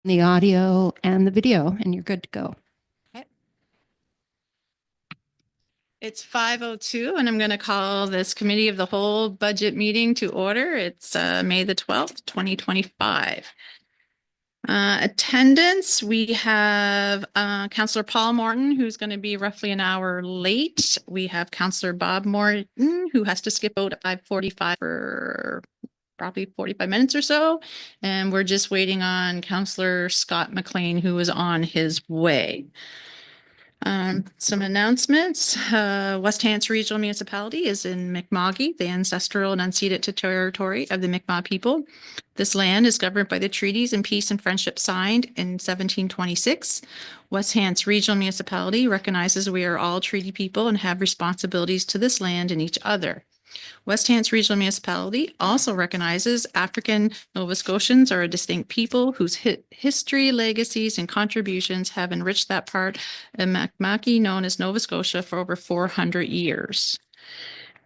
the audio and the video, and you're good to go. Okay. It's 5:02, and I'm going to call this Committee of the Whole budget meeting to order. It's May the 12th, 2025. Attendance, we have Councillor Paul Morton, who's going to be roughly an hour late. We have Councillor Bob Morton, who has to skip out at 5:45 for probably 45 minutes or so. And we're just waiting on Councillor Scott McLean, who is on his way. Some announcements. West Hants Regional Municipality is in Mi'kma'ki, the ancestral and unceded territory of the Mi'kmaq people. This land is governed by the treaties and peace and friendship signed in 1726. West Hants Regional Municipality recognizes we are all treaty people and have responsibilities to this land and each other. West Hants Regional Municipality also recognizes African Nova Scotians are a distinct people whose history, legacies, and contributions have enriched that part of Mi'kma'ki known as Nova Scotia for over 400 years.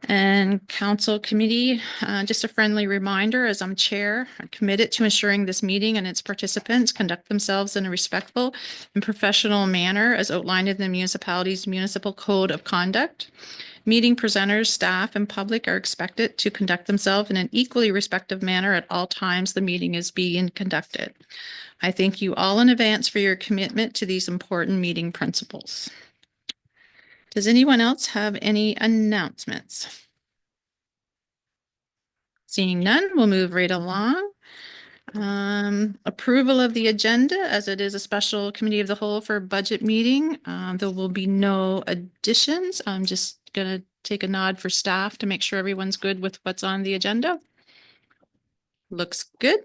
And council committee, just a friendly reminder, as I'm chair, I'm committed to ensuring this meeting and its participants conduct themselves in a respectful and professional manner as outlined in the municipality's municipal code of conduct. Meeting presenters, staff, and public are expected to conduct themselves in an equally respectful manner at all times the meeting is being conducted. I thank you all in advance for your commitment to these important meeting principles. Does anyone else have any announcements? Seeing none, we'll move right along. Approval of the agenda, as it is a special committee of the whole for budget meeting. There will be no additions. I'm just going to take a nod for staff to make sure everyone's good with what's on the agenda. Looks good.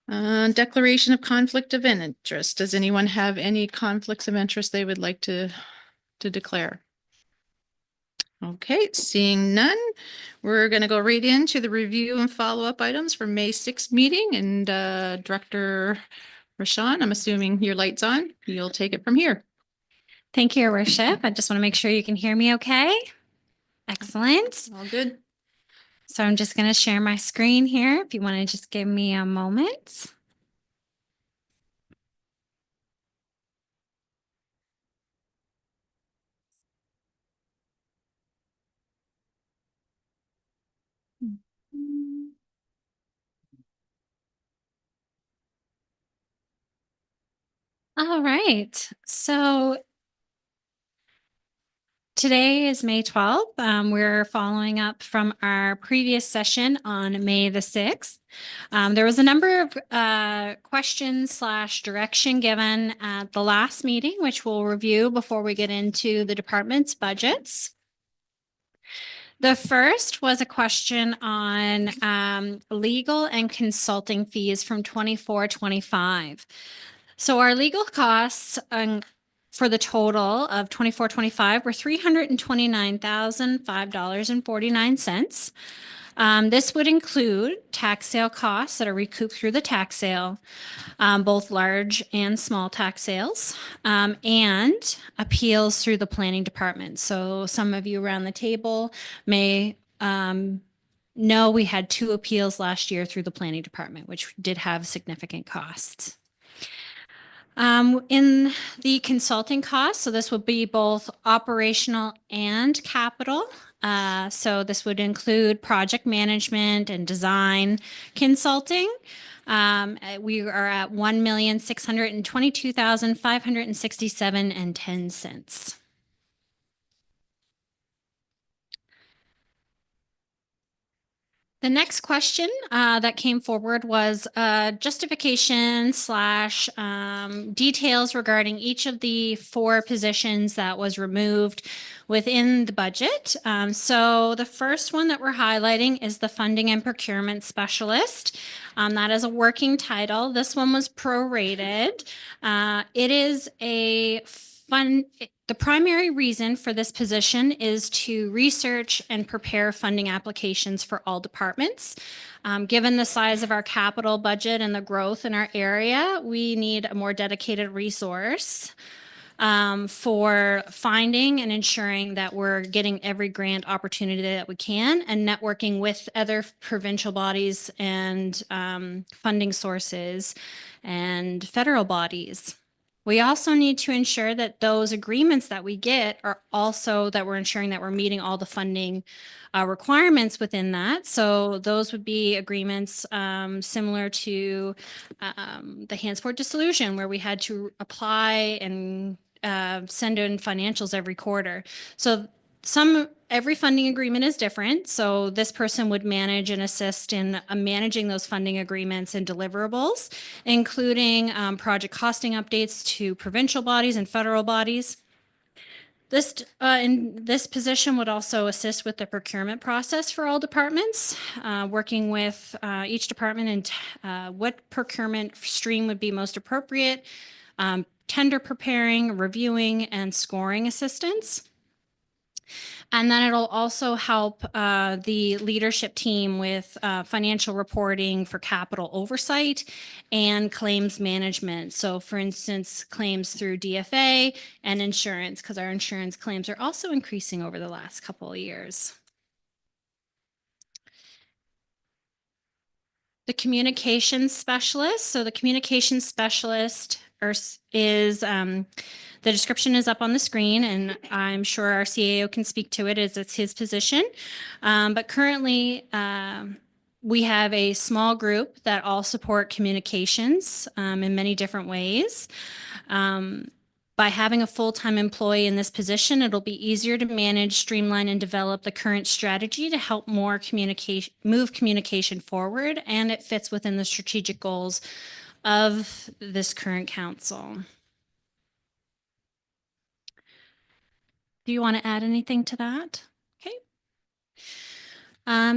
Declaration of conflict of interest. Does anyone have any conflicts of interest they would like to declare? Okay, seeing none, we're going to go right into the review and follow-up items for May 6th meeting. And Director Rashawn, I'm assuming your light's on. You'll take it from here. Thank you, Your Worship. I just want to make sure you can hear me okay. Excellent. All good. So I'm just going to share my screen here. If you want to just give me a moment. All right. So today is May 12th. We're following up from our previous session on May the 6th. There was a number of questions / direction given at the last meeting, which we'll review before we get into the department's budgets. The first was a question on legal and consulting fees from 24-25. So our legal costs for the total of 24-25 were $329,005.49. This would include tax sale costs that are recouped through the tax sale, both large and small tax sales, and appeals through the planning department. So some of you around the table may know we had 2 appeals last year through the planning department, which did have significant costs. In the consulting costs, so this would be both operational and capital. So this would include project management and design consulting. We are at $1,622,567.10. The next question that came forward was justification / details regarding each of the 4 positions that was removed within the budget. So the first one that we're highlighting is the funding and procurement specialist. That is a working title. This one was prorated. It is a the primary reason for this position is to research and prepare funding applications for all departments. Given the size of our capital budget and the growth in our area, we need a more dedicated resource. for finding and ensuring that we're getting every grant opportunity that we can and networking with other provincial bodies and funding sources and federal bodies. We also need to ensure that those agreements that we get are also that we're ensuring that we're meeting all the funding requirements within that. So those would be agreements similar to the Hansport dissolution, where we had to apply and send in financials every quarter. So every funding agreement is different. So this person would manage and assist in managing those funding agreements and deliverables, including project costing updates to provincial bodies and federal bodies. In this position would also assist with the procurement process for all departments, working with each department and what procurement stream would be most appropriate, tender preparing, reviewing, and scoring assistance. And then it'll also help the leadership team with financial reporting for capital oversight and claims management. So for instance, claims through DFA and insurance, because our insurance claims are also increasing over the last couple of years. The communications specialist. So the communications specialist is the description is up on the screen, and I'm sure our CAO can speak to it as it's his position. But currently, we have a small group that all support communications in many different ways. By having a full-time employee in this position, it'll be easier to manage, streamline, and develop the current strategy to help move communication forward, and it fits within the strategic goals of this current council. Do you want to add anything to that? Okay.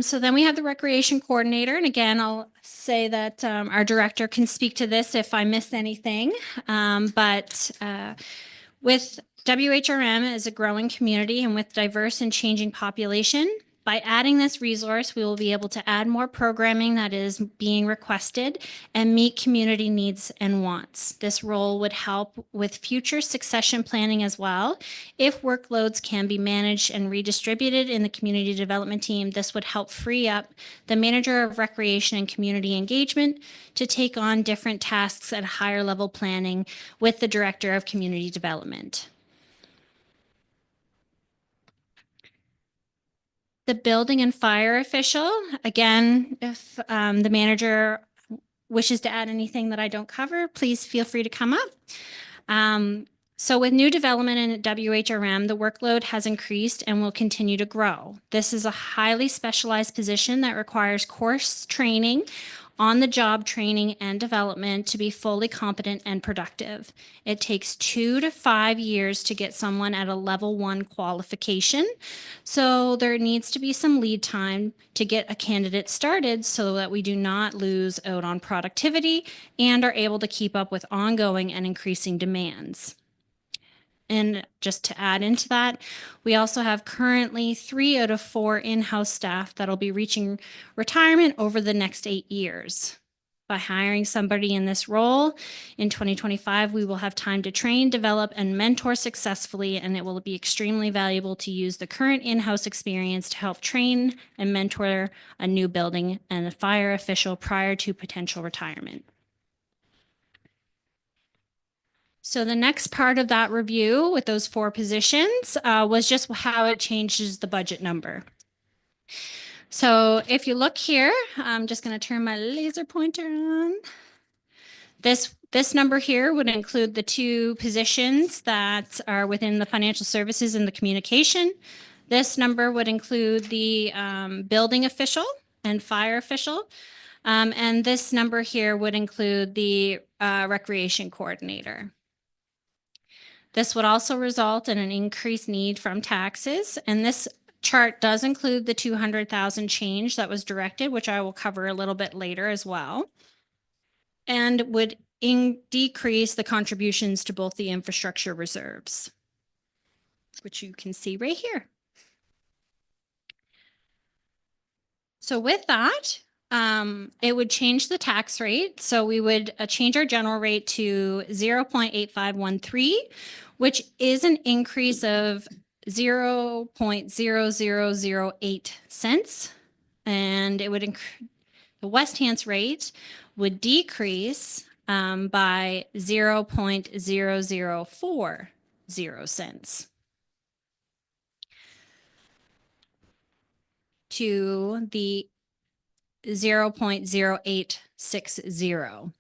So then we have the recreation coordinator. And again, I'll say that our director can speak to this if I miss anything. With WHRM as a growing community and with diverse and changing population, by adding this resource, we will be able to add more programming that is being requested and meet community needs and wants. This role would help with future succession planning as well. If workloads can be managed and redistributed in the community development team, this would help free up the manager of recreation and community engagement to take on different tasks at higher level planning with the director of community development. The building and fire official, again, if the manager wishes to add anything that I don't cover, please feel free to come up. So with new development in WHRM, the workload has increased and will continue to grow. This is a highly specialized position that requires course training, on-the-job training and development to be fully competent and productive. It takes 2 to 5 years to get someone at a level 1 qualification. So there needs to be some lead time to get a candidate started so that we do not lose out on productivity and are able to keep up with ongoing and increasing demands. And just to add into that, we also have currently 3 out of 4 in-house staff that'll be reaching retirement over the next 8 years. By hiring somebody in this role in 2025, we will have time to train, develop, and mentor successfully, and it will be extremely valuable to use the current in-house experience to help train and mentor a new building and a fire official prior to potential retirement. So the next part of that review with those 4 positions was just how it changes the budget number. So if you look here, I'm just going to turn my laser pointer on. This number here would include the 2 positions that are within the financial services and the communication. This number would include the building official and fire official. And this number here would include the recreation coordinator. This would also result in an increased need from taxes, and this chart does include the 200,000 change that was directed, which I will cover a little bit later as well, and would decrease the contributions to both the infrastructure reserves, which you can see right here. So with that, it would change the tax rate. So we would change our general rate to 0.8513, which is an increase of 0.0008 cents. And it would the West Hants rate would decrease by 0.0040 cents to the 0.0860.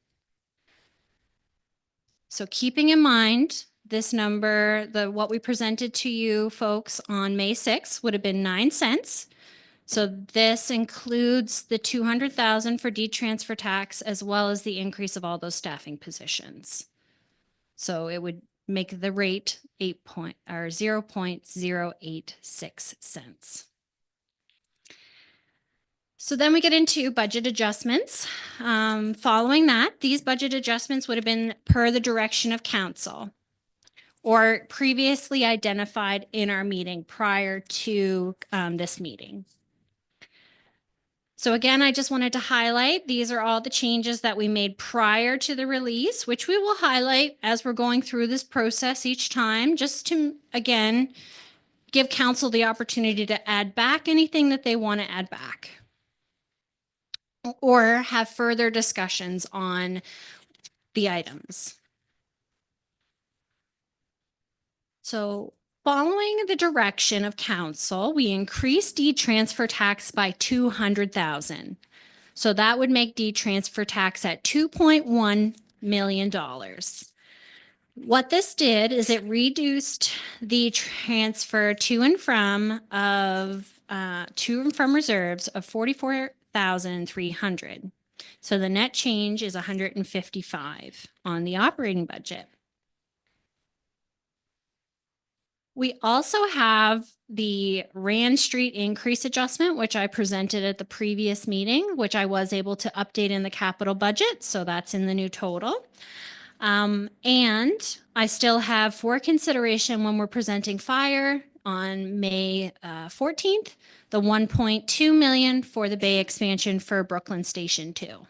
So keeping in mind this number, what we presented to you folks on May 6th would have been 9 cents. So this includes the 200,000 for detransfer tax as well as the increase of all those staffing positions. So it would make the rate 0.086 cents. So then we get into budget adjustments. Following that, these budget adjustments would have been per the direction of council or previously identified in our meeting prior to this meeting. So again, I just wanted to highlight, these are all the changes that we made prior to the release, which we will highlight as we're going through this process each time, just to, again, give council the opportunity to add back anything that they want to add back or have further discussions on the items. So following the direction of council, we increased detransfer tax by 200,000. So that would make detransfer tax at $2.1 million. What this did is it reduced the transfer to and from reserves of 44,300. So the net change is 155 on the operating budget. We also have the Rand Street increase adjustment, which I presented at the previous meeting, which I was able to update in the capital budget. So that's in the new total. And I still have for consideration when we're presenting fire on May 14th, the 1.2 million for the Bay expansion for Brooklyn Station 2.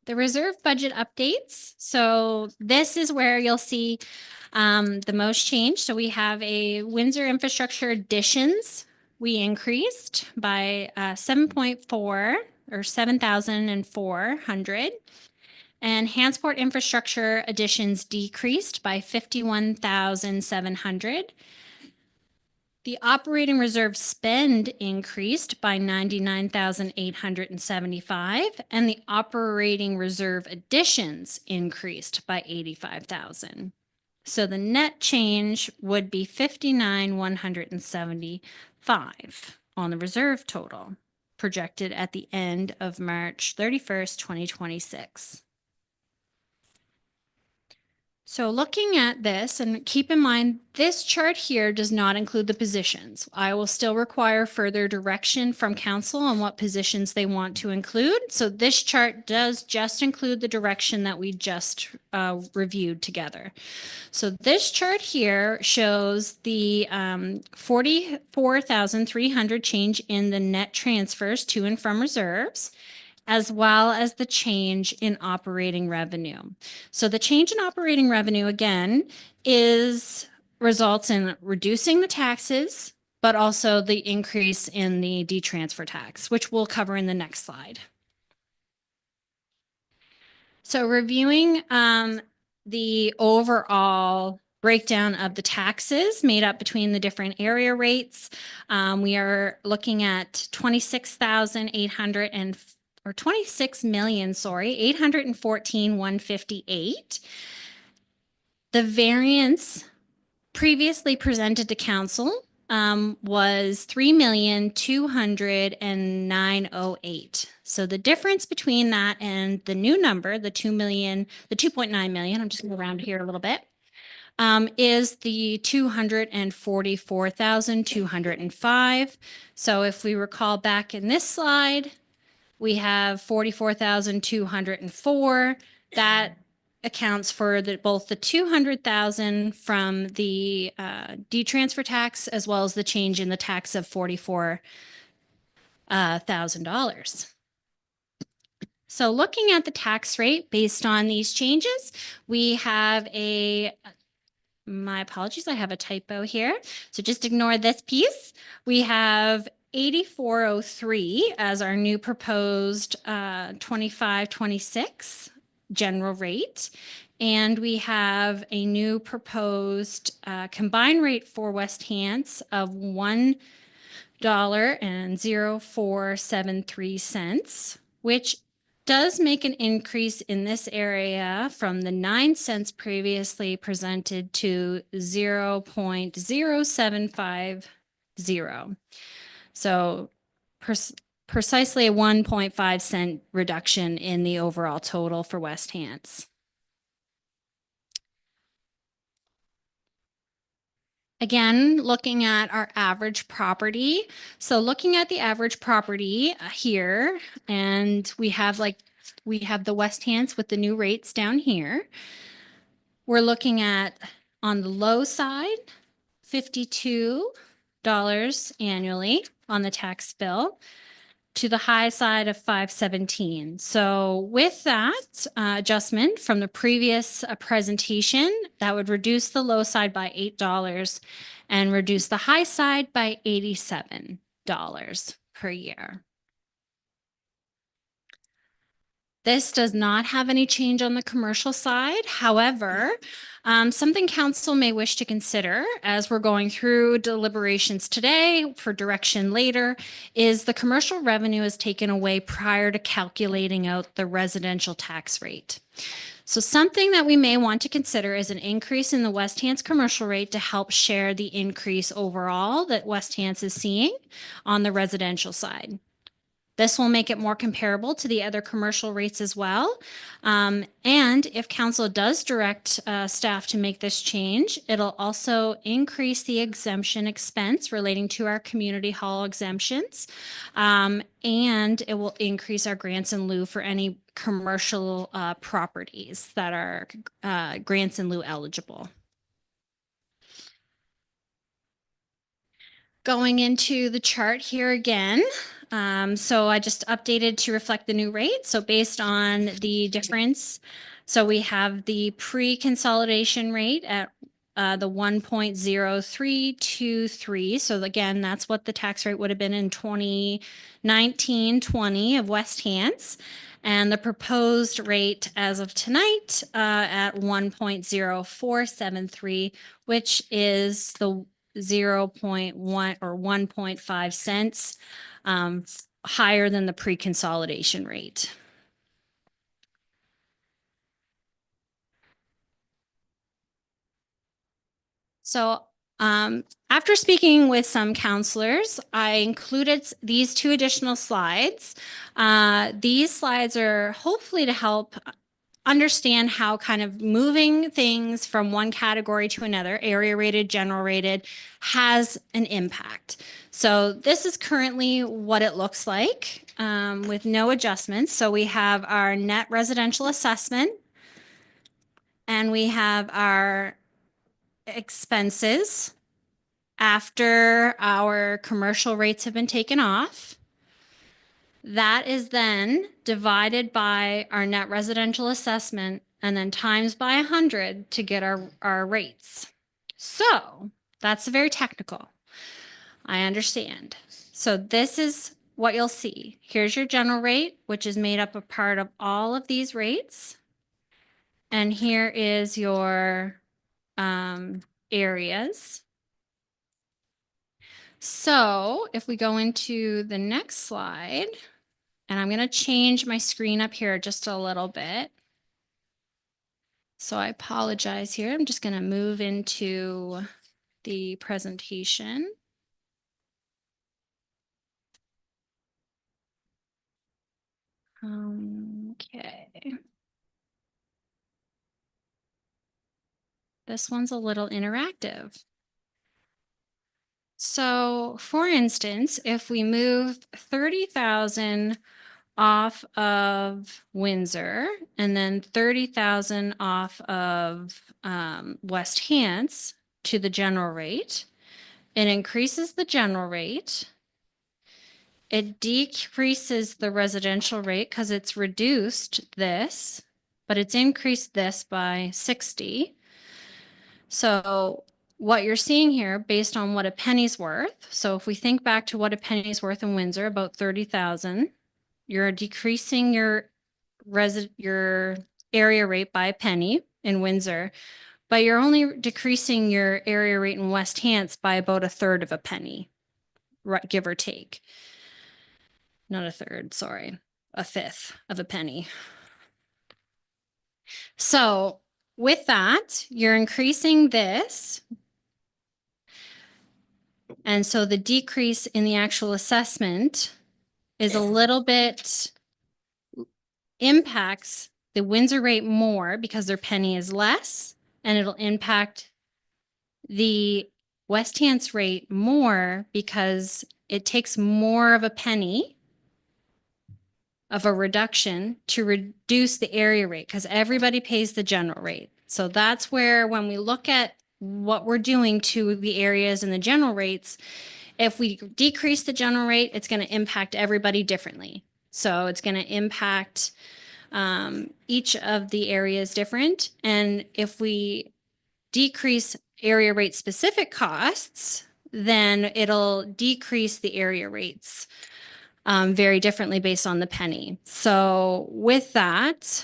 The reserve budget updates. So this is where you'll see the most change. So we have a Windsor infrastructure additions. We increased by 7.4 or 7,400. And Hansport infrastructure additions decreased by 51,700. The operating reserve spend increased by 99,875, and the operating reserve additions increased by 85,000. So the net change would be 59,175 on the reserve total, projected at the end of March 31st, 2026. So looking at this, and keep in mind, this chart here does not include the positions. I will still require further direction from council on what positions they want to include. So this chart does just include the direction that we just reviewed together. So this chart here shows the 44,300 change in the net transfers to and from reserves, as well as the change in operating revenue. So the change in operating revenue, again, results in reducing the taxes, but also the increase in the detransfer tax, which we'll cover in the next slide. So reviewing the overall breakdown of the taxes made up between the different area rates, we are looking at 26,814,158. The variance previously presented to council was 3,209,008. So the difference between that and the new number, the 2.9 million, I'm just going to round here a little bit, is the 244,205. So if we recall back in this slide, we have 44,204. That accounts for both the 200,000 from the detransfer tax as well as the change in the tax of $44,000. So looking at the tax rate based on these changes, we have my apologies, I have a typo here. So just ignore this piece. We have 8403 as our new proposed 25-26 general rate. And we have a new proposed combined rate for West Hants of $1.0473, which does make an increase in this area from the 9 cents previously presented to 0.0750. So precisely a 1.5 cent reduction in the overall total for West Hants. Again, looking at our average property. So looking at the average property here, and we have the West Hants with the new rates down here. We're looking at, on the low side, $52 annually on the tax bill, to the high side of $517. So with that adjustment from the previous presentation, that would reduce the low side by $8 and reduce the high side by $87 per year. This does not have any change on the commercial side. However, something council may wish to consider as we're going through deliberations today for direction later is the commercial revenue is taken away prior to calculating out the residential tax rate. So something that we may want to consider is an increase in the West Hants commercial rate to help share the increase overall that West Hants is seeing on the residential side. This will make it more comparable to the other commercial rates as well. And if council does direct staff to make this change, it'll also increase the exemption expense relating to our community hall exemptions. And it will increase our grants in lieu for any commercial properties that are grants in lieu eligible. Going into the chart here again. So I just updated to reflect the new rate. So based on the difference, so we have the pre-consolidation rate at the 1.0323. So again, that's what the tax rate would have been in 2019-20 of West Hants. And the proposed rate as of tonight at 1.0473, which is the 0.1 or 1.5 cents higher than the pre-consolidation rate. So after speaking with some counselors, I included these two additional slides. These slides are hopefully to help understand how kind of moving things from one category to another, area rated, general rated, has an impact. So this is currently what it looks like with no adjustments. So we have our net residential assessment and we have our expenses after our commercial rates have been taken off. That is then divided by our net residential assessment and then times by 100 to get our rates. So that's very technical. I understand. So this is what you'll see. Here's your general rate, which is made up of part of all of these rates. And here is your areas. So if we go into the next slide, and I'm going to change my screen up here just a little bit. So I apologize here. I'm just going to move into the presentation. Okay. This one's a little interactive. So for instance, if we move 30,000 off of Windsor and then 30,000 off of West Hants to the general rate. It increases the general rate. It decreases the residential rate because it's reduced this, but it's increased this by 60. So what you're seeing here based on what a penny's worth. So if we think back to what a penny's worth in Windsor, about 30,000, you're decreasing your area rate by a penny in Windsor, but you're only decreasing your area rate in West Hants by about a third of a penny, right, give or take. Not a third, sorry, a fifth of a penny. So with that, you're increasing this. And so the decrease in the actual assessment is a little bit impacts the Windsor rate more because their penny is less, and it'll impact the West Hants rate more because it takes more of a penny of a reduction to reduce the area rate because everybody pays the general rate. So that's where when we look at what we're doing to the areas and the general rates, if we decrease the general rate, it's going to impact everybody differently. So it's going to impact each of the areas different. And if we decrease area rate specific costs, then it'll decrease the area rates very differently based on the penny. So with that,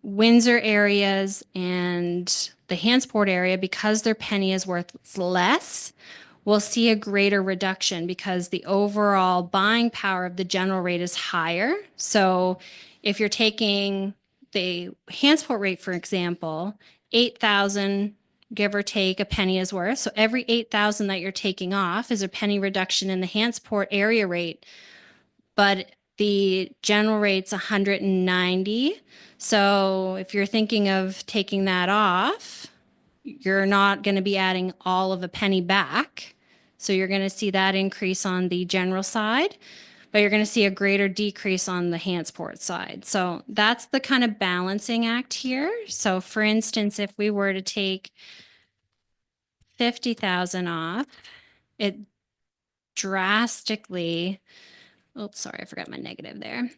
Windsor areas and the Hantsport area, because their penny is worth less, we'll see a greater reduction because the overall buying power of the general rate is higher. So if you're taking the Hantsport rate, for example, 8,000, give or take, a penny is worth. So every 8,000 that you're taking off is a penny reduction in the Hantsport area rate, but the general rate's 190. So if you're thinking of taking that off, you're not going to be adding all of a penny back. So you're going to see that increase on the general side, but you're going to see a greater decrease on the Hantsport side. So that's the kind of balancing act here. So for instance, if we were to take 50,000 off, it drastically, oops, sorry, I forgot my negative there.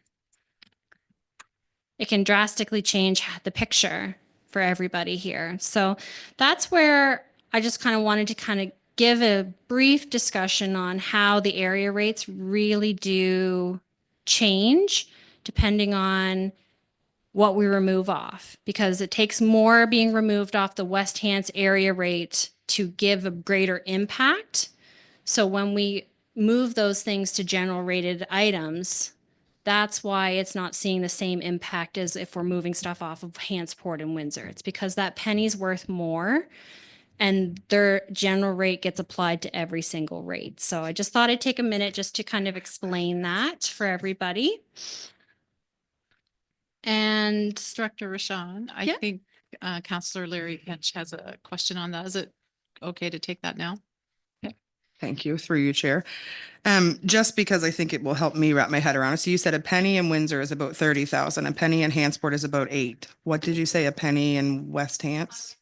It can drastically change the picture for everybody here. So that's where I just kind of wanted to kind of give a brief discussion on how the area rates really do change depending on what we remove off, because it takes more being removed off the West Hants area rate to give a greater impact. So when we move those things to general rated items, that's why it's not seeing the same impact as if we're moving stuff off of Hantsport and Windsor. It's because that penny's worth more and their general rate gets applied to every single rate. So I just thought I'd take a minute just to kind of explain that for everybody. And Director Rashawn, I Yeah. think Councillor Larry Finch has a question on that. Is it okay to take that now? Thank you, through you, Chair. Just because I think it will help me wrap my head around it. So you said a penny in Windsor is about 30,000. A penny in Hantsport is about 8. What did you say? A penny in West Hants?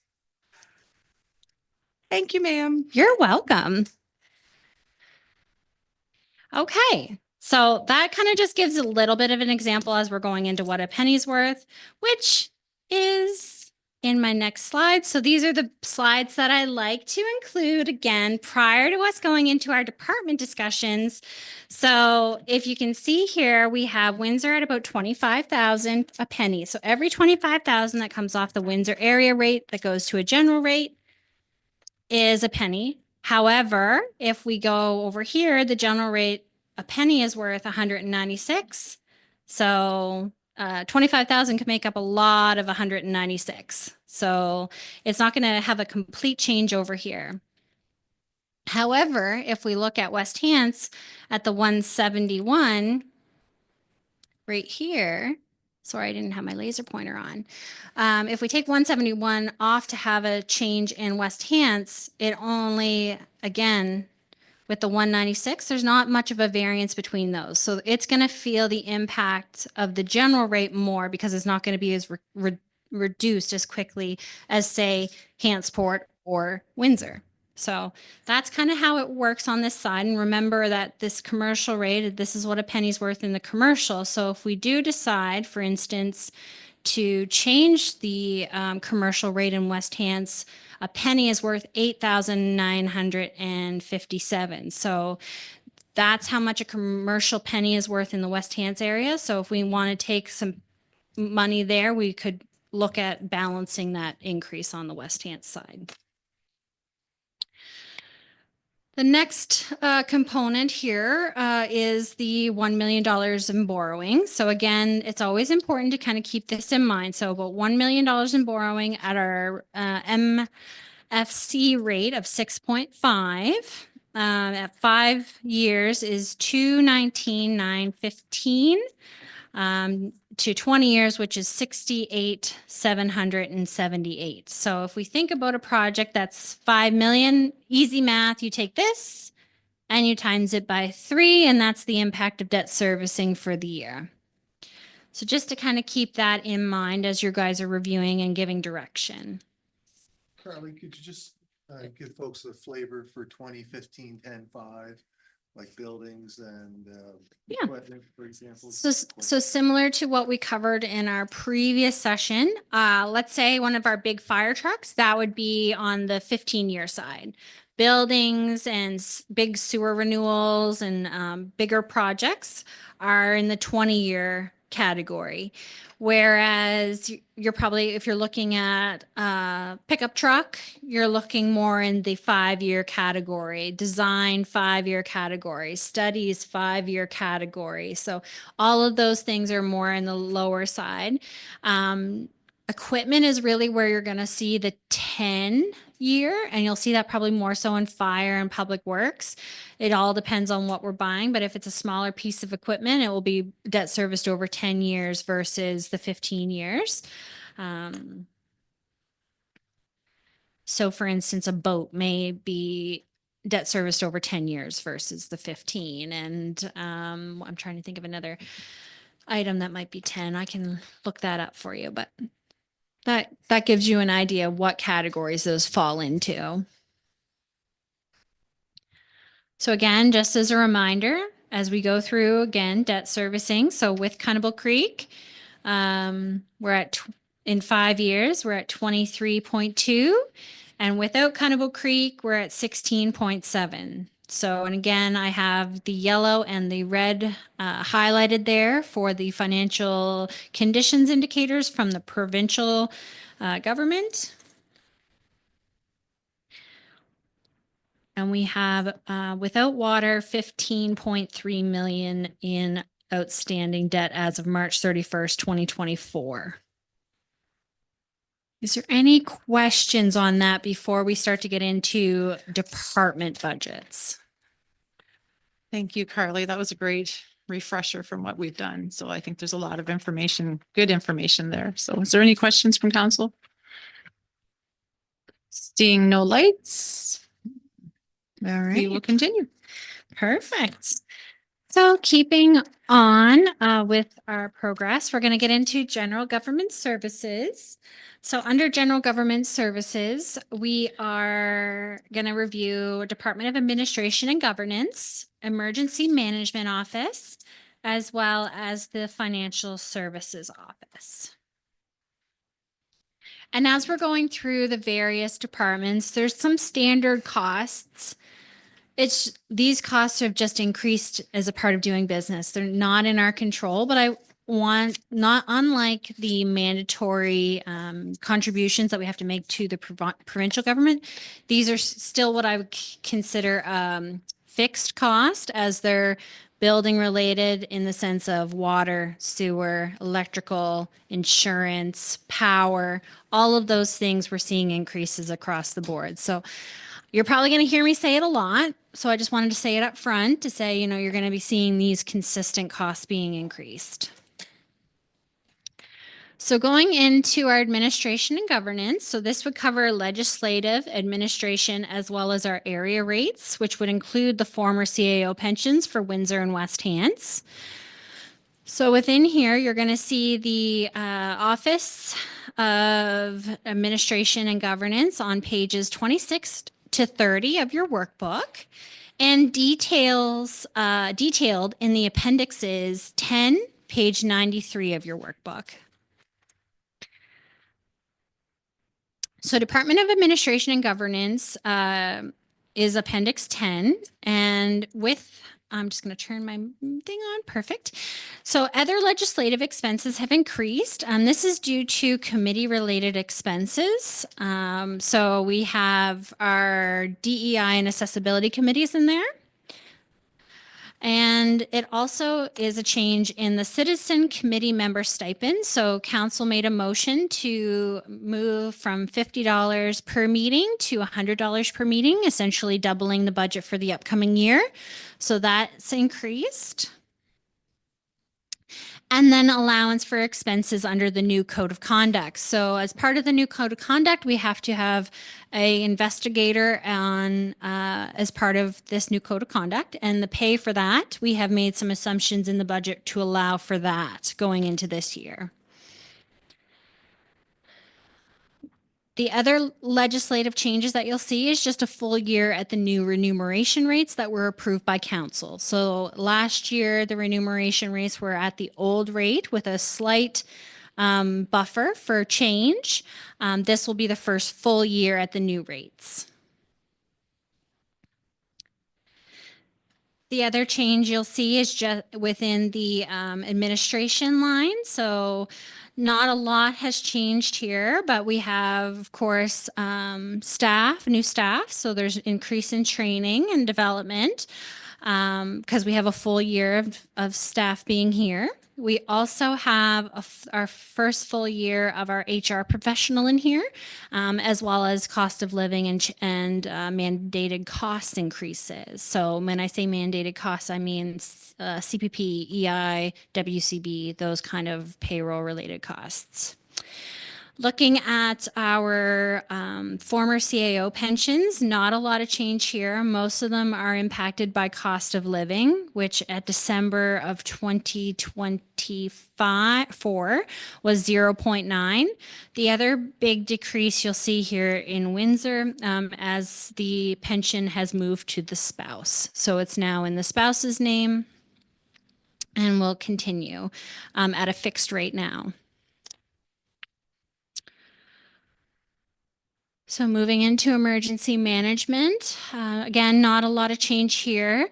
Thank you, ma'am. you're welcome. Okay, so that kind of just gives a little bit of an example as we're going into what a penny's worth, which is in my next slide. So these are the slides that I like to include again prior to us going into our department discussions. So if you can see here, we have Windsor at about 25,000 a penny. So every 25,000 that comes off the Windsor area rate that goes to a general rate is a penny. However, if we go over here, the general rate, a penny is worth 196. So 25,000 can make up a lot of 196. So it's not going to have a complete change over here. However, if we look at West Hants at the 171 right here, sorry, I didn't have my laser pointer on. If we take 171 off to have a change in West Hants, it only, again, with the 196, there's not much of a variance between those. So it's going to feel the impact of the general rate more because it's not going to be as reduced as quickly as, say, Hantsport or Windsor. So that's kind of how it works on this side. And remember that this commercial rate, this is what a penny's worth in the commercial. So if we do decide, for instance, to change the commercial rate in West Hants, a penny is worth 8,957. So that's how much a commercial penny is worth in the West Hants area. So if we want to take some money there, we could look at balancing that increase on the West Hants side. The next component here is the $1 million in borrowing. So again, it's always important to kind of keep this in mind. So about $1 million in borrowing at our MFC rate of 6.5 at 5 years is 219,915 to 20 years, which is 68,778. So if we think about a project that's 5 million, easy math, you take this and you times it by 3, and that's the impact of debt servicing for the year. So just to kind of keep that in mind as you guys are reviewing and giving direction. Carly, could you just give folks a flavor for 2015 10-5, like buildings and Yeah. equipment, for example? So similar to what we covered in our previous session, let's say one of our big fire trucks, that would be on the 15-year side. Buildings and big sewer renewals and bigger projects are in the 20-year category. Whereas you're probably, if you're looking at a pickup truck, you're looking more in the 5-year category, design 5-year category, studies 5-year category. So all of those things are more in the lower side. Equipment is really where you're going to see the 10-year, and you'll see that probably more so in fire and public works. It all depends on what we're buying, but if it's a smaller piece of equipment, it will be debt serviced over 10 years versus the 15 years. So for instance, a boat may be debt serviced over 10 years versus the 15. And I'm trying to think of another item that might be 10. I can look that up for you, but that gives you an idea of what categories those fall into. So again, just as a reminder, as we go through again, debt servicing. So with Cannibal Creek, we're at in 5 years, we're at 23.2, and without Cannibal Creek, we're at 16.7. So, and again, I have the yellow and the red highlighted there for the financial conditions indicators from the provincial government. And we have, without water, 15.3 million in outstanding debt as of March 31st, 2024. Is there any questions on that before we start to get into department budgets? Thank you, Carly. That was a great refresher from what we've done. So I think there's a lot of information, good information there. So is there any questions from council? Seeing no lights, All we will right, continue. perfect. So keeping on with our progress, we're going to get into general government services. So under general government services, we are going to review Department of Administration and Governance, Emergency Management Office, as well as the Financial Services Office. And as we're going through the various departments, there's some standard costs. These costs have just increased as a part of doing business. They're not in our control, but I want, not unlike the mandatory contributions that we have to make to the provincial government, these are still what I would consider fixed cost, as they're building related in the sense of water, sewer, electrical, insurance, power, all of those things we're seeing increases across the board. So you're probably going to hear me say it a lot. So I just wanted to say it up front to say, you know, you're going to be seeing these consistent costs being increased. So going into our administration and governance, so this would cover legislative, administration, as well as our area rates, which would include the former CAO pensions for Windsor and West Hants. So within here, you're going to see the Office of Administration and Governance on pages 26 to 30 of your workbook, and detailed in the appendixes 10, page 93 of your workbook. So Department of Administration and Governance is Appendix 10. And I'm just going to turn my thing on. Perfect. So other legislative expenses have increased. This is due to committee-related expenses. So we have our DEI and accessibility committees in there. And it also is a change in the citizen committee member stipend. So council made a motion to move from $50 per meeting to $100 per meeting, essentially doubling the budget for the upcoming year. So that's increased. And then allowance for expenses under the new code of conduct. So as part of the new code of conduct, we have to have a investigator on as part of this new code of conduct, and the pay for that, we have made some assumptions in the budget to allow for that going into this year. The other legislative changes that you'll see is just a full year at the new remuneration rates that were approved by council. So last year, the remuneration rates were at the old rate with a slight buffer for change. This will be the first full year at the new rates. The other change you'll see is just within the administration line. So not a lot has changed here, but we have, of course, new staff. So there's an increase in training and development because we have a full year of staff being here. We also have our first full year of our HR professional in here, as well as cost of living and mandated cost increases. So when I say mandated costs, I mean CPP, EI, WCB, those kind of payroll related costs. Looking at our former CAO pensions, not a lot of change here. Most of them are impacted by cost of living, which at December of 2024 was 0.9. The other big decrease you'll see here in Windsor as the pension has moved to the spouse. So it's now in the spouse's name and will continue at a fixed rate now. So moving into emergency management, again, not a lot of change here.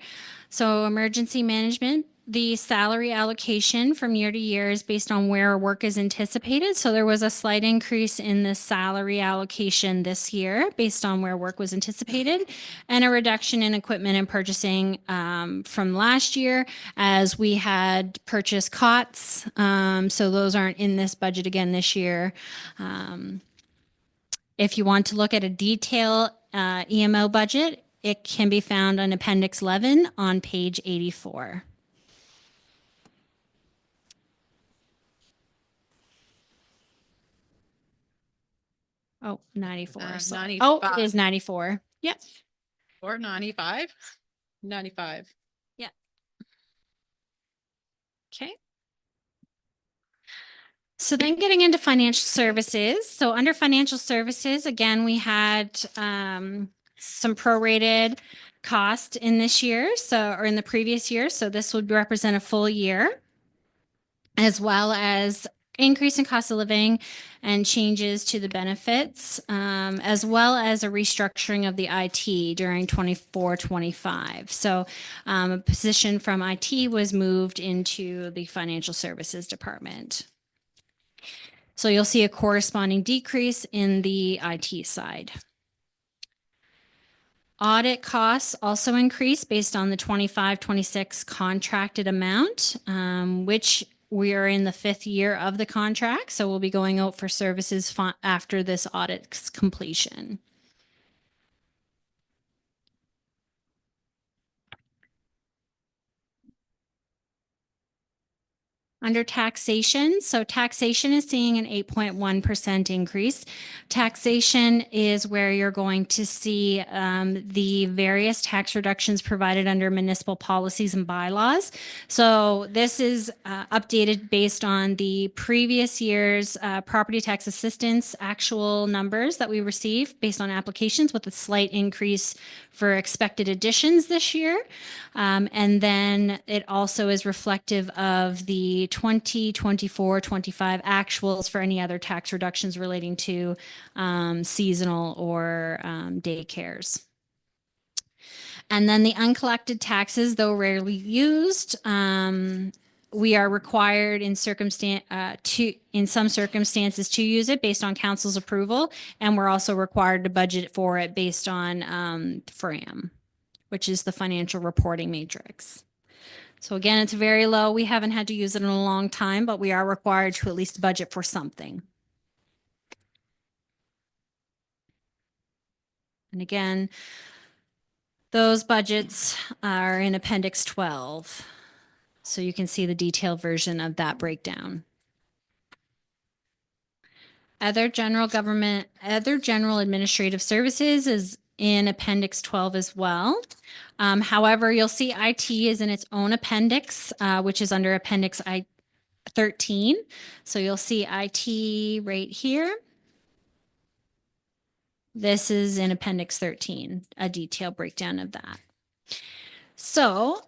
So emergency management, the salary allocation from year to year is based on where work is anticipated. So there was a slight increase in the salary allocation this year based on where work was anticipated, and a reduction in equipment and purchasing from last year as we had purchased COTS. So those aren't in this budget again this year. If you want to look at a detailed EMO budget, it can be found on Appendix 11 on page 84. Oh, 94. Sorry. Oh, it is 94. Yep. Or 95. 95. Yeah. Okay. So then getting into financial services. So under financial services, again, we had some prorated cost in this year, or in the previous year. So this would represent a full year, as well as increase in cost of living and changes to the benefits, as well as a restructuring of the IT during 24-25. So a position from IT was moved into the financial services department. So you'll see a corresponding decrease in the IT side. Audit costs also increased based on the 25-26 contracted amount, which we are in the 5th year of the contract. So we'll be going out for services after this audit's completion. Under taxation, so taxation is seeing an 8.1% increase. Taxation is where you're going to see the various tax reductions provided under municipal policies and bylaws. So this is updated based on the previous year's property tax assistance actual numbers that we received based on applications, with a slight increase for expected additions this year. And then it also is reflective of the 2024-25 actuals for any other tax reductions relating to seasonal or daycares. And then the uncollected taxes, though rarely used, we are required in some circumstances to use it based on council's approval, and we're also required to budget for it based on FRAM, which is the financial reporting matrix. So again, it's very low. We haven't had to use it in a long time, but we are required to at least budget for something. And again, those budgets are in Appendix 12. So you can see the detailed version of that breakdown. Other general administrative services is in Appendix 12 as well. However, you'll see IT is in its own appendix, which is under Appendix 13. So you'll see IT right here. This is in Appendix 13, a detailed breakdown of that. So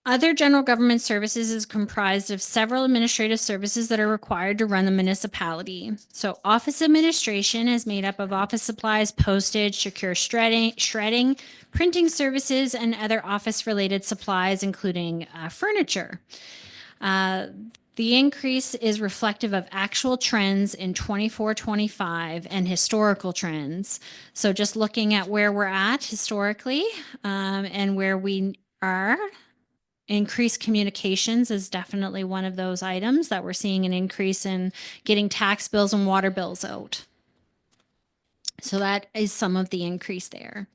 other general government services is comprised of several administrative services that are required to run the municipality. So office administration is made up of office supplies, postage, secure shredding, printing services, and other office-related supplies, including furniture. The increase is reflective of actual trends in 24-25 and historical trends. So just looking at where we're at historically and where we are, increased communications is definitely one of those items that we're seeing an increase in getting tax bills and water bills out. So that is some of the increase there.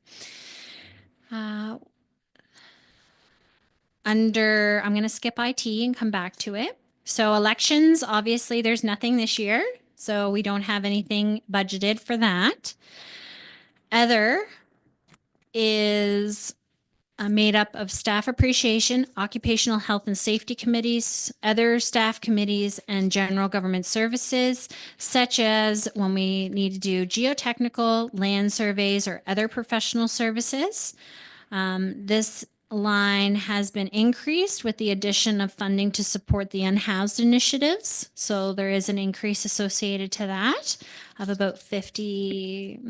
I'm going to skip IT and come back to it. So elections, obviously there's nothing this year, so we don't have anything budgeted for that. Other is made up of staff appreciation, occupational health and safety committees, other staff committees, and general government services, such as when we need to do geotechnical, land surveys, or other professional services. This line has been increased with the addition of funding to support the unhoused initiatives. So there is an increase associated to that of about 50,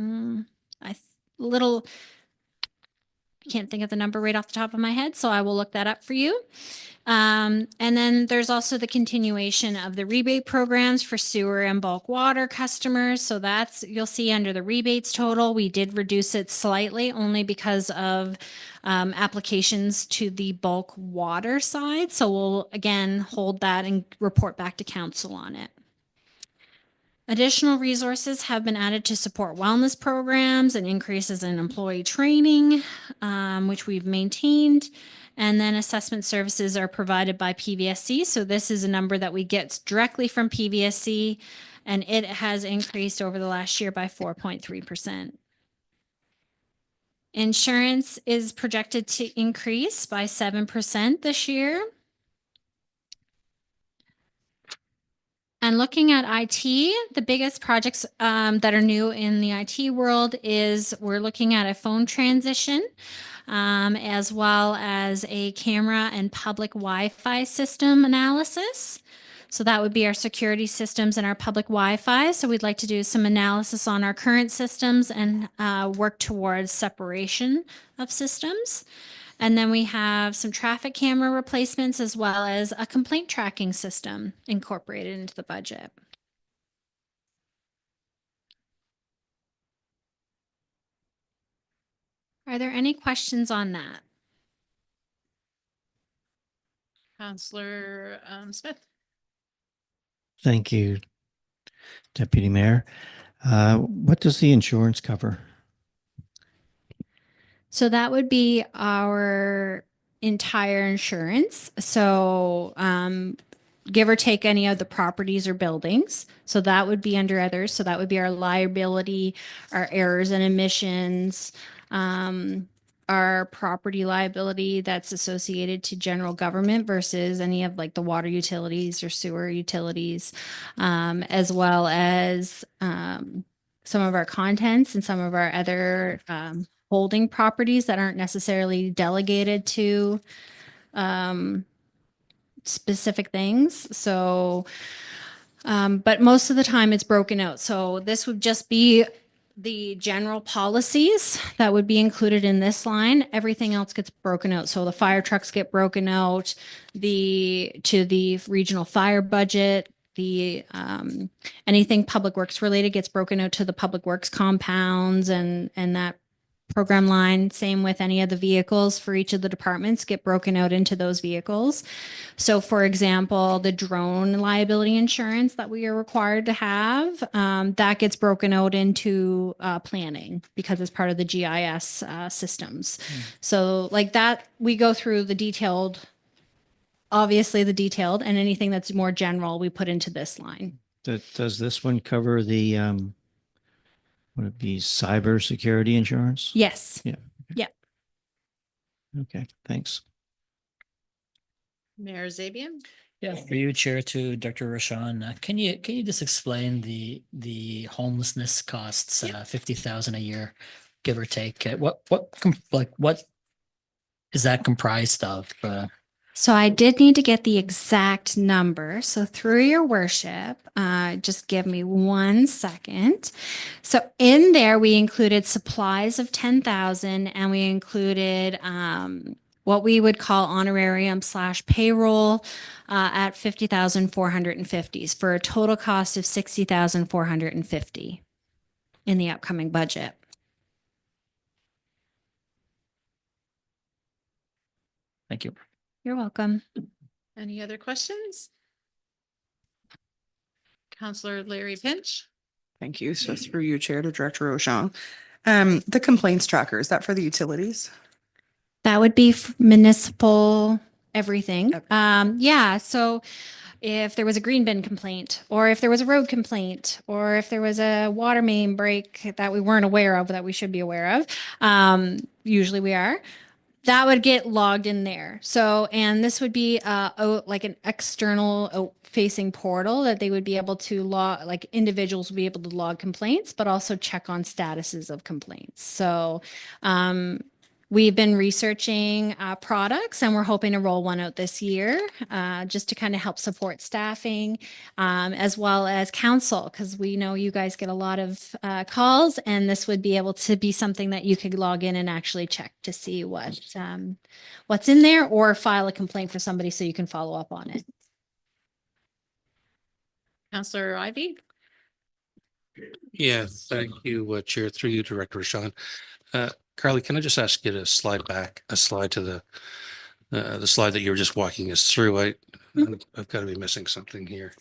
I can't think of the number right off the top of my head, so I will look that up for you. And then there's also the continuation of the rebate programs for sewer and bulk water customers. So that's, you'll see under the rebates total, we did reduce it slightly only because of applications to the bulk water side. So we'll again hold that and report back to council on it. Additional resources have been added to support wellness programs and increases in employee training, which we've maintained. And then assessment services are provided by PVSC. So this is a number that we get directly from PVSC, and it has increased over the last year by 4.3%. Insurance is projected to increase by 7% this year. And looking at IT, the biggest projects that are new in the IT world is we're looking at a phone transition, as well as a camera and public Wi-Fi system analysis. So that would be our security systems and our public Wi-Fi. So we'd like to do some analysis on our current systems and work towards separation of systems. And then we have some traffic camera replacements as well as a complaint tracking system incorporated into the budget. Are there any questions on that? Councillor Smith. Thank you, Deputy Mayor. What does the insurance cover? So that would be our entire insurance. So give or take any of the properties or buildings. So that would be under others. So that would be our liability, our errors and emissions, our property liability that's associated to general government versus any of like the water utilities or sewer utilities, as well as some of our contents and some of our other holding properties that aren't necessarily delegated to specific things. So, but most of the time it's broken out. So this would just be the general policies that would be included in this line. Everything else gets broken out. So the fire trucks get broken out, to the regional fire budget, the anything public works related gets broken out to the public works compounds and that program line. Same with any of the vehicles for each of the departments get broken out into those vehicles. So for example, the drone liability insurance that we are required to have, that gets broken out into planning because it's part of the GIS systems. So like that, we go through the detailed, obviously the detailed, and anything that's more general, we put into this line. Does this one cover the, would it be cybersecurity insurance? Yes. Yeah. Yeah. Okay, thanks. Mayor Zabian? Yeah, for you, Chair, to Dr. Rashawn, can you just explain the homelessness costs, 50,000 a year, give or take? What is that comprised of? So I did need to get the exact number. So through your worship, just give me 1 second. So in there, we included supplies of 10,000 and we included what we would call honorarium / payroll at 50,450 for a total cost of 60,450 in the upcoming budget. Thank you. You're welcome. Any other questions? Counselor Larry Pinch? Thank you. So through you, Chair, to Director O'Shawn. The complaints tracker, is that for the utilities? That would be municipal everything. Yeah. So if there was a green bin complaint, or if there was a road complaint, or if there was a water main break that we weren't aware of that we should be aware of, usually we are. That would get logged in there. So, and this would be like an external facing portal that they would be able to log, like individuals would be able to log complaints, but also check on statuses of complaints. So, we've been researching products and we're hoping to roll one out this year just to kind of help support staffing as well as council, because we know you guys get a lot of calls, and this would be able to be something that you could log in and actually check to see what's in there, or file a complaint for somebody so you can follow up on it. Counselor Ivy? Yeah, thank you, Chair, through you, Director Rashawn. Carly, can I just ask you to slide to the slide that you were just walking us through? I've got to be missing something here.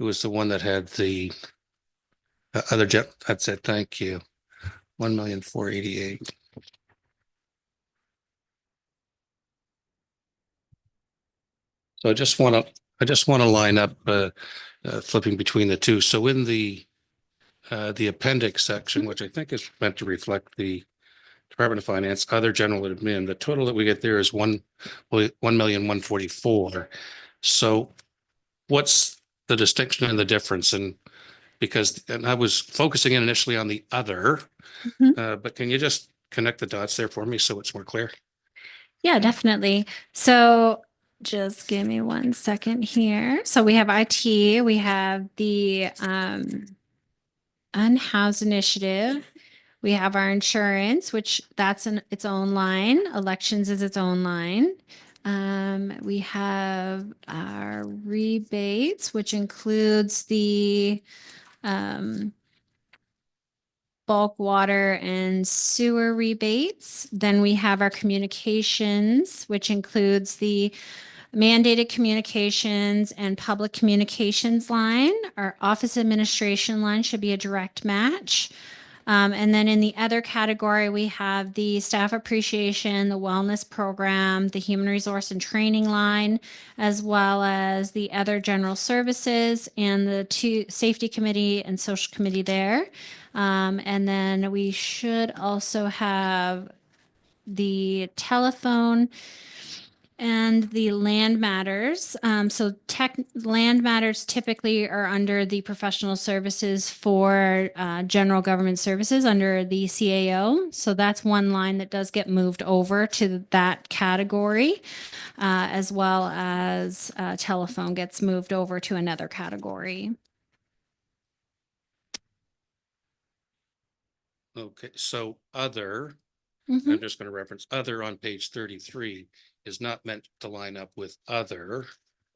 It was the one that had the other jet. That's it. Thank you. 1,488,000. So I just want to line up flipping between the two. So in the appendix section, which I think is meant to reflect the Department of Finance, other general admin, the total that we get there is 1,144,000. So what's the distinction and the difference? And I was focusing in initially on the other, but can you just connect the dots there for me so it's more clear? Yeah, definitely. So just give me 1 second here. So we have IT, we have the unhoused initiative. We have our insurance, which that's its own line. Elections is its own line. We have our rebates, which includes the bulk water and sewer rebates. Then we have our communications, which includes the mandated communications and public communications line. Our office administration line should be a direct match. And then in the other category, we have the staff appreciation, the wellness program, the human resource and training line, as well as the other general services and the two safety committee and social committee there. And then we should also have the telephone and the land matters. So land matters typically are under the professional services for general government services under the CAO. So that's one line that does get moved over to that category, as well as telephone gets moved over to another category. Okay, so other, Mhm. I'm just going to reference other on page 33 is not meant to line up with other.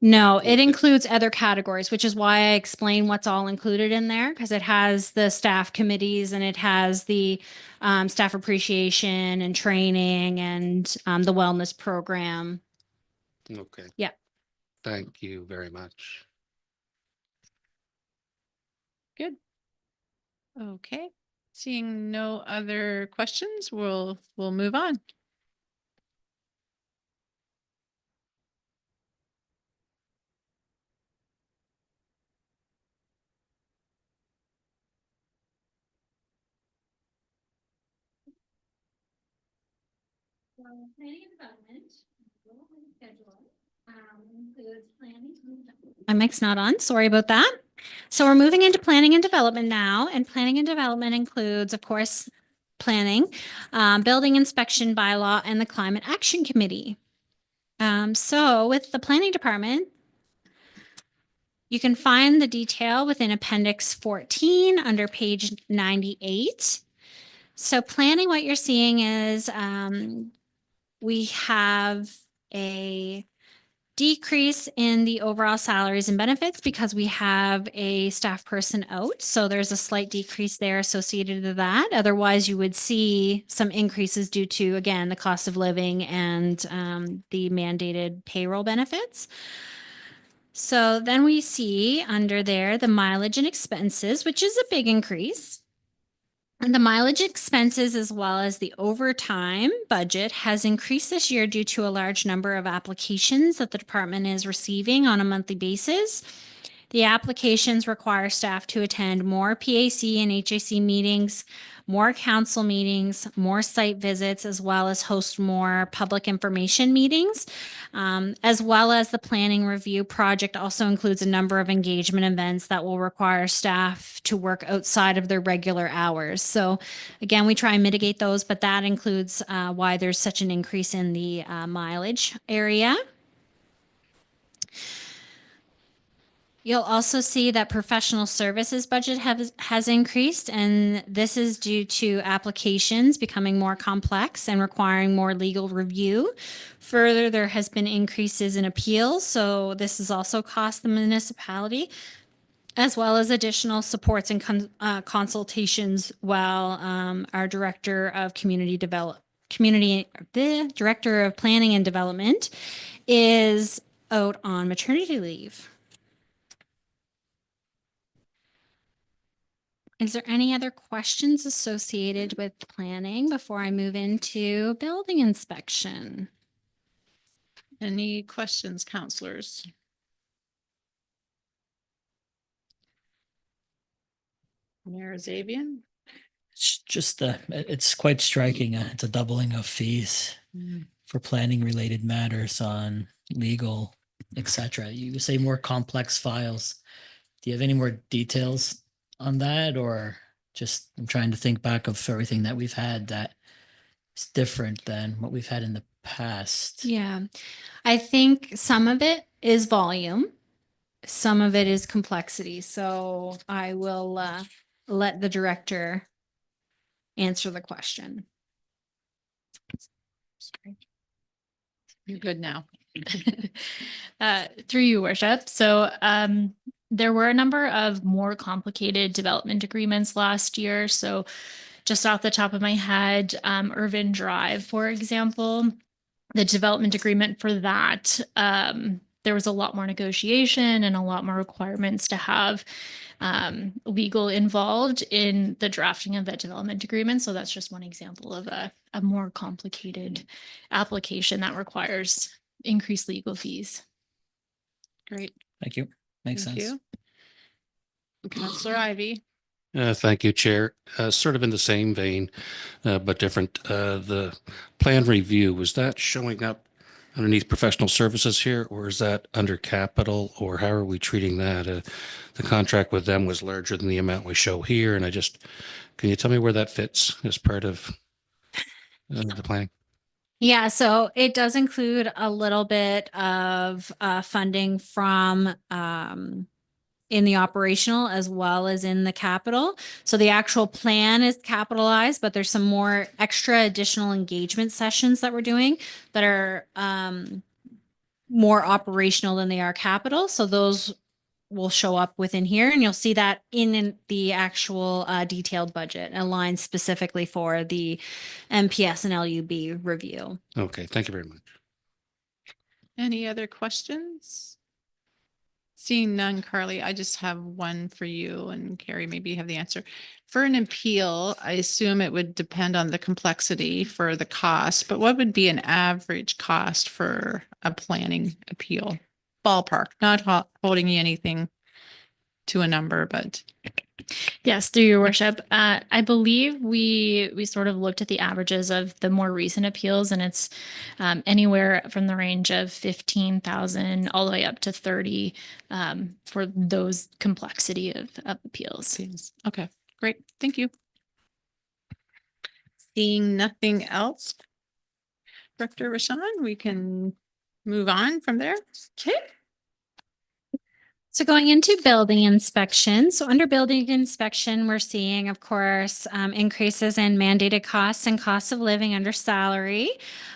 No, it Okay. includes other categories, which is why I explain what's all included in there, because it has the staff committees and it has the staff appreciation and training and the wellness program. Okay. Yeah. Thank you very much. Good. Okay. Seeing no other questions, we'll move on. Planning and development. My mic's not on. Sorry about that. So we're moving into planning and development now, and planning and development includes, of course, planning, building inspection bylaw, and the climate action committee. So with the planning department, you can find the detail within Appendix 14 under page 98. So planning, what you're seeing is we have a decrease in the overall salaries and benefits because we have a staff person out. So there's a slight decrease there associated with that. Otherwise, you would see some increases due to, again, the cost of living and the mandated payroll benefits. So then we see under there the mileage and expenses, which is a big increase. And the mileage expenses as well as the overtime budget has increased this year due to a large number of applications that the department is receiving on a monthly basis. The applications require staff to attend more PAC and HAC meetings, more council meetings, more site visits, as well as host more public information meetings, as well as the planning review project also includes a number of engagement events that will require staff to work outside of their regular hours. So again, we try and mitigate those, but that includes why there's such an increase in the mileage area. You'll also see that professional services budget has increased, and this is due to applications becoming more complex and requiring more legal review. Further, there has been increases in appeals, so this has also cost the municipality, as well as additional supports and consultations while our director of the director of planning and development is out on maternity leave. Is there any other questions associated with planning before I move into building inspection? Any questions, counselors? Mayor Zabian? It's just it's quite striking. It's a doubling of fees for planning related matters on legal, etc. You say more complex files. Do you have any more details on that, or just I'm trying to think back of everything that we've had that is different than what we've had in the past? Yeah, I think some of it is volume. Some of it is complexity. So I will let the director answer the question. Sorry. You're good now. Through you, worship. So there were a number of more complicated development agreements last year. So just off the top of my head, Irvin Drive, for example, the development agreement for that there was a lot more negotiation and a lot more requirements to have legal involved in the drafting of that development agreement. So that's just one example of a more complicated application that requires increased legal fees. Great. Thank you. Makes Thank sense. you. Councillor Ivy. Thank you, Chair. Sort of in the same vein, but different. The plan review, was that showing up underneath professional services here, or is that under capital, or how are we treating that? The contract with them was larger than the amount we show here, and can you tell me where that fits as part of the plan? Yeah, so it does include a little bit of funding from in the operational as well as in the capital. So the actual plan is capitalized, but there's some more extra additional engagement sessions that we're doing that are more operational than they are capital. So those will show up within here, and you'll see that in the actual detailed budget aligned specifically for the MPS and LUB review. Okay, thank you very much. Any other questions? Seeing none, Carly, I just have one for you, and Carrie, maybe you have the answer. For an appeal, I assume it would depend on the complexity for the cost, but what would be an average cost for a planning appeal? Ballpark, not holding you anything to a number, but Yes, through your worship. I believe we sort of looked at the averages of the more recent appeals, and it's anywhere from the range of 15,000 all the way up to 30 for those complexity of appeals. okay, great. Thank you. Seeing nothing else, Director Rashan, we can move on from there. Okay. So going into building inspection. So under building inspection, we're seeing, of course, increases in mandated costs and costs of living under salary.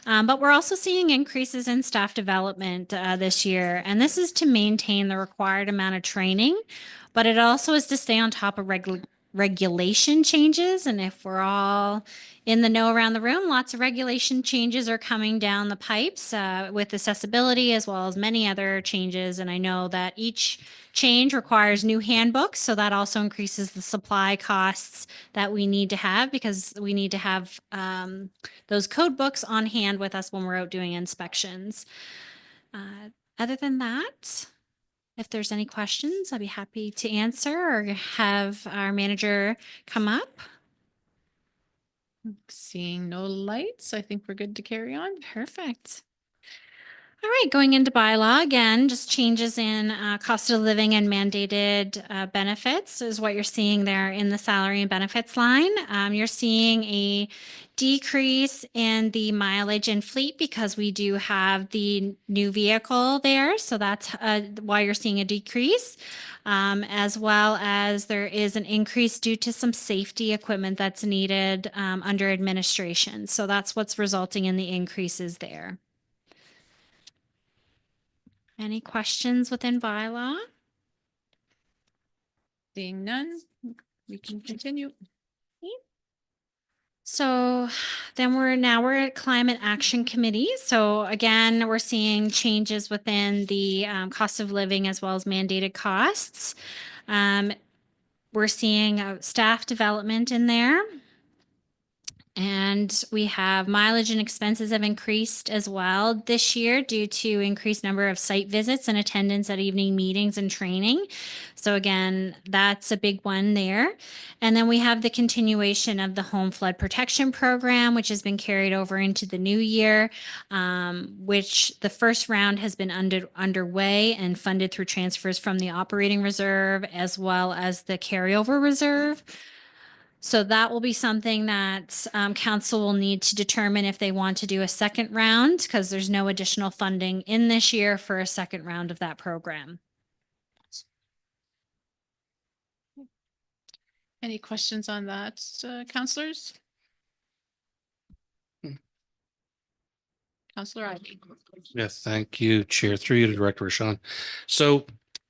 But we're also seeing increases in staff development this year. And this is to maintain the required amount of training, but it also is to stay on top of regulation changes. And if we're all in the know around the room, lots of regulation changes are coming down the pipes with accessibility as well as many other changes. And I know that each change requires new handbooks. So that also increases the supply costs that we need to have, because we need to have those code books on hand with us when we're out doing inspections. Other than that, if there's any questions, I'd be happy to answer or have our manager come up. Seeing no lights, I think we're good to carry on. Perfect. All right, going into bylaw again, just changes in cost of living and mandated benefits is what you're seeing there in the salary and benefits line. You're seeing a decrease in the mileage and fleet because we do have the new vehicle there. So that's why you're seeing a decrease, as well as there is an increase due to some safety equipment that's needed under administration. So that's what's resulting in the increases there. Any questions within bylaw? Seeing none, we can continue. So then we're at Climate Action Committee. So again, we're seeing changes within the cost of living as well as mandated costs. We're seeing staff development in there. And we have mileage and expenses have increased as well this year due to increased number of site visits and attendance at evening meetings and training. So again, that's a big one there. And then we have the continuation of the home flood protection program, which has been carried over into the new year, which the first round has been underway and funded through transfers from the operating reserve as well as the carryover reserve. So that will be something that council will need to determine if they want to do a second round, because there's no additional funding in this year for a second round of that program. Any questions on that, councillors? Councillor Ivey. Yes, thank you, Chair. Through you to Director Rashan. So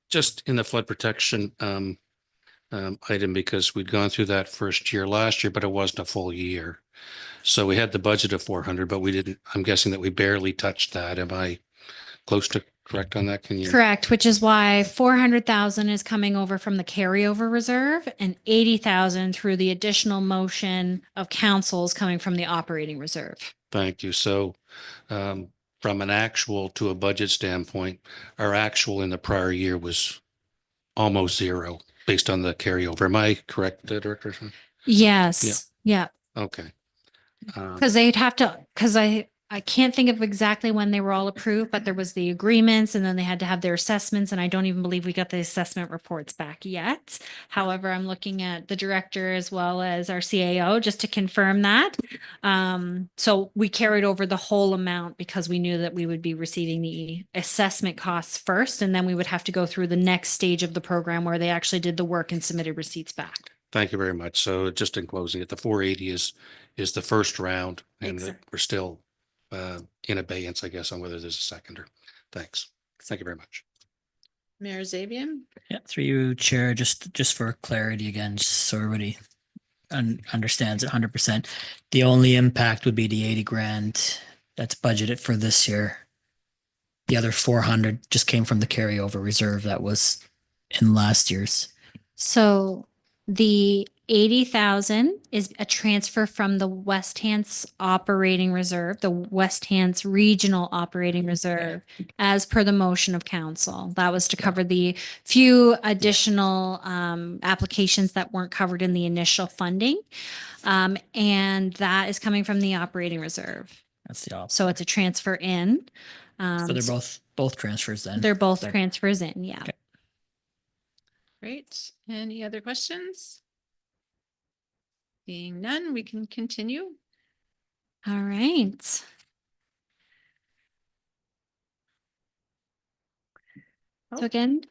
just in the flood protection item, because we'd gone through that first year last year, but it wasn't a full year. So we had the budget of 400, but we didn't, I'm guessing that we barely touched that. Am I close to correct on that? Can you? Correct, which is why 400,000 is coming over from the carryover reserve and 80,000 through the additional motion of councils coming from the operating reserve. Thank you. So from an actual to a budget standpoint, our actual in the prior year was almost zero based on the carryover. Am I correct, Director? Yes, yeah, Okay. because they'd have to, because I can't think of exactly when they were all approved, but there was the agreements and then they had to have their assessments, and I don't even believe we got the assessment reports back yet. However, I'm looking at the director as well as our CAO just to confirm that. So we carried over the whole amount because we knew that we would be receiving the assessment costs first, and then we would have to go through the next stage of the program where they actually did the work and submitted receipts back. Thank you very much. So just in closing, the 480 is the first round, and Exactly. we're still in abeyance, I guess, on whether there's a second or. Thanks. Thank you very much. Mayor Zabian? Yeah, through you, Chair, just for clarity again, just so everybody understands it 100%. The only impact would be the 80 grand that's budgeted for this year. The other 400 just came from the carryover reserve that was in last year's. So the 80,000 is a transfer from the West Hants operating reserve, the West Hants regional operating reserve, as per the motion of council. That was to cover the few additional applications that weren't covered in the initial funding. And that is coming from the operating reserve. That's the opposite. So it's a transfer in. So they're both transfers then. They're both They're- transfers in, yeah. Okay. Great. Any other questions? Seeing none, we can continue. All right. Oh. So again,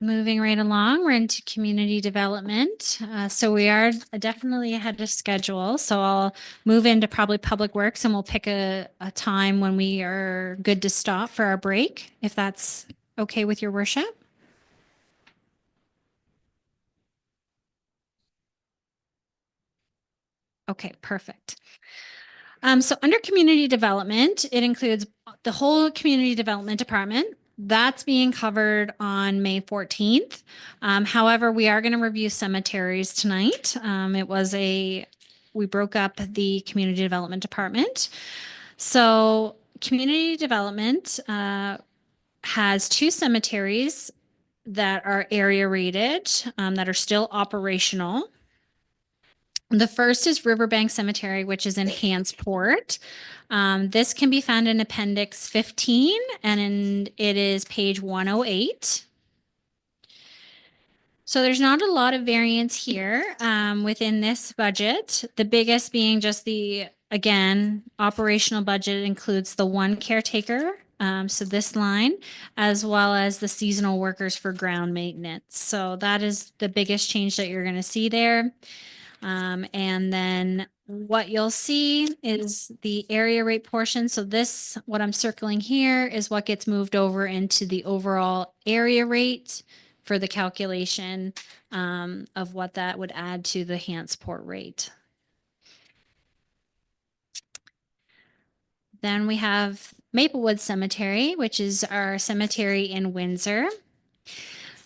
moving right along, we're into community development. So we are definitely ahead of schedule. So I'll move into probably public works and we'll pick a time when we are good to stop for our break, if that's okay with your worship. Okay, perfect. So under community development, it includes the whole community development department. That's being covered on May 14th. However, we are going to review cemeteries tonight. We broke up the community development department. So community development has two cemeteries that are area rated, that are still operational. The first is Riverbank Cemetery, which is in Hantsport. This can be found in Appendix 15, and it is page 108. So there's not a lot of variance here within this budget. The biggest being just again, operational budget includes the one caretaker, so this line, as well as the seasonal workers for ground maintenance. So that is the biggest change that you're going to see there. And then what you'll see is the area rate portion. So what I'm circling here is what gets moved over into the overall area rate for the calculation of what that would add to the Hantsport rate. Then we have Maplewood Cemetery, which is our cemetery in Windsor.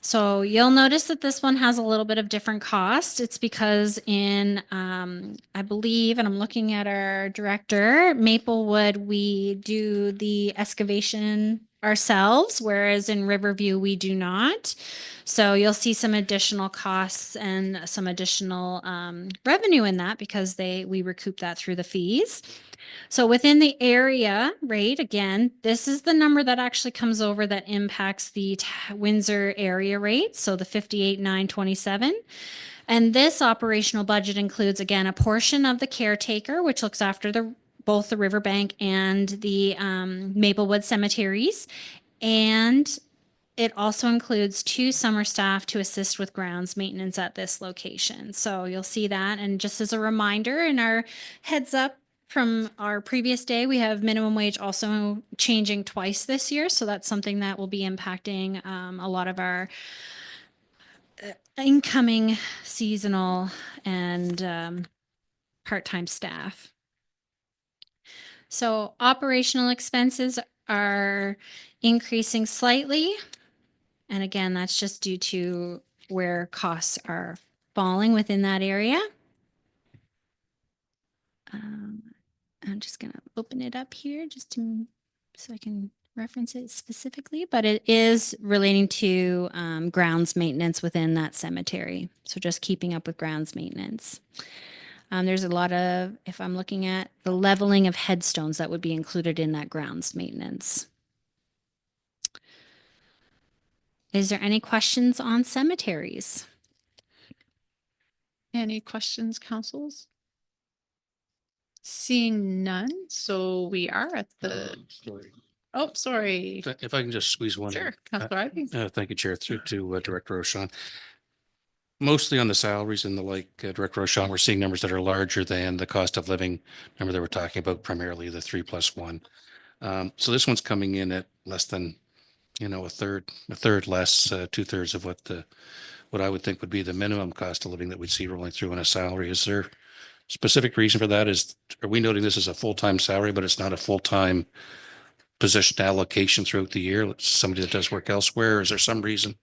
So you'll notice that this one has a little bit of different cost. It's because I believe, and I'm looking at our director, Maplewood, we do the excavation ourselves, whereas in Riverview, we do not. So you'll see some additional costs and some additional revenue in that because we recoup that through the fees. So within the area rate, again, this is the number that actually comes over that impacts the Windsor area rate. So the 58,927. And this operational budget includes, again, a portion of the caretaker, which looks after both the Riverbank and the Maplewood cemeteries. And it also includes 2 summer staff to assist with grounds maintenance at this location. So you'll see that. And just as a reminder, in our heads up from our previous day, we have minimum wage also changing twice this year. So that's something that will be impacting a lot of our incoming seasonal and part-time staff. So operational expenses are increasing slightly. And again, that's just due to where costs are falling within that area. I'm just going to open it up here just to, so I can reference it specifically, but it is relating to grounds maintenance within that cemetery. So just keeping up with grounds maintenance. There's a lot of, if I'm looking at the leveling of headstones, that would be included in that grounds maintenance. Is there any questions on cemeteries? Any questions, councils? Seeing none, so we are at the, Sorry. oh, sorry. If I can just squeeze one in. Sure, Councillor Ivey. Thank you, Chair, through to Director Roshan. Mostly on the salaries and the like, Director Roshan, we're seeing numbers that are larger than the cost of living. Remember, they were talking about primarily the 3+1. So this one's coming in at less than, a third less, 2/3 of what I would think would be the minimum cost of living that we'd see rolling through in a salary. Is there specific reason for that? Are we noting this as a full-time salary, but it's not a full-time position allocation throughout the year? It's somebody that does work elsewhere. Is there some reason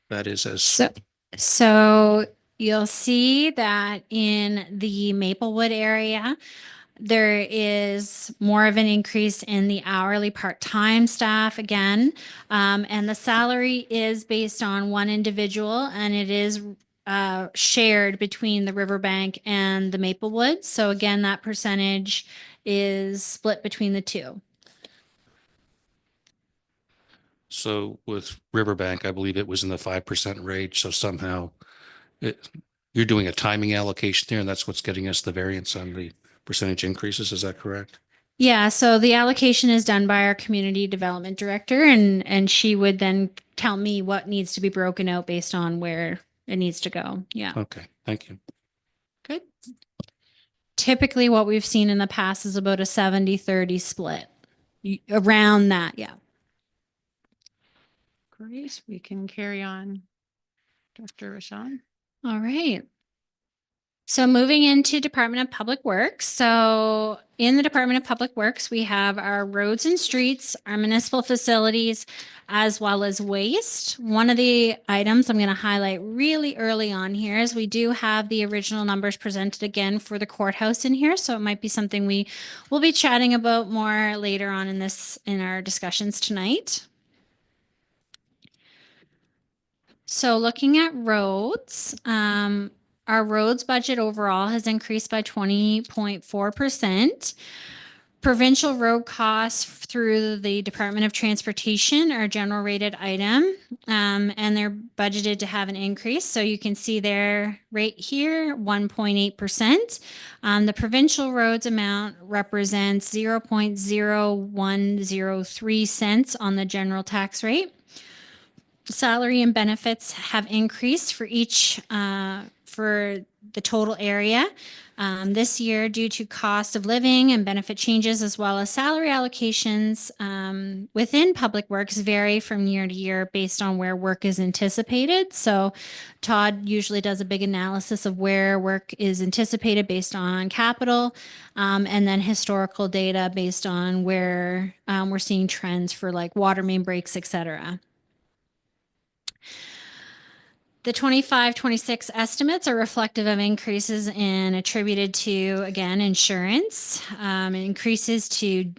that is as? So you'll see that in the Maplewood area, there is more of an increase in the hourly part-time staff again. And the salary is based on one individual, and it is shared between the Riverbank and the Maplewood. So again, that percentage is split between the two. So with Riverbank, I believe it was in the 5% range. So somehow you're doing a timing allocation there, and that's what's getting us the variance on the percentage increases. Is that correct? Yeah, so the allocation is done by our community development director, and she would then tell me what needs to be broken out based on where it needs to go. Yeah. Okay, thank you. Good. Typically what we've seen in the past is about a 70-30 split. Around that, yeah. Great. We can carry on. Dr. Rashan. All right. So moving into Department of Public Works. So in the Department of Public Works, we have our roads and streets, our municipal facilities, as well as waste. One of the items I'm going to highlight really early on here is we do have the original numbers presented again for the courthouse in here. So it might be something we will be chatting about more later on in our discussions tonight. So looking at roads, our roads budget overall has increased by 20.4%. Provincial road costs through the Department of Transportation are a general rated item, and they're budgeted to have an increase. So you can see their rate here, 1.8%. The provincial roads amount represents 0.0103 cents on the general tax rate. Salary and benefits have increased for each for the total area this year due to cost of living and benefit changes, as well as salary allocations within public works vary from year to year based on where work is anticipated. So Todd usually does a big analysis of where work is anticipated based on capital and then historical data based on where we're seeing trends for like water main breaks, et cetera. The 25-26 estimates are reflective of increases in attributed to, again, insurance, increases to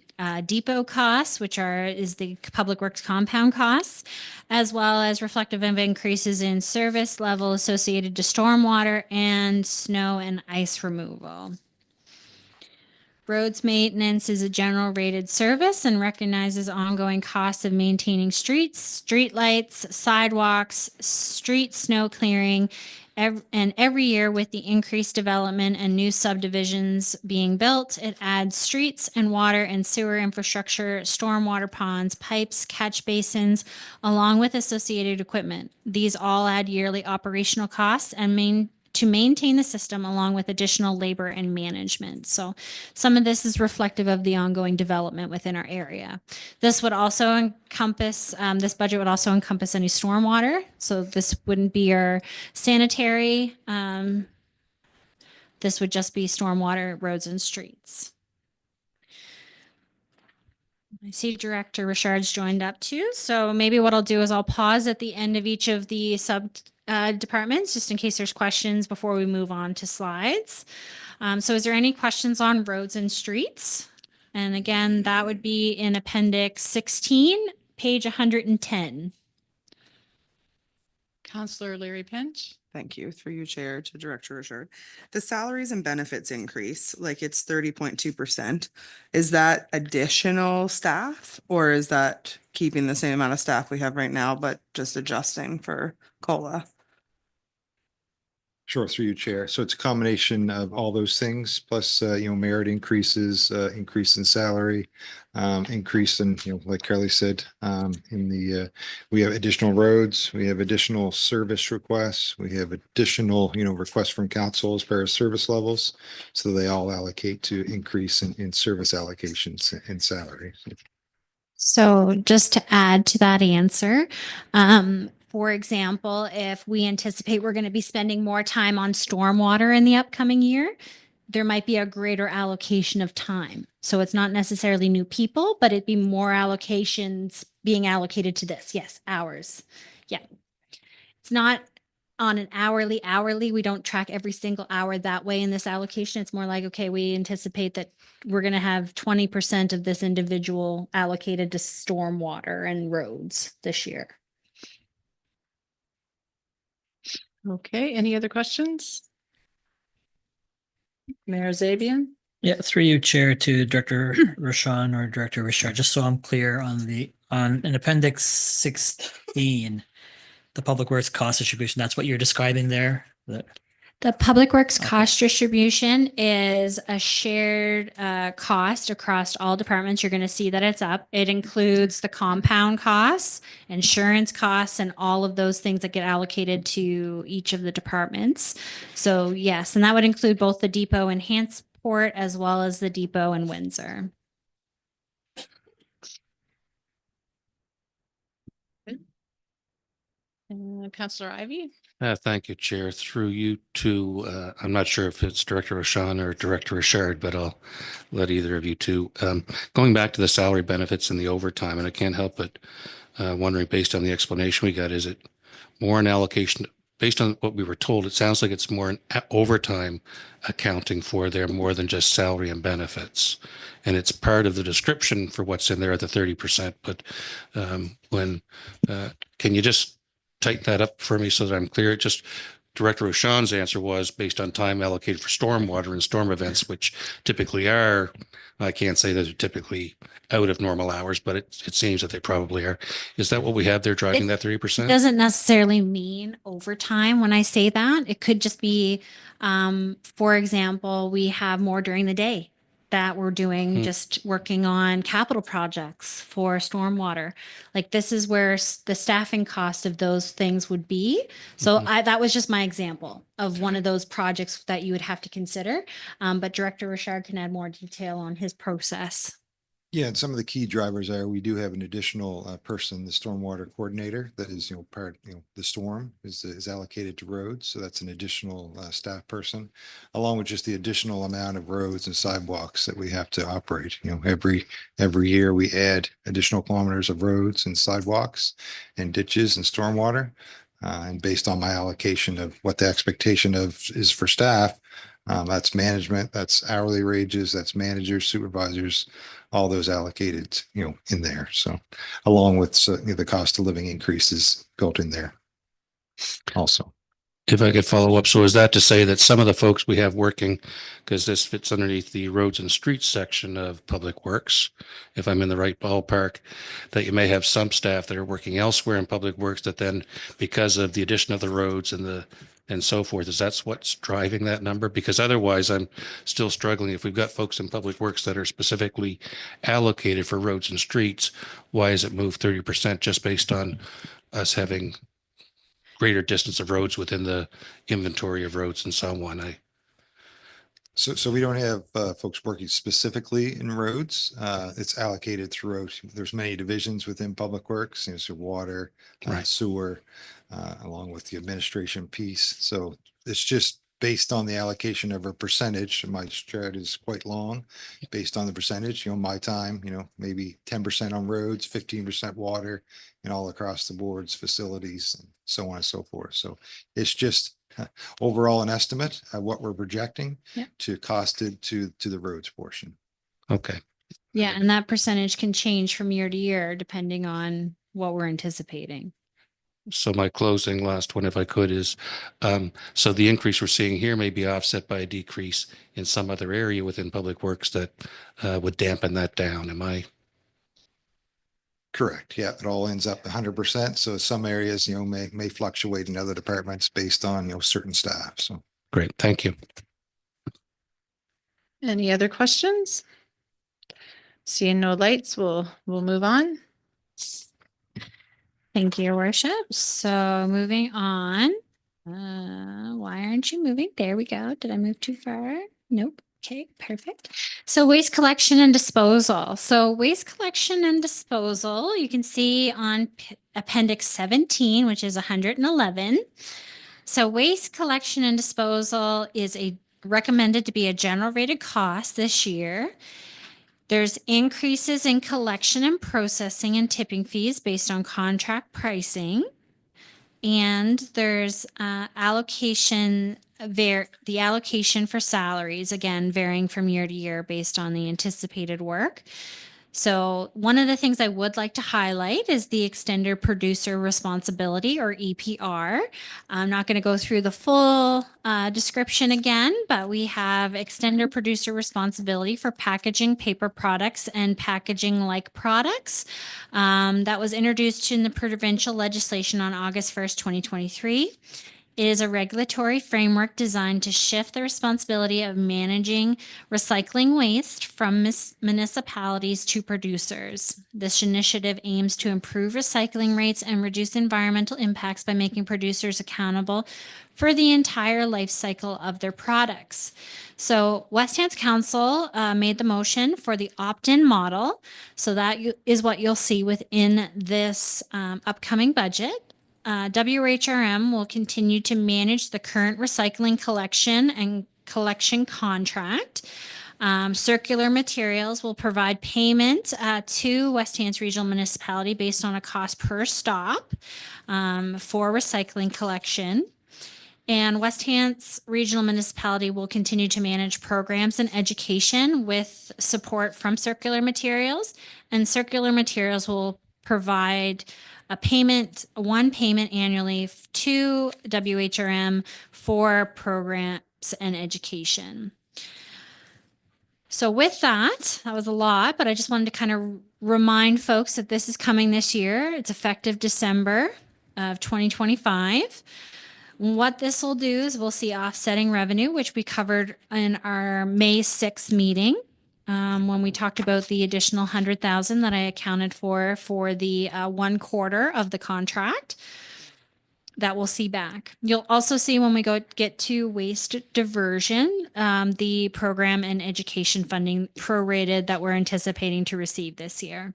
depot costs, which is the public works compound costs, as well as reflective of increases in service level associated to stormwater and snow and ice removal. Roads maintenance is a general rated service and recognizes ongoing costs of maintaining streets, streetlights, sidewalks, street snow clearing, and every year with the increased development and new subdivisions being built, it adds streets and water and sewer infrastructure, stormwater ponds, pipes, catch basins, along with associated equipment. These all add yearly operational costs and to maintain the system, along with additional labor and management. So some of this is reflective of the ongoing development within our area. This would also encompass, this budget would also encompass any stormwater. So this wouldn't be our sanitary. This would just be stormwater, roads and streets. I see Director Richard's joined up too. So maybe what I'll do is I'll pause at the end of each of the sub departments, just in case there's questions before we move on to slides. So is there any questions on roads and streets? And again, that would be in Appendix 16, page 110. Counselor Larry Pinch. Thank you. Through you, Chair, to Director Richard. The salaries and benefits increase, like it's 30.2%. Is that additional staff or is that keeping the same amount of staff we have right now, but just adjusting for COLA? Sure, through you, Chair. So it's a combination of all those things, plus, merit increases, increase in salary, increase in, like Carly said, we have additional roads, we have additional service requests, we have additional, requests from council as far as service levels. So they all allocate to increase in service allocations and salary. So just to add to that answer, for example, if we anticipate we're going to be spending more time on stormwater in the upcoming year, there might be a greater allocation of time. So it's not necessarily new people, but it'd be more allocations being allocated to this. Yes, hours. Yeah. It's not on an hourly. We don't track every single hour that way in this allocation. It's more like, okay, we anticipate that we're going to have 20% of this individual allocated to stormwater and roads this year. Okay, any other questions? Mayor Zabian? Yeah, through you, Chair, to Director Rashawn or Director Richard, just so I'm clear on in Appendix 16, the Public Works cost distribution, that's what you're describing there? The Public Works Okay. cost distribution is a shared cost across all departments. You're going to see that it's up. It includes the compound costs, insurance costs, and all of those things that get allocated to each of the departments. So yes, and that would include both the depot in Hantsport as well as the depot in Windsor. Counselor Ivy? Thank you, Chair. Through you to, I'm not sure if it's Director Rashawn or Director Richard, but I'll let either of you two. Going back to the salary benefits and the overtime, and I can't help but wondering, based on the explanation we got, is it more an allocation? Based on what we were told, it sounds like it's more an overtime accounting for there more than just salary and benefits. And it's part of the description for what's in there at the 30%. But can you just tighten that up for me so that I'm clear? Just Director O'Shawn's answer was based on time allocated for stormwater and storm events, which typically are, I can't say that they're typically out of normal hours, but it seems that they probably are. Is that what we have there driving that 30%? Doesn't necessarily mean overtime when I say that. It could just be, for example, we have more during the day that we're doing, just working on capital projects for stormwater. Like this is where the staffing cost of those things would be. So that was just my example of one of those projects that you would have to consider. But Director Richard can add more detail on his process. Yeah, and some of the key drivers are, we do have an additional person, the stormwater coordinator, that is, part, the storm is allocated to roads. So that's an additional staff person, along with just the additional amount of roads and sidewalks that we have to operate. Every year we add additional kilometers of roads and sidewalks and ditches and stormwater. And based on my allocation of what the expectation is for staff, that's management, that's hourly wages, that's managers, supervisors, all those allocated, in there. So along with the cost of living increases built in there also. If I could follow up. So is that to say that some of the folks we have working, because this fits underneath the roads and streets section of Public Works, if I'm in the right ballpark, that you may have some staff that are working elsewhere in Public Works that then, because of the addition of the roads and so forth, is that's what's driving that number? Because otherwise I'm still struggling. If we've got folks in Public Works that are specifically allocated for roads and streets, why is it moved 30% just based on us having greater distance of roads within the inventory of roads and so on? So we don't have folks working specifically in roads. It's allocated throughout. There's many divisions within Public Works, so water, Right. sewer, along with the administration piece. So it's just based on the allocation of a percentage, my chart is quite long, based on the percentage, my time, maybe 10% on roads, 15% water, and all across the boards, facilities, and so on and so forth. So it's just overall an estimate of what we're projecting Yep. to costed to the roads portion. Okay. Yeah, and that percentage can change from year to year depending on what we're anticipating. So my closing last one, if I could, is, so the increase we're seeing here may be offset by a decrease in some other area within Public Works that would dampen that down. Am I? Correct. Yeah, it all ends up 100%. So some areas, may fluctuate in other departments based on, certain staff. So. Great. Thank you. Any other questions? Seeing no lights, we'll move on. Thank you, Your Worship. So moving on. Why aren't you moving? There we go. Did I move too far? Nope. Okay, perfect. So waste collection and disposal. So waste collection and disposal, you can see on Appendix 17, which is 111. So waste collection and disposal is recommended to be a general rated cost this year. There's increases in collection and processing and tipping fees based on contract pricing. And there's the allocation for salaries, again, varying from year to year based on the anticipated work. So one of the things I would like to highlight is the extender producer responsibility, or EPR. I'm not going to go through the full description again, but we have extender producer responsibility for packaging paper products and packaging like products. That was introduced in the provincial legislation on August 1st, 2023. It is a regulatory framework designed to shift the responsibility of managing recycling waste from municipalities to producers. This initiative aims to improve recycling rates and reduce environmental impacts by making producers accountable for the entire life cycle of their products. So West Hants Council made the motion for the opt-in model. So that is what you'll see within this upcoming budget. WHRM will continue to manage the current recycling collection and collection contract. Circular Materials will provide payment to West Hants Regional Municipality based on a cost per stop for recycling collection. And West Hants Regional Municipality will continue to manage programs and education with support from Circular Materials. And Circular Materials will provide one payment annually to WHRM for programs and education. So with that was a lot, but I just wanted to kind of remind folks that this is coming this year. It's effective December of 2025. What this will do is we'll see offsetting revenue, which we covered in our May 6th meeting. When we talked about the additional 100,000 that I accounted for the 1/4 of the contract that we'll see back. You'll also see when we get to waste diversion, the program and education funding prorated that we're anticipating to receive this year.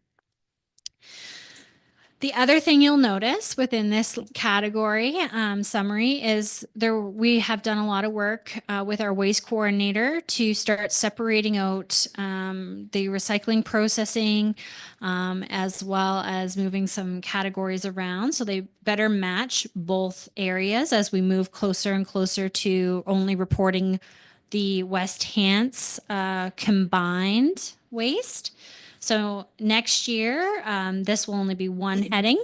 The other thing you'll notice within this category summary is we have done a lot of work with our waste coordinator to start separating out the recycling processing as well as moving some categories around so they better match both areas as we move closer and closer to only reporting the West Hants combined waste. So next year, this will only be one heading.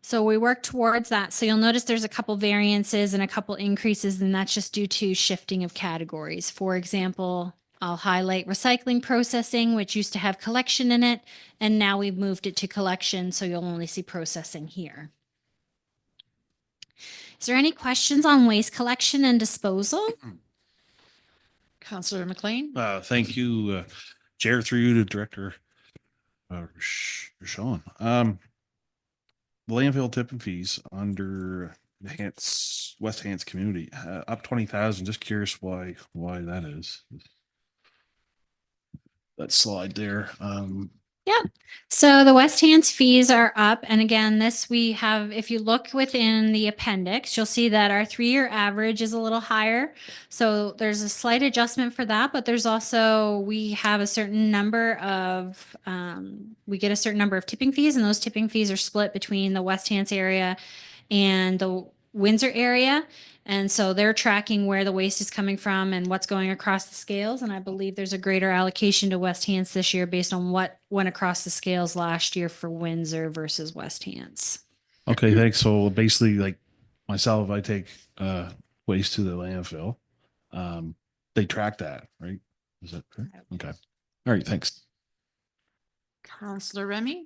So we work towards that. So you'll notice there's a couple variances and a couple increases, and that's just due to shifting of categories. For example, I'll highlight recycling processing, which used to have collection in it, and now we've moved it to collection, so you'll only see processing here. Is there any questions on waste collection and disposal? Councillor McLean? Thank you, Chair, through you to Director Sean. The landfill tip and fees under the West Hants community up 20,000. Just curious why that is. That slide there. Yep. So the West Hands fees are up. And again, this we have, if you look within the appendix, you'll see that our 3-year average is a little higher. So there's a slight adjustment for that, but there's also, we have a certain number of, we get a certain number of tipping fees, and those tipping fees are split between the West Hands area and the Windsor area. And so they're tracking where the waste is coming from and what's going across the scales. And I believe there's a greater allocation to West Hants this year based on what went across the scales last year for Windsor versus West Hants. Okay, thanks. So basically, like myself, I take waste to the landfill. They track that, right? Is that correct? Okay. All right, thanks. Counselor Remy?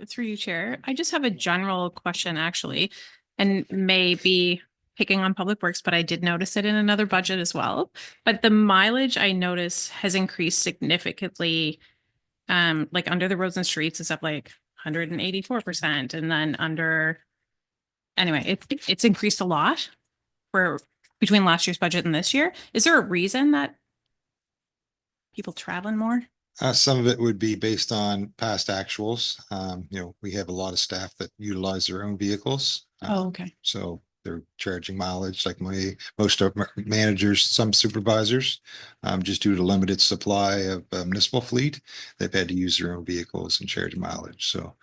Through you, Chair. I just have a general question, actually, and maybe picking on Public Works, but I did notice it in another budget as well. But the mileage I notice has increased significantly. Like under the roads and streets is up like 184%. And then anyway, it's increased a lot for between last year's budget and this year. Is there a reason that people traveling more? Some of it would be based on past actuals. We have a lot of staff that utilize their own vehicles. Okay. So they're charging mileage like most of managers, some supervisors, just due to limited supply of municipal fleet, they've had to use their own vehicles and charge mileage. So,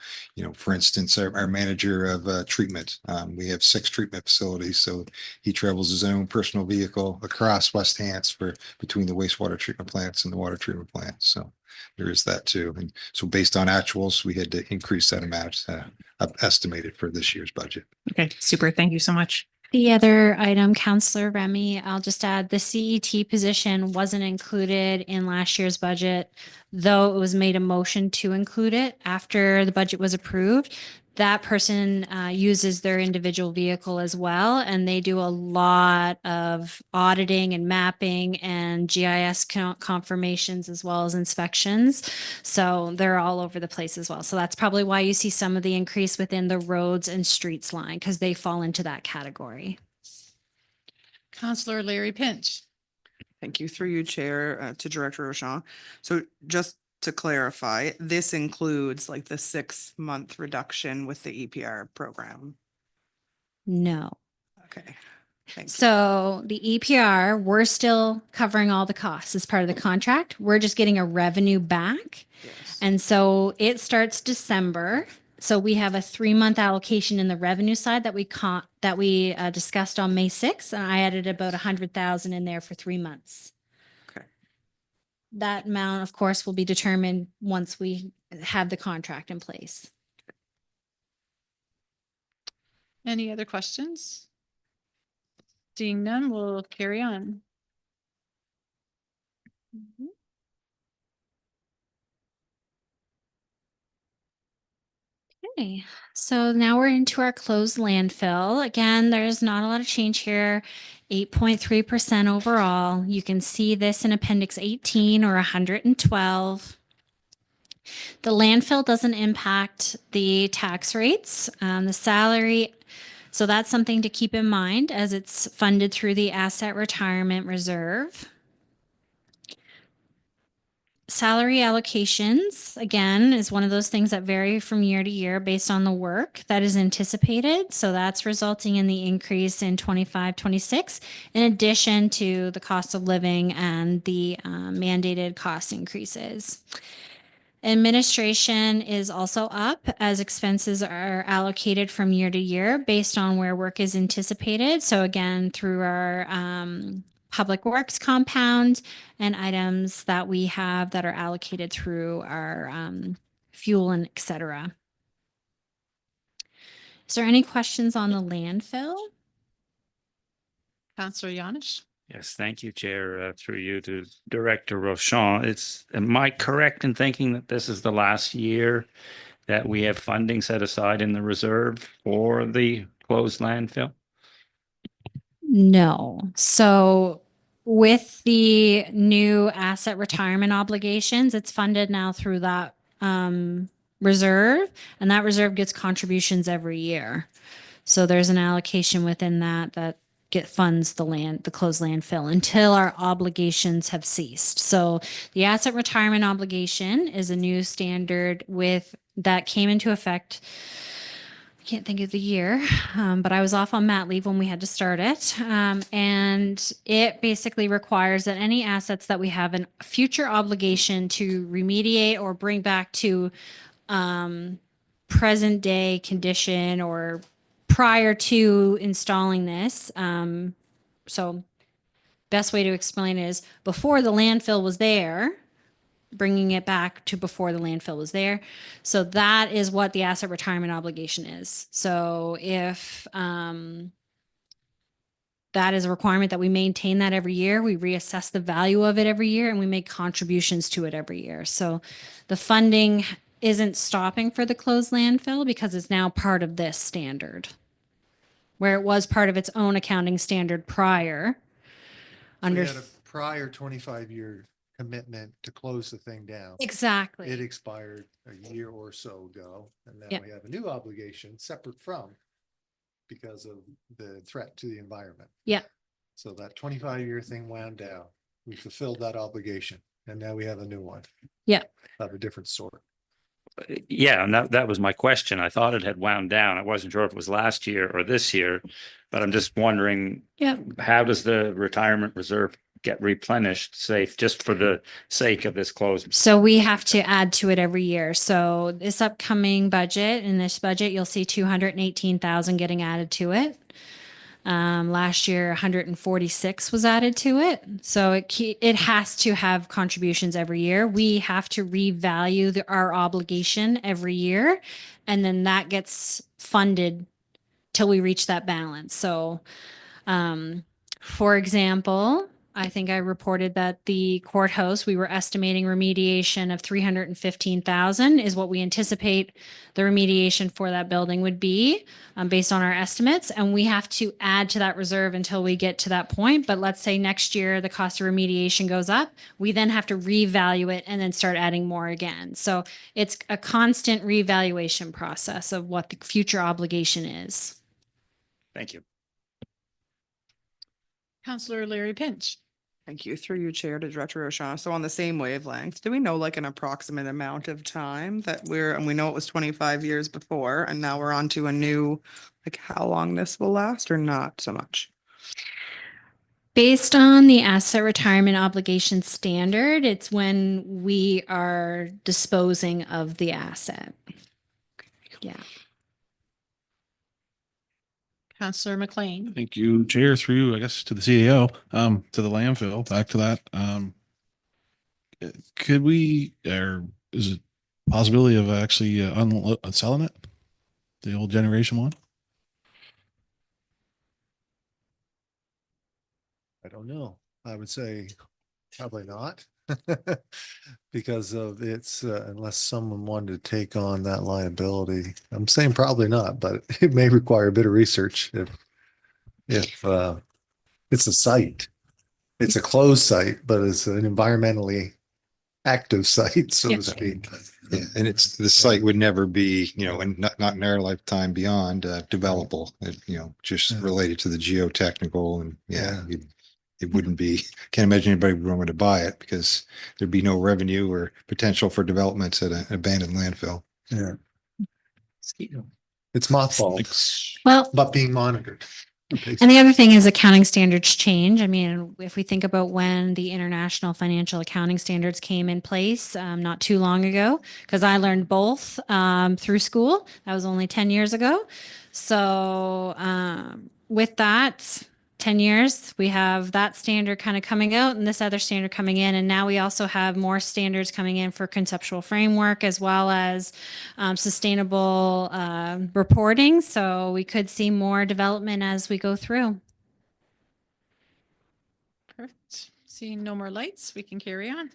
for instance, our manager of treatment, we have 6 treatment facilities. So he travels his own personal vehicle across West Hants for between the wastewater treatment plants and the water treatment plants. So there is that too. And so based on actuals, we had to increase that amount estimated for this year's budget. Okay, super. Thank you so much. The other item, Counselor Remy, I'll just add the CET position wasn't included in last year's budget, though it was made a motion to include it after the budget was approved. That person uses their individual vehicle as well, and they do a lot of auditing and mapping and GIS confirmations as well as inspections. So they're all over the place as well. So that's probably why you see some of the increase within the roads and streets line, because they fall into that category. Counselor Larry Pinch? Thank you. Through you, Chair, to Director Rochon. So just to clarify, this includes like the 6-month reduction with the EPR program. No. Okay. Thank you. So the EPR, we're still covering all the costs as part of the contract. We're just getting a revenue back. Yes. And so it starts December. So we have a 3-month allocation in the revenue side that we discussed on May 6th. And I added about 100,000 in there for 3 months. Okay. That amount, of course, will be determined once we have the contract in place. Any other questions? Seeing none, we'll carry on. Okay, so now we're into our closed landfill. Again, there's not a lot of change here. 8.3% overall. You can see this in Appendix 18 or 112. The landfill doesn't impact the tax rates, the salary. So that's something to keep in mind as it's funded through the Asset Retirement Reserve. Salary allocations, again, is one of those things that vary from year to year based on the work that is anticipated. So that's resulting in the increase in 25-26, in addition to the cost of living and the mandated cost increases. Administration is also up as expenses are allocated from year to year based on where work is anticipated. So again, through our Public Works compound and items that we have that are allocated through our fuel and et cetera. Is there any questions on the landfill? Counselor Yanish? Yes, thank you, Chair. Through you to Director Rochon. Am I correct in thinking that this is the last year that we have funding set aside in the reserve for the closed landfill? No. So with the new asset retirement obligations, it's funded now through that reserve, and that reserve gets contributions every year. So there's an allocation within that funds the closed landfill until our obligations have ceased. So the asset retirement obligation is a new standard that came into effect. I can't think of the year, but I was off on mat leave when we had to start it. And it basically requires that any assets that we have a future obligation to remediate or bring back to present day condition or prior to installing this. So best way to explain it is before the landfill was there, bringing it back to before the landfill was there. So that is what the asset retirement obligation is. So if that is a requirement that we maintain that every year, we reassess the value of it every year, and we make contributions to it every year. So the funding isn't stopping for the closed landfill because it's now part of this standard, where it was part of its own accounting standard prior. We Under had a prior 25-year commitment to close the thing down. exactly. It expired a year or so ago, and now Yep. we have a new obligation separate from because of the threat to the environment. Yeah. So that 25-year thing wound down. We fulfilled that obligation, and now we have a new one. Yeah. Of a different sort. Yeah, and that was my question. I thought it had wound down. I wasn't sure if it was last year or this year, but I'm just wondering, how does the retirement reserve get replenished, say, just for the sake of this closed? So we have to add to it every year. So this upcoming budget, in this budget, you'll see 218,000 getting added to it. Last year, 146 was added to it. So it has to have contributions every year. We have to revalue our obligation every year, and then that gets funded till we reach that balance. So, for example, I think I reported that the courthouse, we were estimating remediation of 315,000 is what we anticipate the remediation for that building would be, based on our estimates. And we have to add to that reserve until we get to that point. But let's say next year the cost of remediation goes up, we then have to revalue it and then start adding more again. So it's a constant revaluation process of what the future obligation is. Thank you. Councillor Larry Pinch. Thank you. Through you, Chair, to Director Rochon. So on the same wavelength, do we know like an approximate amount of time that and we know it was 25 years before, and now we're on to a new, like how long this will last or not so much? Based on the asset retirement obligation standard, it's when we are disposing of the asset. Yeah. Councillor McLean. Thank you, Chair, through you, I guess, to the CEO, to the landfill, back to that. Could we, or is it possibility of actually selling it? The old generation one? I don't know. I would say probably not. Because of its, unless someone wanted to take on that liability. I'm saying probably not, but it may require a bit of research if it's a site. It's a closed site, but it's an environmentally active site, so to speak. Yeah, and the site would never be, and not in our lifetime beyond developable, just related to the geotechnical and it wouldn't be, can't imagine anybody would want to buy it because there'd be no revenue or potential for developments at an abandoned landfill. Yeah. It's mothballed, Well, but being monitored. and the other thing is accounting standards change. I mean, if we think about when the international financial accounting standards came in place, not too long ago, because I learned both through school. That was only 10 years ago. So with that, 10 years, we have that standard kind of coming out and this other standard coming in. And now we also have more standards coming in for conceptual framework as well as sustainable reporting. So we could see more development as we go through. Perfect. Seeing no more lights, we can carry on.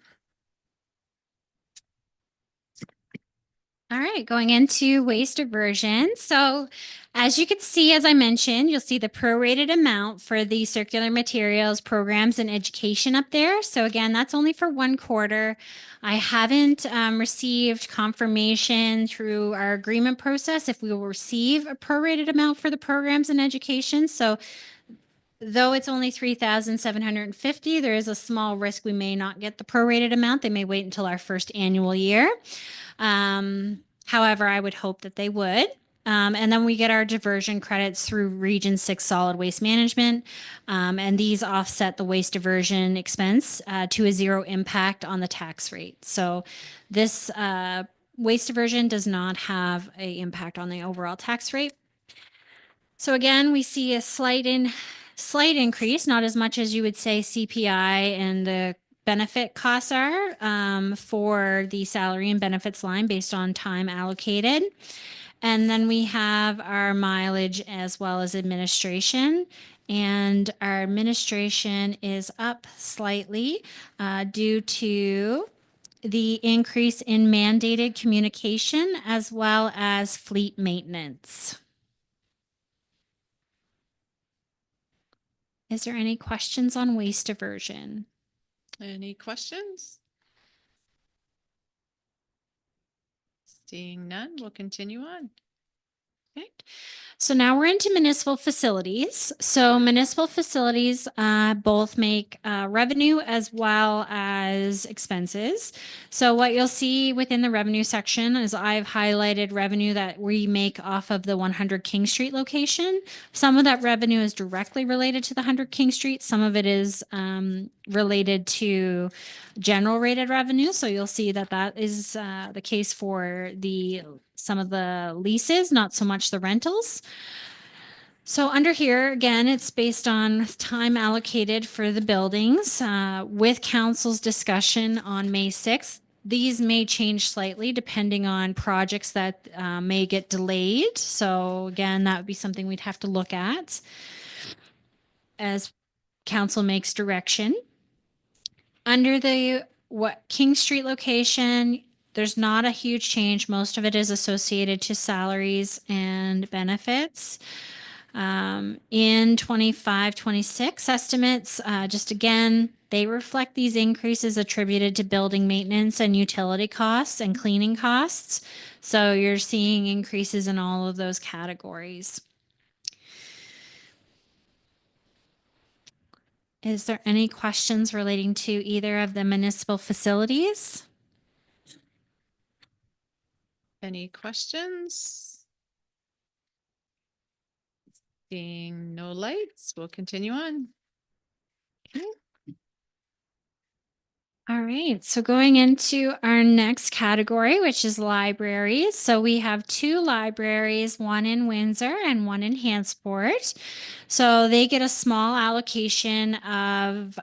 All right, going into waste diversion. So as you can see, as I mentioned, you'll see the prorated amount for the circular materials programs and education up there. So again, that's only for 1 quarter. I haven't received confirmation through our agreement process if we will receive a prorated amount for the programs and education. So though it's only 3,750, there is a small risk we may not get the prorated amount. They may wait until our first annual year. However, I would hope that they would. And then we get our diversion credits through Region 6 Solid Waste Management. And these offset the waste diversion expense to a zero impact on the tax rate. So this waste diversion does not have an impact on the overall tax rate. So again, we see a slight increase, not as much as you would say CPI and the benefit costs are for the salary and benefits line based on time allocated. And then we have our mileage as well as administration. And our administration is up slightly due to the increase in mandated communication as well as fleet maintenance. Is there any questions on waste diversion? Any questions? Seeing none, we'll continue on. Okay. So now we're into municipal facilities. So municipal facilities both make revenue as well as expenses. So what you'll see within the revenue section is I've highlighted revenue that we make off of the 100 King Street location. Some of that revenue is directly related to the 100 King Street. Some of it is related to general rated revenue. So you'll see that that is the case for some of the leases, not so much the rentals. So under here, again, it's based on time allocated for the buildings with council's discussion on May 6th. These may change slightly depending on projects that may get delayed. So again, that would be something we'd have to look at as council makes direction. Under the King Street location, there's not a huge change. Most of it is associated to salaries and benefits. In 25-26 estimates, just again, they reflect these increases attributed to building maintenance and utility costs and cleaning costs. So you're seeing increases in all of those categories. Is there any questions relating to either of the municipal facilities? Any questions? Seeing no lights, we'll continue on. All right, so going into our next category, which is libraries. So we have two libraries, one in Windsor and one in Hantsport. So they get a small allocation of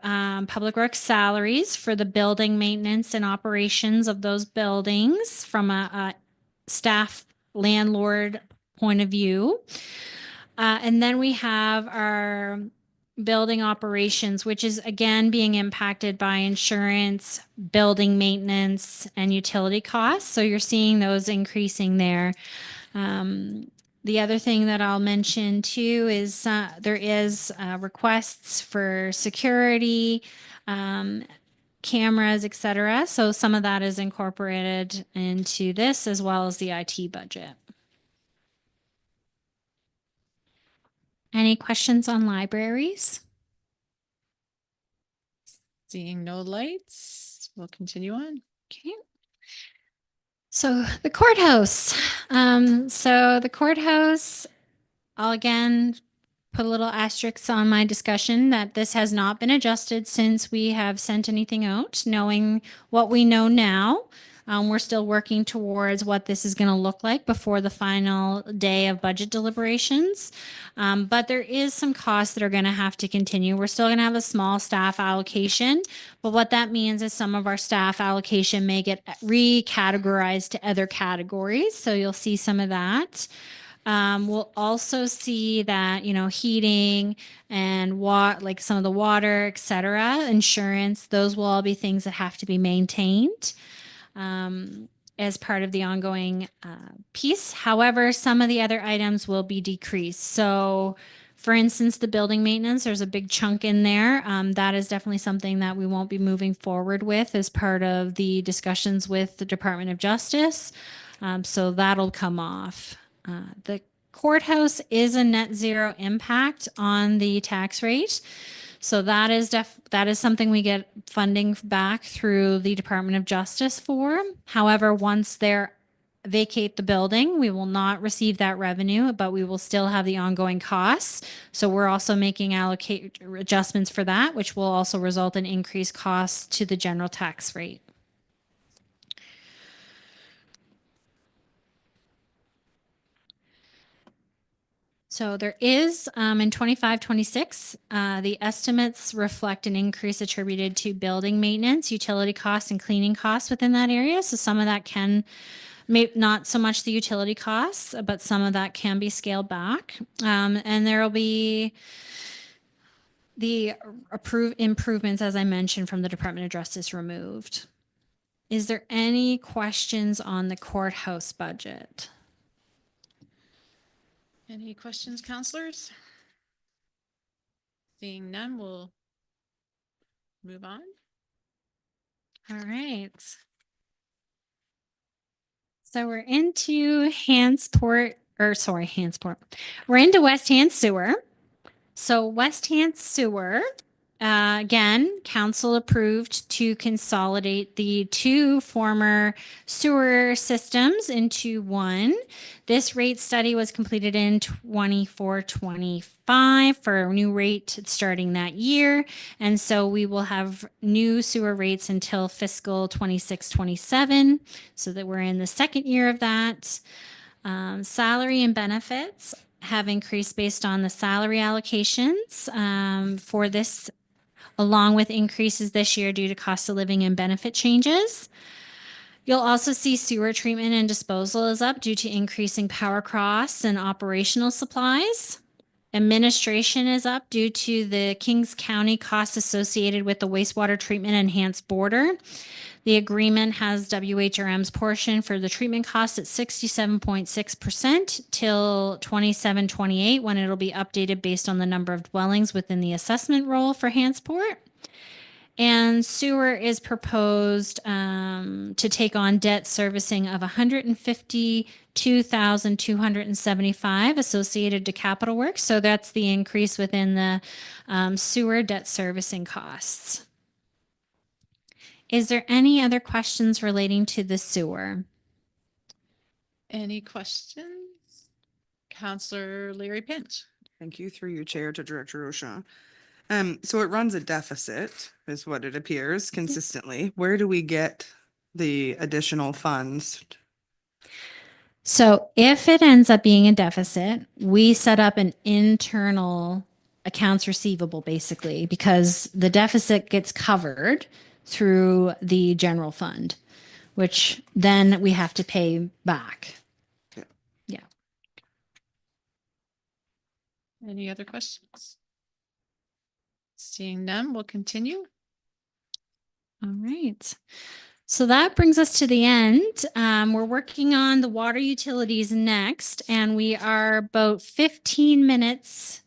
public works salaries for the building maintenance and operations of those buildings from a staff landlord point of view. And then we have our building operations, which is again being impacted by insurance, building maintenance, and utility costs. So you're seeing those increasing there. The other thing that I'll mention too is there is requests for security, cameras, etc. So some of that is incorporated into this as well as the IT budget. Any questions on libraries? Seeing no lights, we'll continue on. Okay. So the courthouse. So the courthouse, I'll again put a little asterisk on my discussion that this has not been adjusted since we have sent anything out. Knowing what we know now, we're still working towards what this is going to look like before the final day of budget deliberations. But there is some costs that are going to have to continue. We're still going to have a small staff allocation, but what that means is some of our staff allocation may get recategorized to other categories. So you'll see some of that. We'll also see that, heating and like some of the water, et cetera, insurance, those will all be things that have to be maintained as part of the ongoing piece. However, some of the other items will be decreased. So for instance, the building maintenance, there's a big chunk in there. That is definitely something that we won't be moving forward with as part of the discussions with the Department of Justice. So that'll come off. The courthouse is a net zero impact on the tax rate. So that is something we get funding back through the Department of Justice for. However, once they're vacate the building, we will not receive that revenue, but we will still have the ongoing costs. So we're also making allocate adjustments for that, which will also result in increased costs to the general tax rate. So there is in 25-26, the estimates reflect an increase attributed to building maintenance, utility costs, and cleaning costs within that area. So some of that can, not so much the utility costs, but some of that can be scaled back. And there will be the improvements, as I mentioned, from the Department of Justice removed. Is there any questions on the courthouse budget? Any questions, counselors? Seeing none, we'll move on. All right. So we're into Hansport. We're into West Hants Sewer. So West Hants Sewer, again, council approved to consolidate the two former sewer systems into one. This rate study was completed in 24-25 for a new rate starting that year. And so we will have new sewer rates until fiscal 26-27. So that we're in the second year of that. Salary and benefits have increased based on the salary allocations for this, along with increases this year due to cost of living and benefit changes. You'll also see sewer treatment and disposal is up due to increasing power costs and operational supplies. Administration is up due to the Kings County costs associated with the wastewater treatment enhanced border. The agreement has WHRM's portion for the treatment cost at 67.6% till 27-28, when it'll be updated based on the number of dwellings within the assessment roll for Hansport. And sewer is proposed to take on debt servicing of $152,275 associated to capital works. So that's the increase within the sewer debt servicing costs. Is there any other questions relating to the sewer? Any questions? Counselor Larry Pinch. Thank you, through you, Chair, to Director Rochon. So it runs a deficit, is what it appears consistently. Where do we get the additional funds? So if it ends up being a deficit, we set up an internal accounts receivable, basically, because the deficit gets covered through the general fund, which then we have to pay back. Yeah. Any other questions? Seeing none, we'll continue. All right. So that brings us to the end. We're working on the water utilities next, and we are about 15 minutes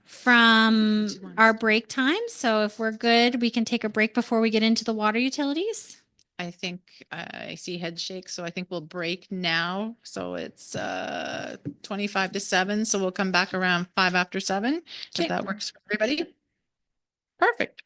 from our break time. So if we're good, we can take a break before we get into the water utilities. I think I see head shake, so I think we'll break now. So it's 25-7. So we'll come back around 5 after 7. If that works for everybody. Perfect.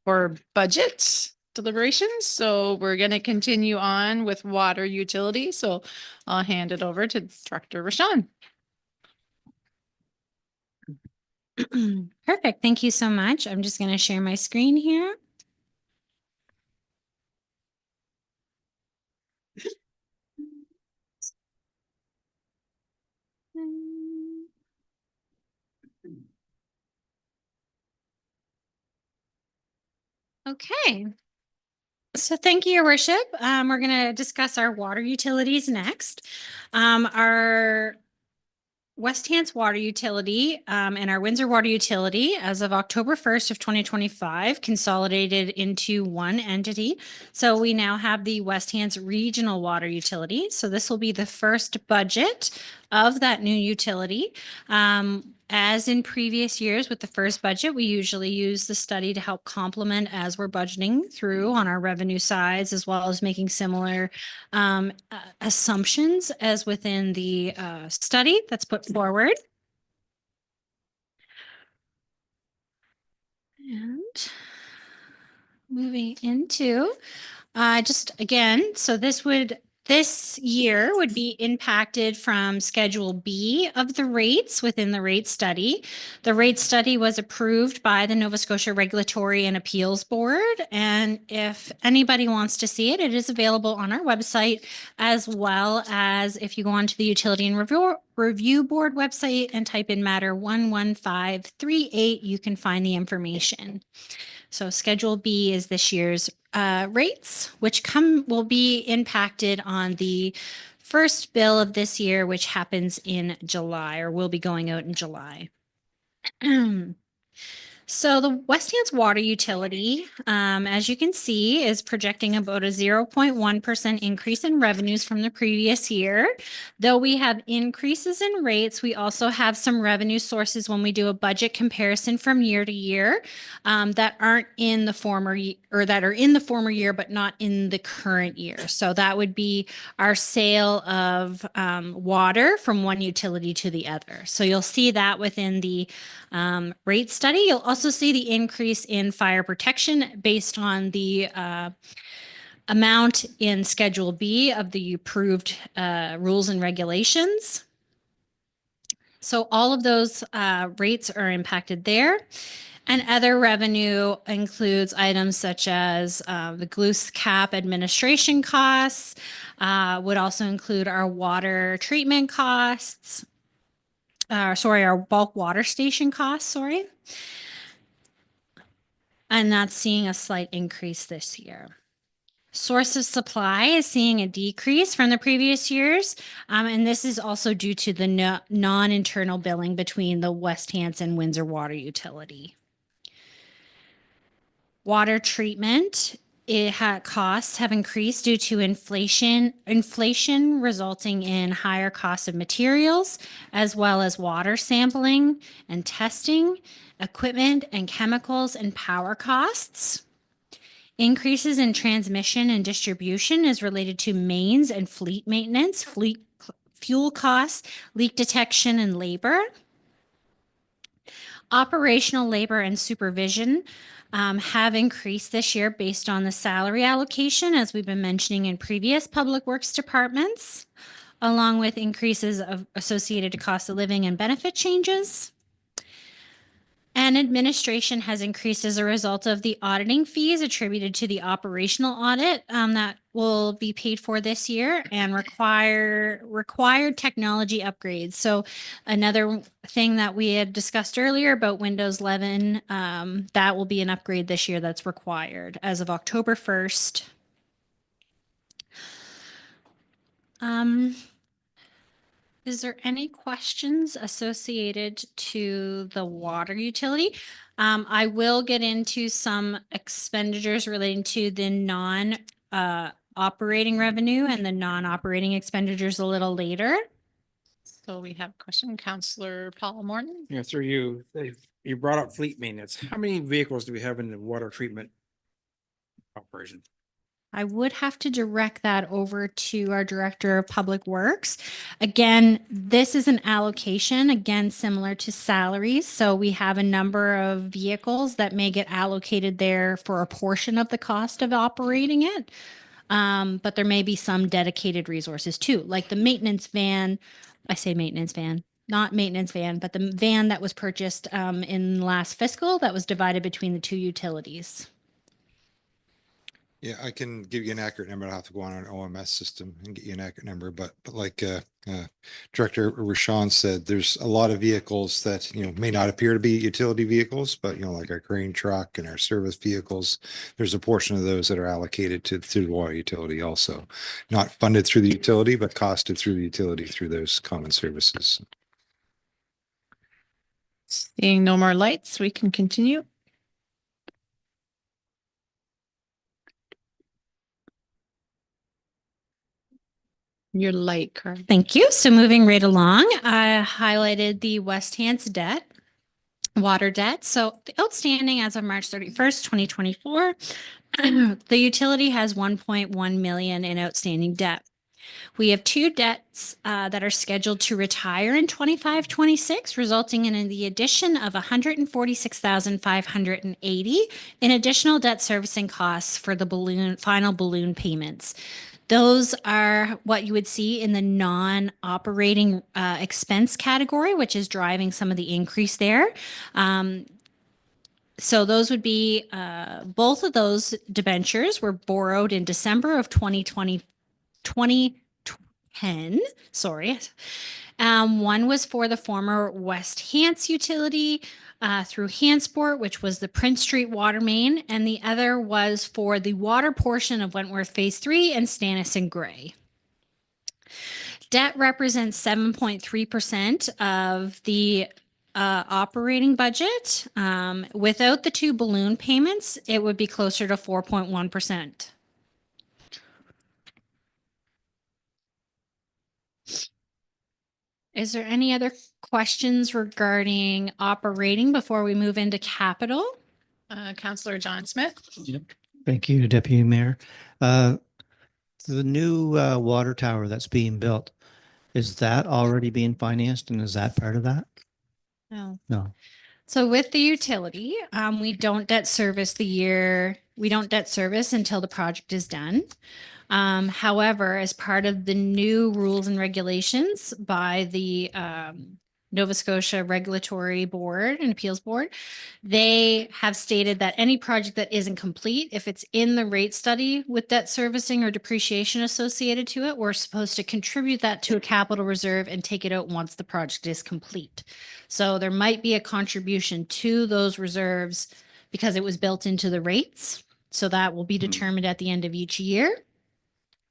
for budget deliberations. So we're going to continue on with water utility. So I'll hand it over to Director Rashawn. Perfect. Thank you so much. I'm just going to share my screen here. Okay. So thank you, Your Worship. We're going to discuss our water utilities next. Our West Hants Water Utility and our Windsor Water Utility, as of October 1st of 2025, consolidated into one entity. So we now have the West Hants Regional Water Utility. So this will be the first budget of that new utility. As in previous years with the first budget, we usually use the study to help complement as we're budgeting through on our revenue sides, as well as making similar assumptions as within the study that's put forward. And moving into just again, so this year would be impacted from Schedule B of the rates within the rate study. The rate study was approved by the Nova Scotia Regulatory and Appeals Board. And if anybody wants to see it, it is available on our website, as well as if you go onto the Utility and Review Board website and type in matter 11538, you can find the information. So Schedule B is this year's rates, which will be impacted on the first bill of this year, which happens in July, or will be going out in July. So the West Hants Water Utility, as you can see, is projecting about a 0.1% increase in revenues from the previous year. Though we have increases in rates, we also have some revenue sources when we do a budget comparison from year to year that aren't in the former or that are in the former year, but not in the current year. So that would be our sale of water from one utility to the other. So you'll see that within the rate study. You'll also see the increase in fire protection based on the amount in Schedule B of the approved rules and regulations. So all of those rates are impacted there. And other revenue includes items such as the GLUS cap administration costs, would also include our water treatment costs, our bulk water station costs, and that's seeing a slight increase this year. Source of supply is seeing a decrease from the previous years, and this is also due to the non-internal billing between the West Hants and Windsor Water Utility. Water treatment costs have increased due to inflation resulting in higher costs of materials, as well as water sampling and testing, equipment and chemicals and power costs. Increases in transmission and distribution is related to mains and fleet maintenance, fuel costs, leak detection, and labor. Operational labor and supervision have increased this year based on the salary allocation, as we've been mentioning in previous public works departments, along with increases associated to cost of living and benefit changes. And administration has increased as a result of the auditing fees attributed to the operational audit that will be paid for this year, and required technology upgrades. So another thing that we had discussed earlier about Windows 11, that will be an upgrade this year that's required as of October 1st. Is there any questions associated to the water utility? I will get into some expenditures relating to the non-operating revenue and the non-operating expenditures a little later. So we have a question, Councillor Paul Morton. Yeah, through you. You brought up fleet maintenance. How many vehicles do we have in the water treatment operation? I would have to direct that over to our Director of Public Works. Again, this is an allocation, again, similar to salaries. So we have a number of vehicles that may get allocated there for a portion of the cost of operating it. But there may be some dedicated resources too, like the maintenance van. I say maintenance van, not maintenance van, but the van that was purchased in last fiscal that was divided between the two utilities. Yeah, I can give you an accurate number. I'll have to go on an OMS system and get you an accurate number, but like Director Rashawn said, there's a lot of vehicles that, may not appear to be utility vehicles, but like our crane truck and our service vehicles, there's a portion of those that are allocated to the water utility also. Not funded through the utility, but costed through the utility through those common services. Seeing no more lights, we can continue. Your light, Carl. Thank you. So moving right along, I highlighted the West Hants debt, water debt. So the outstanding as of March 31st, 2024, the utility has 1.1 million in outstanding debt. We have two debts that are scheduled to retire in 25-26, resulting in the addition of 146,580 in additional debt servicing costs for the final balloon payments. Those are what you would see in the non-operating expense category, which is driving some of the increase there. So those would be both of those debentures were borrowed in December of 2010. Sorry. One was for the former West Hants utility through Hansport, which was the Prince Street water main, and the other was for the water portion of Wentworth Phase 3 and Stannis and Gray. Debt represents 7.3% of the operating budget. Without the two balloon payments, it would be closer to 4.1%. Is there any other questions regarding operating before we move into capital? Councillor John Smith. Thank you, Deputy Mayor. The new water tower that's being built, is that already being financed and is that part of that? No. No. So with the utility, we don't debt service until the project is done. However, as part of the new rules and regulations by the Nova Scotia Regulatory Board and Appeals Board, they have stated that any project that isn't complete, if it's in the rate study with debt servicing or depreciation associated to it, we're supposed to contribute that to a capital reserve and take it out once the project is complete. So there might be a contribution to those reserves because it was built into the rates. So that will be determined at the end of each year.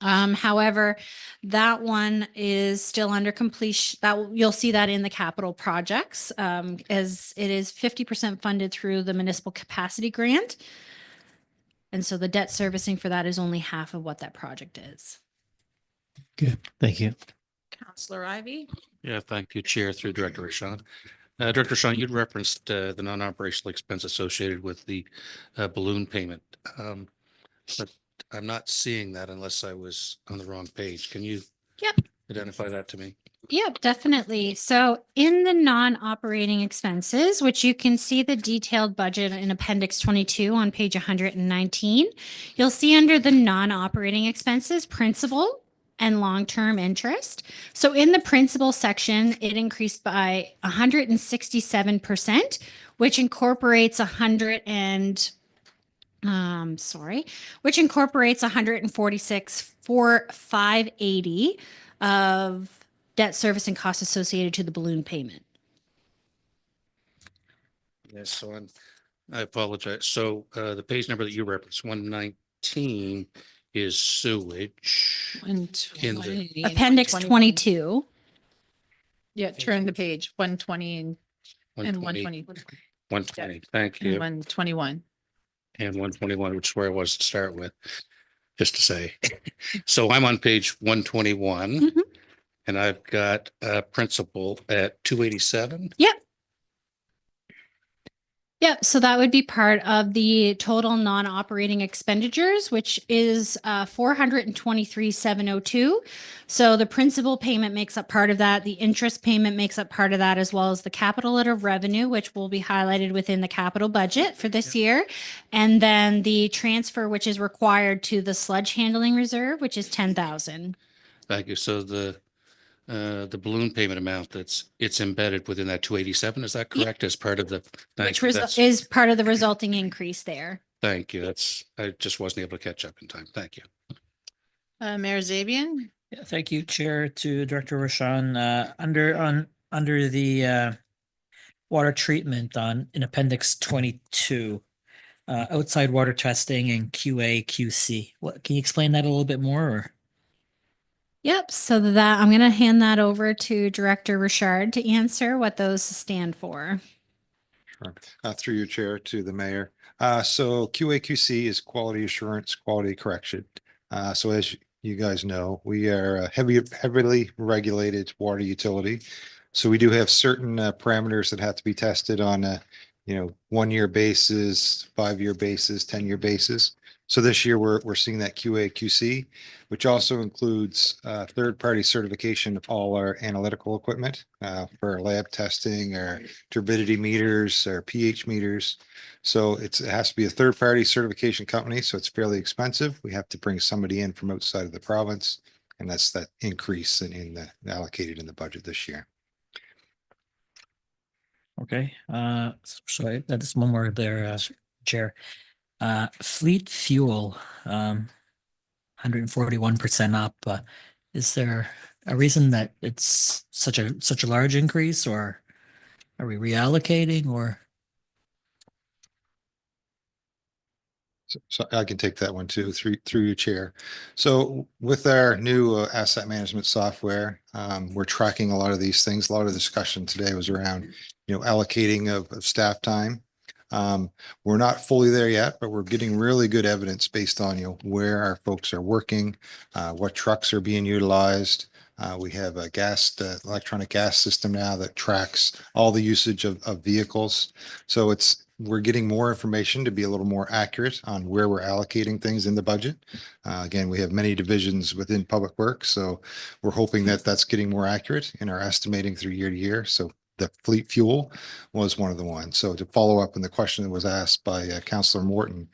However, that one is still under completion. You'll see that in the capital projects, as it is 50% funded through the municipal capacity grant. And so the debt servicing for that is only half of what that project is. Good. Thank you. Councillor Ivey. Yeah, thank you, Chair, through Director Rashawn. Director Rashawn, you'd referenced the non-operational expense associated with the balloon payment. But I'm not seeing that unless I was on the wrong page. Can you identify that to me? Yep, definitely. So in the non-operating expenses, which you can see the detailed budget in Appendix 22 on page 119, you'll see under the non-operating expenses, principal and long-term interest. So in the principal section, it increased by 167%, which incorporates 146,580 of debt service and costs associated to the balloon payment. Yes, so I apologize. So the page number that you referenced, 119, is sewage. Appendix 22. Yeah, turn the page 120 and 120. 120. 120, thank you. And 121. And 121, which is where I was to start with, just to say. So I'm on page 121 and I've got a principal at 287. Yep. Yep, so that would be part of the total non-operating expenditures, which is 423,702. So the principal payment makes up part of that. The interest payment makes up part of that, as well as the capital out of revenue, which will be highlighted within the capital budget for this year. And then the transfer, which is required to the sludge handling reserve, which is 10,000. Thank you. So the balloon payment amount it's embedded within that 287, is that correct? As part of the, Which is part of the resulting increase there. thank you. I just wasn't able to catch up in time. Thank you. Mayor Zabian? Yeah, thank you, Chair, to Director Roshan. Under the water treatment in Appendix 22, outside water testing and QA/QC. What can you explain that a little bit more? Or? Yep. So that I'm going to hand that over to Director Richard to answer what those stand for. Sure. Through your chair to the mayor. So QA/QC is quality assurance, quality correction. So as you guys know, we are a heavily regulated water utility. So we do have certain parameters that have to be tested on a 1-year basis, 5-year basis, 10-year basis. So this year we're seeing that QA/QC, which also includes third-party certification of all our analytical equipment for lab testing, our turbidity meters, our pH meters. So it has to be a third-party certification company, so it's fairly expensive. We have to bring somebody in from outside of the province, and that's that increase in the allocated in the budget this year. Okay. Sorry, that's one more there, Chair. Fleet fuel, 141% up. Is there a reason that it's such a large increase, or are we reallocating, or? So I can take that one too, through your chair. So with our new asset management software, we're tracking a lot of these things. A lot of discussion today was around, allocating of staff time. We're not fully there yet, but we're getting really good evidence based on, where our folks are working, what trucks are being utilized. We have a electronic gas system now that tracks all the usage of vehicles. So we're getting more information to be a little more accurate on where we're allocating things in the budget. Again, we have many divisions within Public Works, so we're hoping that that's getting more accurate in our estimating through year to year. So the fleet fuel was one of the ones. So to follow up on the question that was asked by Councillor Morton,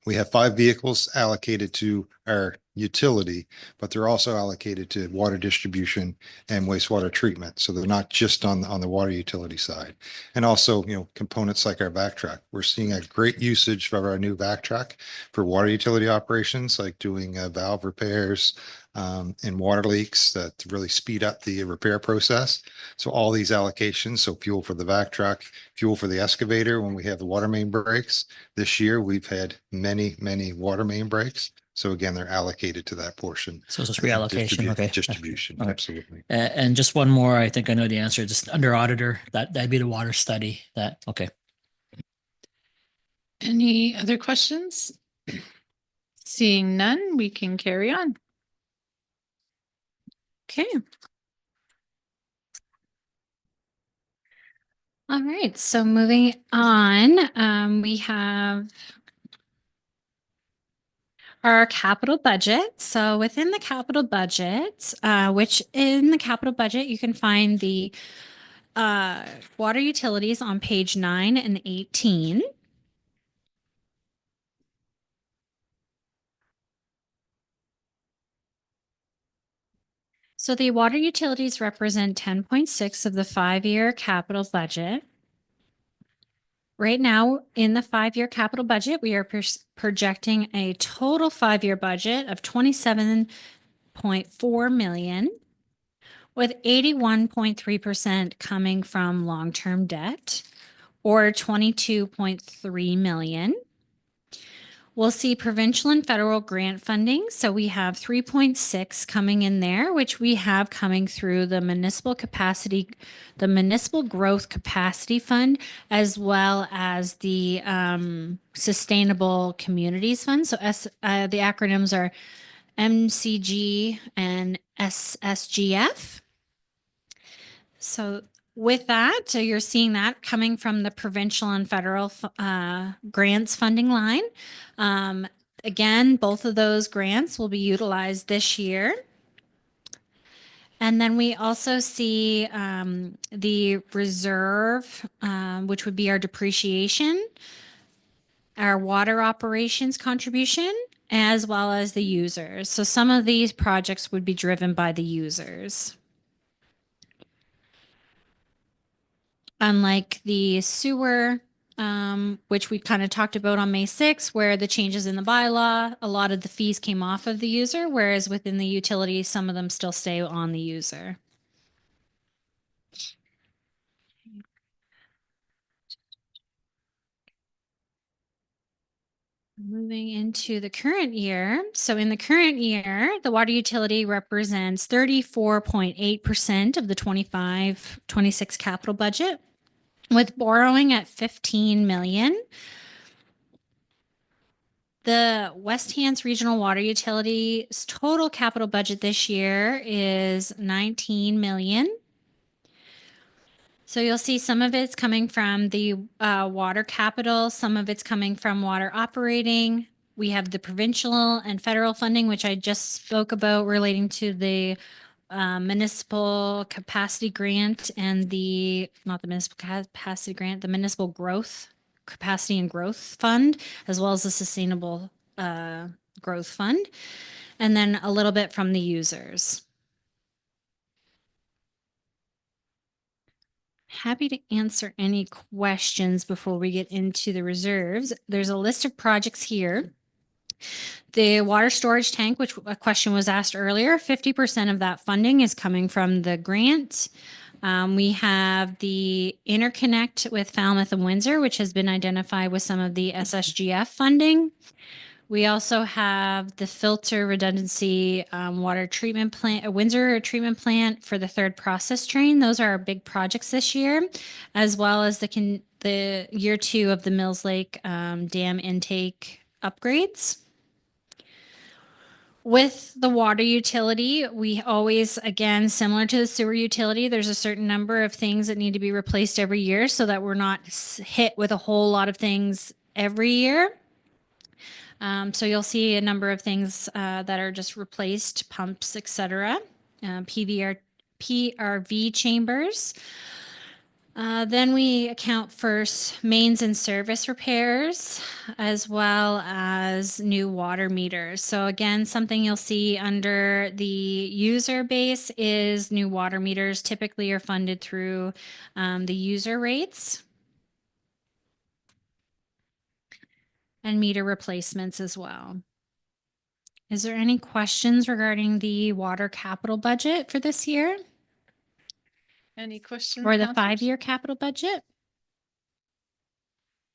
we have 5 vehicles allocated to our utility, but they're also allocated to water distribution and wastewater treatment. So they're not just on the water utility side. And also, components like our vac truck. We're seeing a great usage of our new vac truck for water utility operations, like doing valve repairs and water leaks to really speed up the repair process. So all these allocations, so fuel for the vac truck, fuel for the excavator when we have the water main breaks. This year, we've had many water main breaks. So again, they're allocated to that portion. So it's just reallocation. Okay. Distribution, Okay. absolutely. And just one more, I think I know the answer, just under auditor, that'd be the water study okay. Any other questions? Seeing none, we can carry on. Okay. All right. So moving on, we have our capital budget. So within the capital budget, which in the capital budget, you can find the water utilities on page 9 and 18. So the water utilities represent 10.6 of the 5-year capital budget. Right now, in the 5-year capital budget, we are projecting a total 5-year budget of $27.4 million, with 81.3% coming from long-term debt, or $22.3 million. We'll see provincial and federal grant funding. So we have 3.6 coming in there, which we have coming through the municipal growth capacity fund, as well as the sustainable communities fund. So the acronyms are MCG and SSGF. So With that, so you're seeing that coming from the provincial and federal grants funding line. Again, both of those grants will be utilized this year. And then we also see the reserve, which would be our depreciation, our water operations contribution, as well as the users. So some of these projects would be driven by the users. Unlike the sewer, which we kind of talked about on May 6th, where the changes in the bylaw, a lot of the fees came off of the user, whereas within the utility, some of them still stay on the user. Moving into the current year. So in the current year, the water utility represents 34.8% of the 25-26 capital budget, with borrowing at 15 million. The West Hants Regional Water Utility's total capital budget this year is 19 million. So you'll see some of it's coming from the water capital, some of it's coming from water operating. We have the provincial and federal funding, which I just spoke about relating to the municipal capacity grant and not the municipal capacity grant, the municipal growth capacity and growth fund, as well as the sustainable growth fund, and then a little bit from the users. Happy to answer any questions before we get into the reserves. There's a list of projects here. The water storage tank, which a question was asked earlier, 50% of that funding is coming from the grant. We have the interconnect with Falmouth and Windsor, which has been identified with some of the SSGF funding. We also have the filter redundancy water treatment plant, a Windsor treatment plant for the third process train. Those are our big projects this year, as well as the year 2 of the Mills Lake dam intake upgrades. With the water utility, we always, again, similar to the sewer utility, there's a certain number of things that need to be replaced every year so that we're not hit with a whole lot of things every year. So you'll see a number of things that are just replaced, pumps, etc. PRV chambers. Then we account for mains and service repairs, as well as new water meters. So again, something you'll see under the user base is new water meters typically are funded through the user rates. And meter replacements as well. Is there any questions regarding the water capital budget for this year? Any questions? Or the councillors? 5-year capital budget?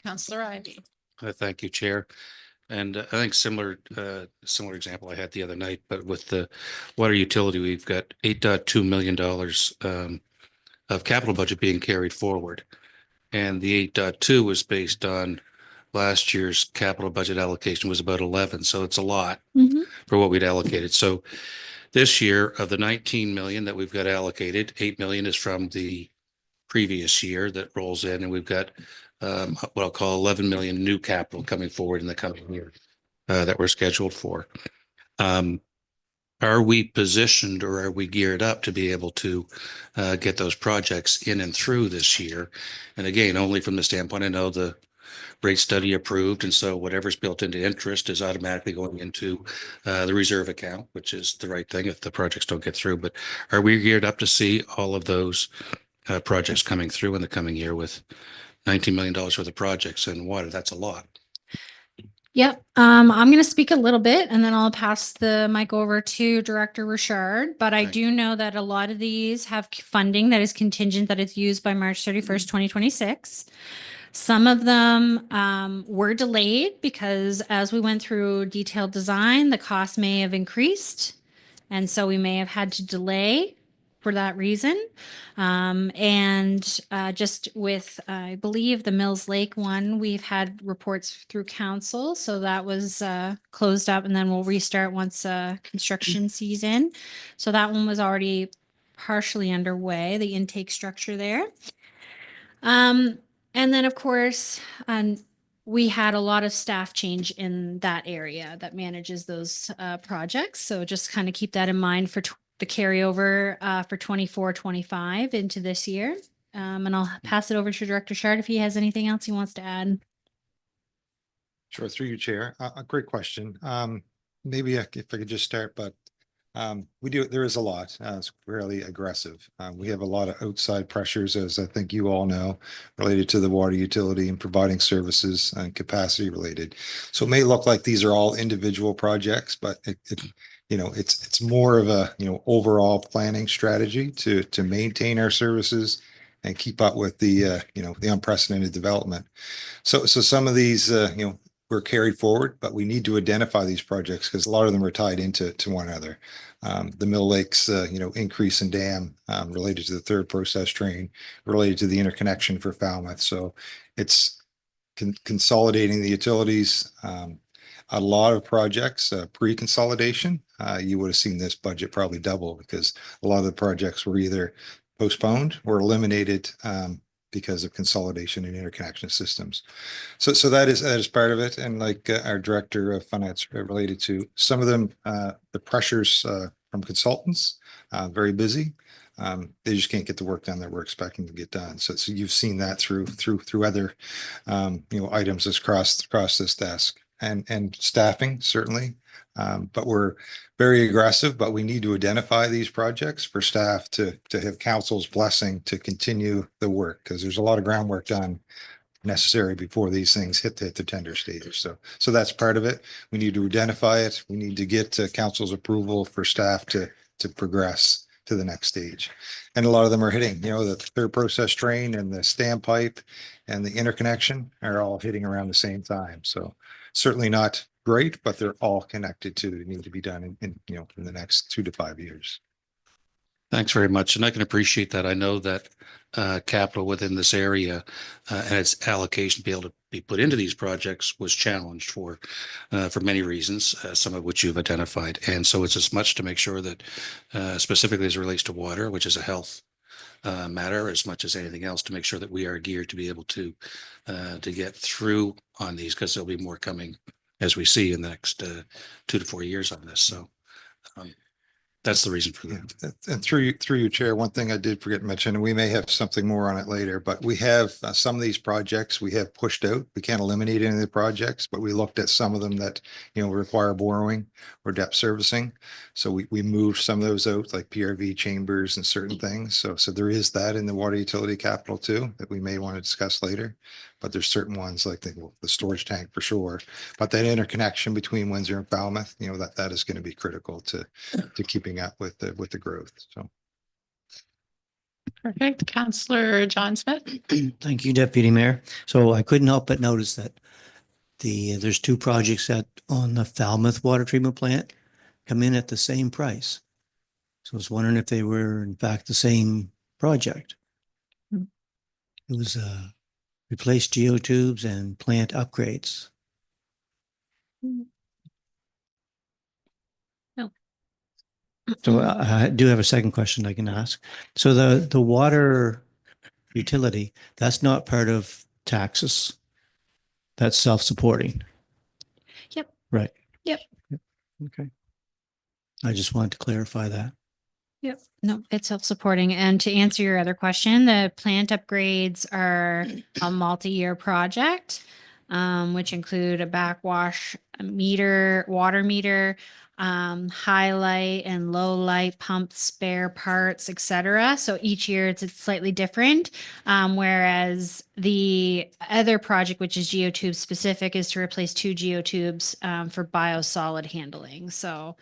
Councillor Ivy. Thank you, Chair. And I think similar example I had the other night, but with the water utility, we've got $8.2 million of capital budget being carried forward. And the 8.2 was based on last year's capital budget allocation was about 11. So it's a lot for what we'd allocated. So this year of the 19 million that we've got allocated, 8 million is from the previous year that rolls in, and we've got what I'll call 11 million new capital coming forward in the coming year that we're scheduled for. Are we positioned or are we geared up to be able to get those projects in and through this year? And again, only from the standpoint, I know the rate study approved, and so whatever's built into interest is automatically going into the reserve account, which is the right thing if the projects don't get through. But are we geared up to see all of those projects coming through in the coming year with $19 million worth of projects in water? That's a lot. Yep. I'm going to speak a little bit and then I'll pass the mic over to Director Richard. But I do know that a lot of these have funding that is contingent that is used by March 31st, 2026. Some of them were delayed because as we went through detailed design, the cost may have increased. And so we may have had to delay for that reason. Just with, I believe the Mills Lake one, we've had reports through council. So that was closed up and then we'll restart once construction season. So that one was already partially underway, the intake structure there. And then, of course, we had a lot of staff change in that area that manages those projects. So just kind of keep that in mind for the carryover for 24-25 into this year. And I'll pass it over to Director Shard if he has anything else he wants to add. Sure, through you, Chair. A great question. Maybe if I could just start, but there is a lot, it's fairly aggressive. We have a lot of outside pressures, as I think you all know, related to the water utility and providing services and capacity related. So it may look like these are all individual projects, but it's more of a, overall planning strategy to maintain our services and keep up with the unprecedented development. So some of these, were carried forward, but we need to identify these projects because a lot of them are tied into one another. The Mill Lakes, increase in dam related to the third process train, related to the interconnection for Falmouth. So it's consolidating the utilities. A lot of projects pre-consolidation. You would have seen this budget probably double because a lot of the projects were either postponed or eliminated because of consolidation and interconnection systems. So that is part of it. And like our director of finance related to some of them, the pressures from consultants, very busy. They just can't get the work done that we're expecting to get done. So you've seen that through other items across this desk and staffing certainly. But we're very aggressive, but we need to identify these projects for staff to have council's blessing to continue the work because there's a lot of groundwork done necessary before these things hit the tender stage. So that's part of it. We need to identify it. We need to get council's approval for staff to progress to the next stage. And a lot of them are hitting, the third process train and the standpipe and the interconnection are all hitting around the same time. So certainly not great, but they're all connected to need to be done in the next 2 to 5 years. Thanks very much. And I can appreciate that. I know that capital within this area and its allocation to be able to be put into these projects was challenged for many reasons, some of which you've identified. And so it's as much to make sure that specifically as it relates to water, which is a health matter as much as anything else, to make sure that we are geared to be able to get through on these because there'll be more coming as we see in the next 2 to 4 years on this. So that's the reason for that. And through you, Chair, one thing I did forget to mention, and we may have something more on it later, but we have some of these projects we have pushed out. We can't eliminate any of the projects, but we looked at some of them that, require borrowing or debt servicing. So we moved some of those out, like PRV chambers and certain things. So there is that in the water utility capital too, that we may want to discuss later. But there's certain ones like the storage tank for sure. But that interconnection between Windsor and Falmouth, that is going to be critical to keeping up with the growth. So. Perfect. Councillor John Smith. Thank you, Deputy Mayor. So I couldn't help but notice that there's 2 projects that on the Falmouth water treatment plant come in at the same price. So I was wondering if they were in fact the same project. It was replace geotubes and plant upgrades. No. So I do have a second question I can ask. So the water utility, that's not part of taxes. That's self-supporting. Yep. Right. Yep. Okay. I just wanted to clarify that. Yep. No, it's self-supporting. And to answer your other question, the plant upgrades are a multi-year project, which include a backwash meter, water meter, highlight and low light pump spare parts, etc. So each year it's slightly different. Whereas the other project, which is geotube specific, is to replace 2 geotubes for biosolid handling. So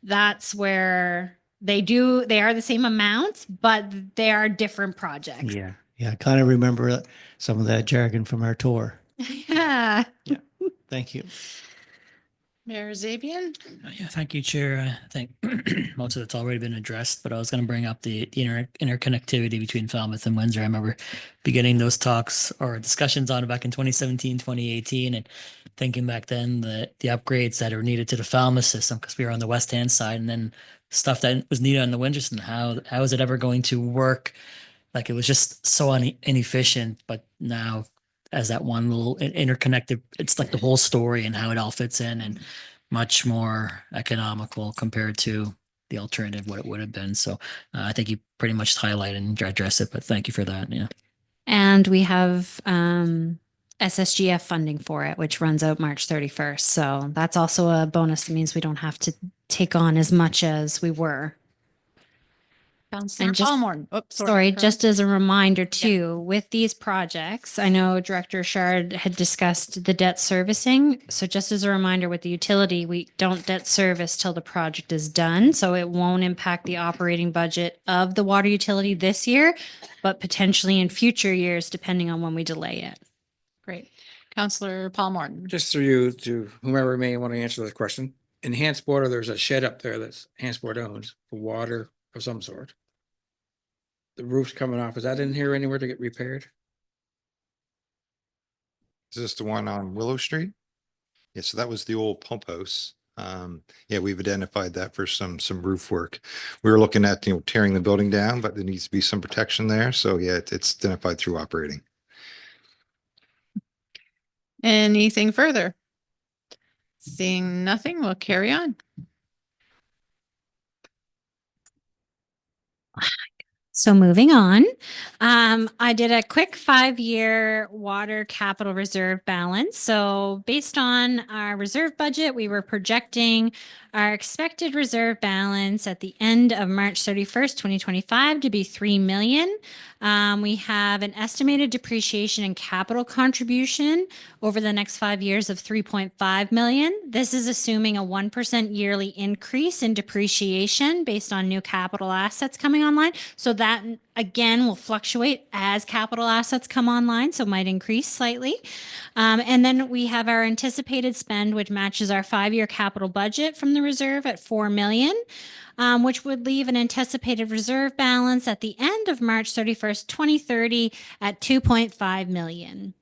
that's where they are the same amounts, but they are different projects. Yeah. Yeah. I kind of remember some of that jargon from our tour. Yeah. Yeah. Thank you. Mayor Zabian. Yeah, thank you, Chair. I think most of it's already been addressed, but I was going to bring up the interconnectivity between Falmouth and Windsor. I remember beginning those talks or discussions on it back in 2017, 2018, and thinking back then the upgrades that are needed to the Falmouth system because we were on the west-hand side, and then stuff that was needed on the winter system. How is it ever going to work? Like it was just so inefficient, but now as that one little interconnected, it's like the whole story and how it all fits in and much more economical compared to the alternative, what it would have been. So I think you pretty much highlighted and addressed it, but thank you for that. Yeah. And we have SSGF funding for it, which runs out March 31st. So that's also a bonus. It means we don't have to take on as much as we were. Councillor And just- Paul Morton. Oops, Sorry, just as a reminder too, with these projects, I know Director Shard had discussed the debt servicing. So just as a reminder with the utility, we don't debt service till the project is done. So it won't impact the operating budget of the water utility this year, but potentially in future years, depending on when we delay it. Great. Councillor Paul Morton. Just through you to whomever may want to answer this question. In Hansport, there's a shed up there that's Hansport owns for water of some sort. The roof's coming off. Is that in here anywhere to get repaired? Is this the one on Willow Street? Yeah, so that was the old pump house. Yeah, we've identified that for some roof work. We were looking at, tearing the building down, but there needs to be some protection there. So yeah, it's identified through operating. Anything further? Seeing nothing, we'll carry on. So moving on, I did a quick 5-year water capital reserve balance. So based on our reserve budget, we were projecting our expected reserve balance at the end of March 31st, 2025 to be 3 million. We have an estimated depreciation and capital contribution over the next 5 years of 3.5 million. This is assuming a 1% yearly increase in depreciation based on new capital assets coming online. So that again will fluctuate as capital assets come online, so might increase slightly. And then we have our anticipated spend, which matches our 5-year capital budget from the reserve at 4 million. Which would leave an anticipated reserve balance at the end of March 31st, 2030 at 2.5 million.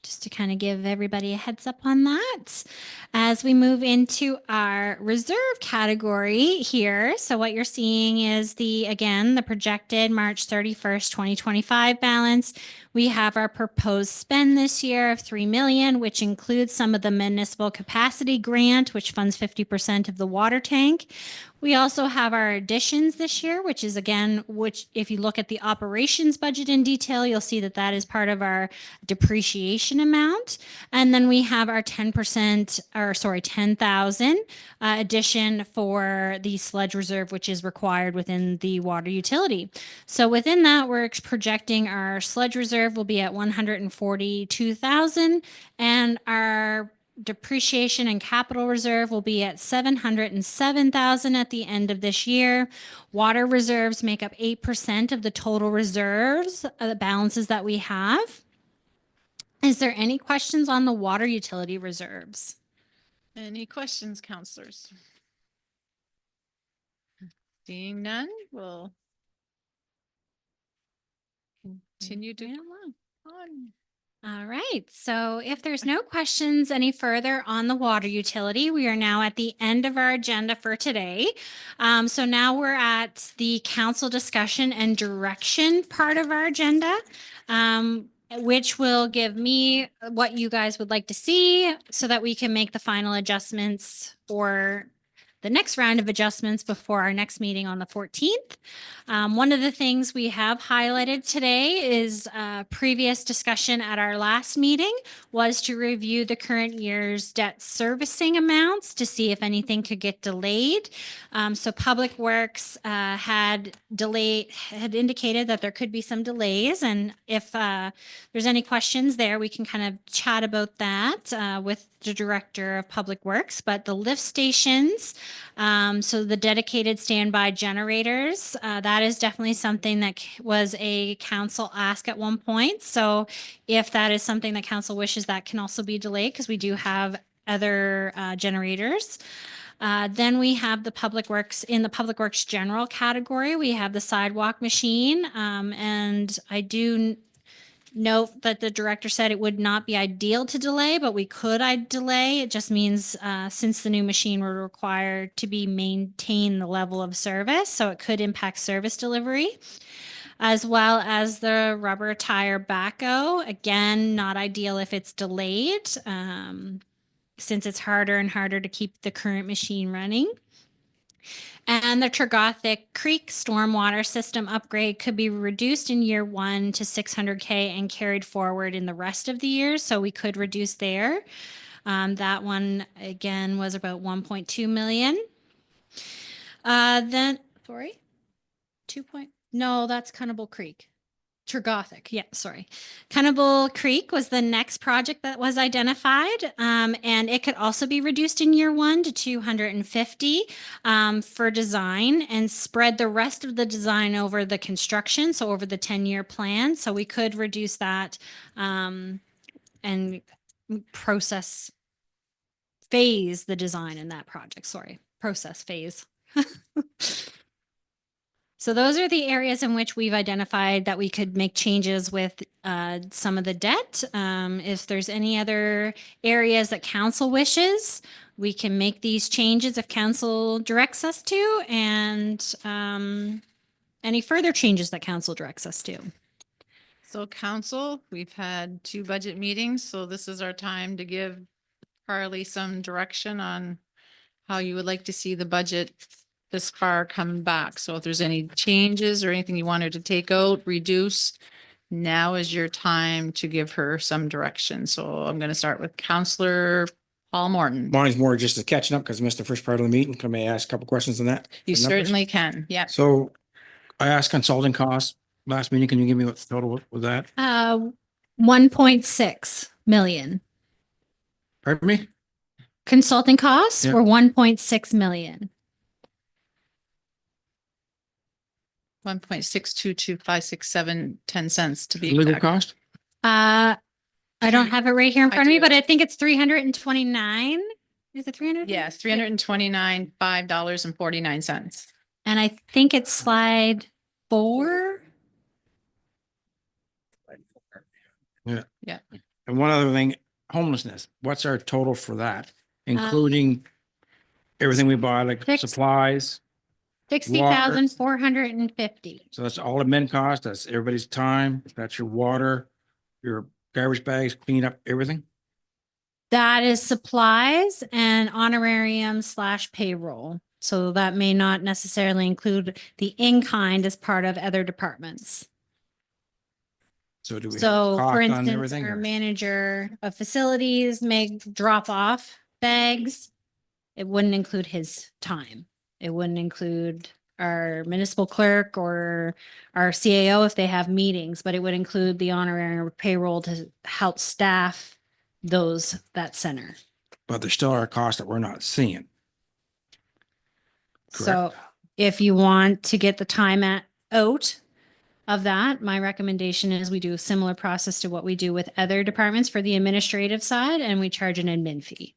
Just to kind of give everybody a heads up on that. As we move into our reserve category here, so what you're seeing is again, the projected March 31st, 2025 balance. We have our proposed spend this year of 3 million, which includes some of the municipal capacity grant, which funds 50% of the water tank. We also have our additions this year, which is again, if you look at the operations budget in detail, you'll see that that is part of our depreciation amount. And then we have our 10,000 addition for the sludge reserve, which is required within the water utility. So within that, we're projecting our sludge reserve will be at 142,000 and our depreciation and capital reserve will be at 707,000 at the end of this year. Water reserves make up 8% of the total reserves, the balances that we have. Is there any questions on the water utility reserves? Any questions, councillors? Seeing none, we'll continue to go on. All right. So if there's no questions any further on the water utility, we are now at the end of our agenda for today. So now we're at the council discussion and direction part of our agenda, which will give me what you guys would like to see so that we can make the final adjustments or the next round of adjustments before our next meeting on the 14th. One of the things we have highlighted today is previous discussion at our last meeting was to review the current year's debt servicing amounts to see if anything could get delayed. So Public Works had indicated that there could be some delays, and if there's any questions there, we can kind of chat about that with the Director of Public Works. But the lift stations, so the dedicated standby generators, that is definitely something that was a council ask at one point. So if that is something that council wishes, that can also be delayed because we do have other generators. Then we have the Public Works, in the Public Works general category, we have the sidewalk machine. And I do note that the director said it would not be ideal to delay, but we could delay. It just means since the new machine would require to be maintain the level of service, so it could impact service delivery, as well as the rubber tire backhoe. Again, not ideal if it's delayed, since it's harder and harder to keep the current machine running. And the Trogothic Creek stormwater system upgrade could be reduced in year 1 to 600K and carried forward in the rest of the years. So we could reduce there. That one again was about 1.2 million. Then, sorry, 2 point, no, that's Cannibal Creek. Trogothic, yeah, sorry. Cannibal Creek was the next project that was identified, and it could also be reduced in year 1 to 250 for design and spread the rest of the design over the construction, so over the 10-year plan. So we could reduce that and phase the design in that project. Sorry, process phase. So those are the areas in which we've identified that we could make changes with some of the debt. If there's any other areas that council wishes, we can make these changes if council directs us to, and any further changes that council directs us to. So council, we've had 2 budget meetings, so this is our time to give Carly some direction on how you would like to see the budget this far come back. So if there's any changes or anything you wanted to take out, reduce, now is your time to give her some direction. So I'm going to start with Councillor Paul Morton. Mine's more just a catching up because I missed the first part of the meeting. Can I ask a couple questions on that? You The numbers? certainly can. Yeah. So I asked consulting costs last meeting. Can you give me what the total was that? 1.6 million. Pardon me? Consulting costs Yeah. were 1.6 million. 1.6225671 to be Legal exact. cost? I don't have it right here in I front of me, do. but I think it's 329. Is it 300? Yes, $329,549. And I think it's slide 4. Yeah. Yeah. And one other thing, homelessness. What's our total for that? Including everything we buy, like Six- supplies. 60,450. So that's all admin cost. That's everybody's time. That's your water, your garbage bags, clean up, everything. That is supplies and honorarium / payroll. So that may not necessarily include the in-kind as part of other departments. So do we? So have for cost on instance, everything, our or- manager of facilities may drop off bags. It wouldn't include his time. It wouldn't include our municipal clerk or our CAO if they have meetings, but it would include the honorary payroll to help staff that center. But there still are costs that we're not seeing. So if you want to get the time out of that, my recommendation is we do a similar process to what we do with other departments for the administrative side, and we charge an admin fee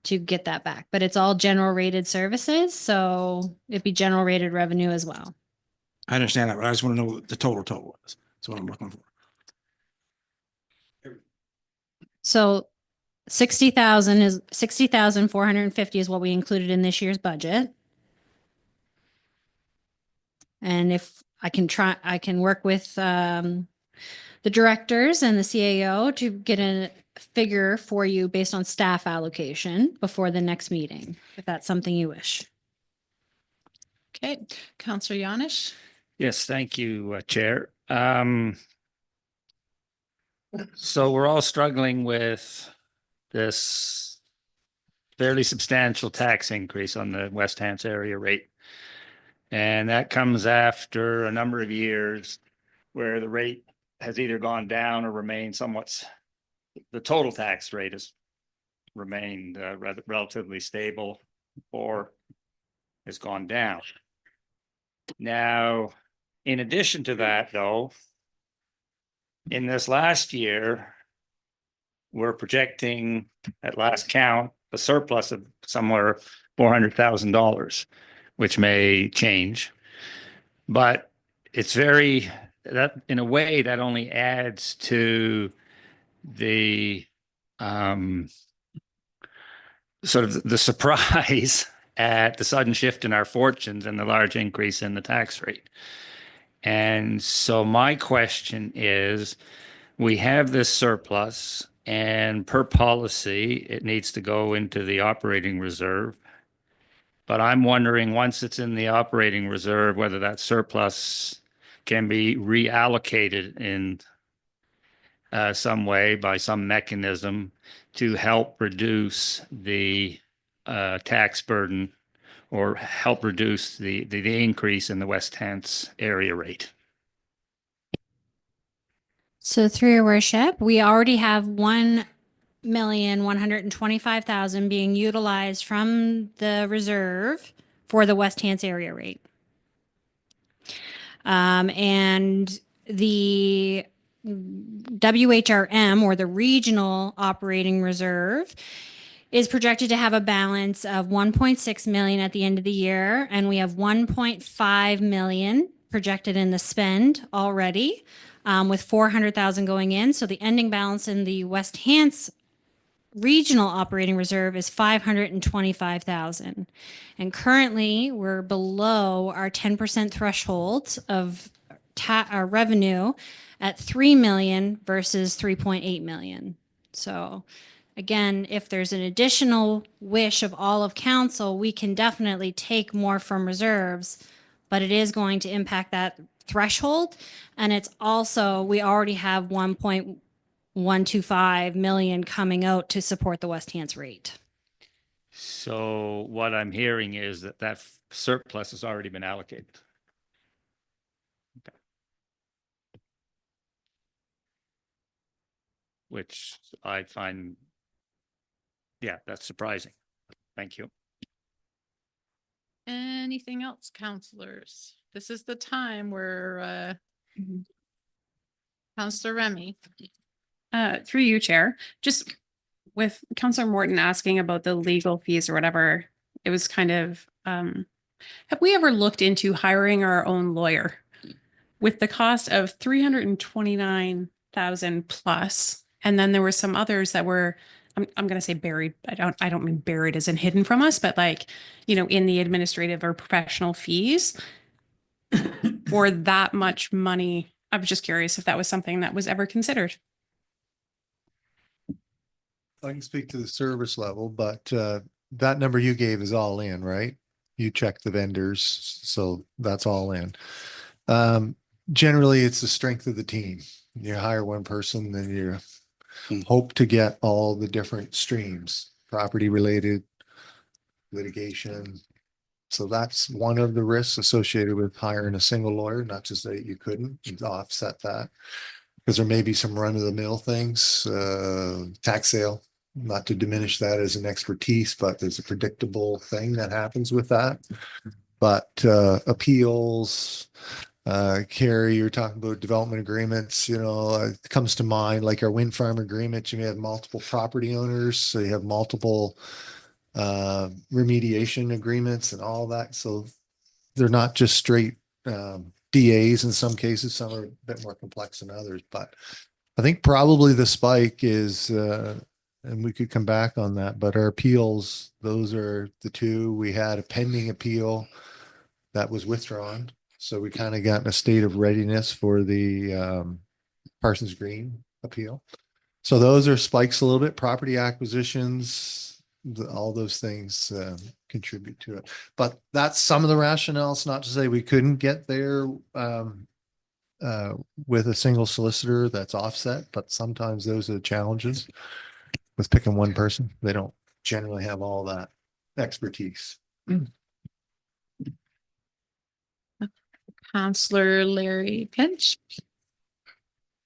to get that back. But it's all general rated services, so it'd be general rated revenue as well. I understand that, but I just want to know what the total is. That's what I'm looking for. So 60,450 is what we included in this year's budget. And if I can work with the directors and the CAO to get a figure for you based on staff allocation before the next meeting, if that's something you wish. Okay, Councillor Yanish. Yes, thank you, Chair. So we're all struggling with this fairly substantial tax increase on the West Hants area rate. And that comes after a number of years where the rate has either gone down or remained somewhat, the total tax rate has remained relatively stable or has gone down. Now, in addition to that, though, in this last year, we're projecting at last count a surplus of somewhere $400,000, which may change. But it's very that in a way that only adds to the sort of the surprise at the sudden shift in our fortunes and the large increase in the tax rate. And so my question is, we have this surplus, and per policy, it needs to go into the operating reserve. But I'm wondering, once it's in the operating reserve, whether that surplus can be reallocated in some way by some mechanism to help reduce the tax burden or help reduce the increase in the West Hants area rate. So through your worship, we already have 1,125,000 being utilized from the reserve for the West Hants area rate. And the WHRM, or the regional operating reserve, is projected to have a balance of 1.6 million at the end of the year, and we have 1.5 million projected in the spend already, with 400,000 going in. So the ending balance in the West Hants regional operating reserve is 525,000. And currently we're below our 10% threshold of our revenue at 3 million versus 3.8 million. So again, if there's an additional wish of all of council, we can definitely take more from reserves, but it is going to impact that threshold. And it's also, we already have 1.125 million coming out to support the West Hants rate. So what I'm hearing is that that surplus has already been allocated. Okay. Which I find, yeah, that's surprising. Thank you. Anything else, counselors? This is the time where Counselor Remy. Through you, Chair, just with Counselor Morton asking about the legal fees or whatever, it was kind of, have we ever looked into hiring our own lawyer with the cost of 329,000 plus? And then there were some others that were, I'm going to say buried. I don't mean buried as in hidden from us, but like, you know, in the administrative or professional fees for that much money. I was just curious if that was something that was ever considered. I can speak to the service level, but that number you gave is all in, right? You check the vendors, so that's all in. Generally, it's the strength of the team. You hire one person, then you hope to get all the different streams, property related, litigation. So that's one of the risks associated with hiring a single lawyer, not to say you couldn't offset that. Because there may be some run of the mill things, tax sale, not to diminish that as an expertise, but there's a predictable thing that happens with that. But appeals, Carrie, you're talking about development agreements, you know, it comes to mind like our wind farm agreement, you may have multiple property owners, so you have multiple remediation agreements and all that. So they're not just straight DAs in some cases, some are a bit more complex than others, but I think probably the spike is, and we could come back on that, but our appeals, those are the two. We had a pending appeal that was withdrawn. So we kind of got in a state of readiness for the Parsons Green appeal. So those are spikes a little bit. Property acquisitions, all those things contribute to it. But that's some of the rationale. It's not to say we couldn't get there with a single solicitor that's offset, but sometimes those are the challenges with picking one person. They don't generally have all that expertise. Counselor Larry Pinch.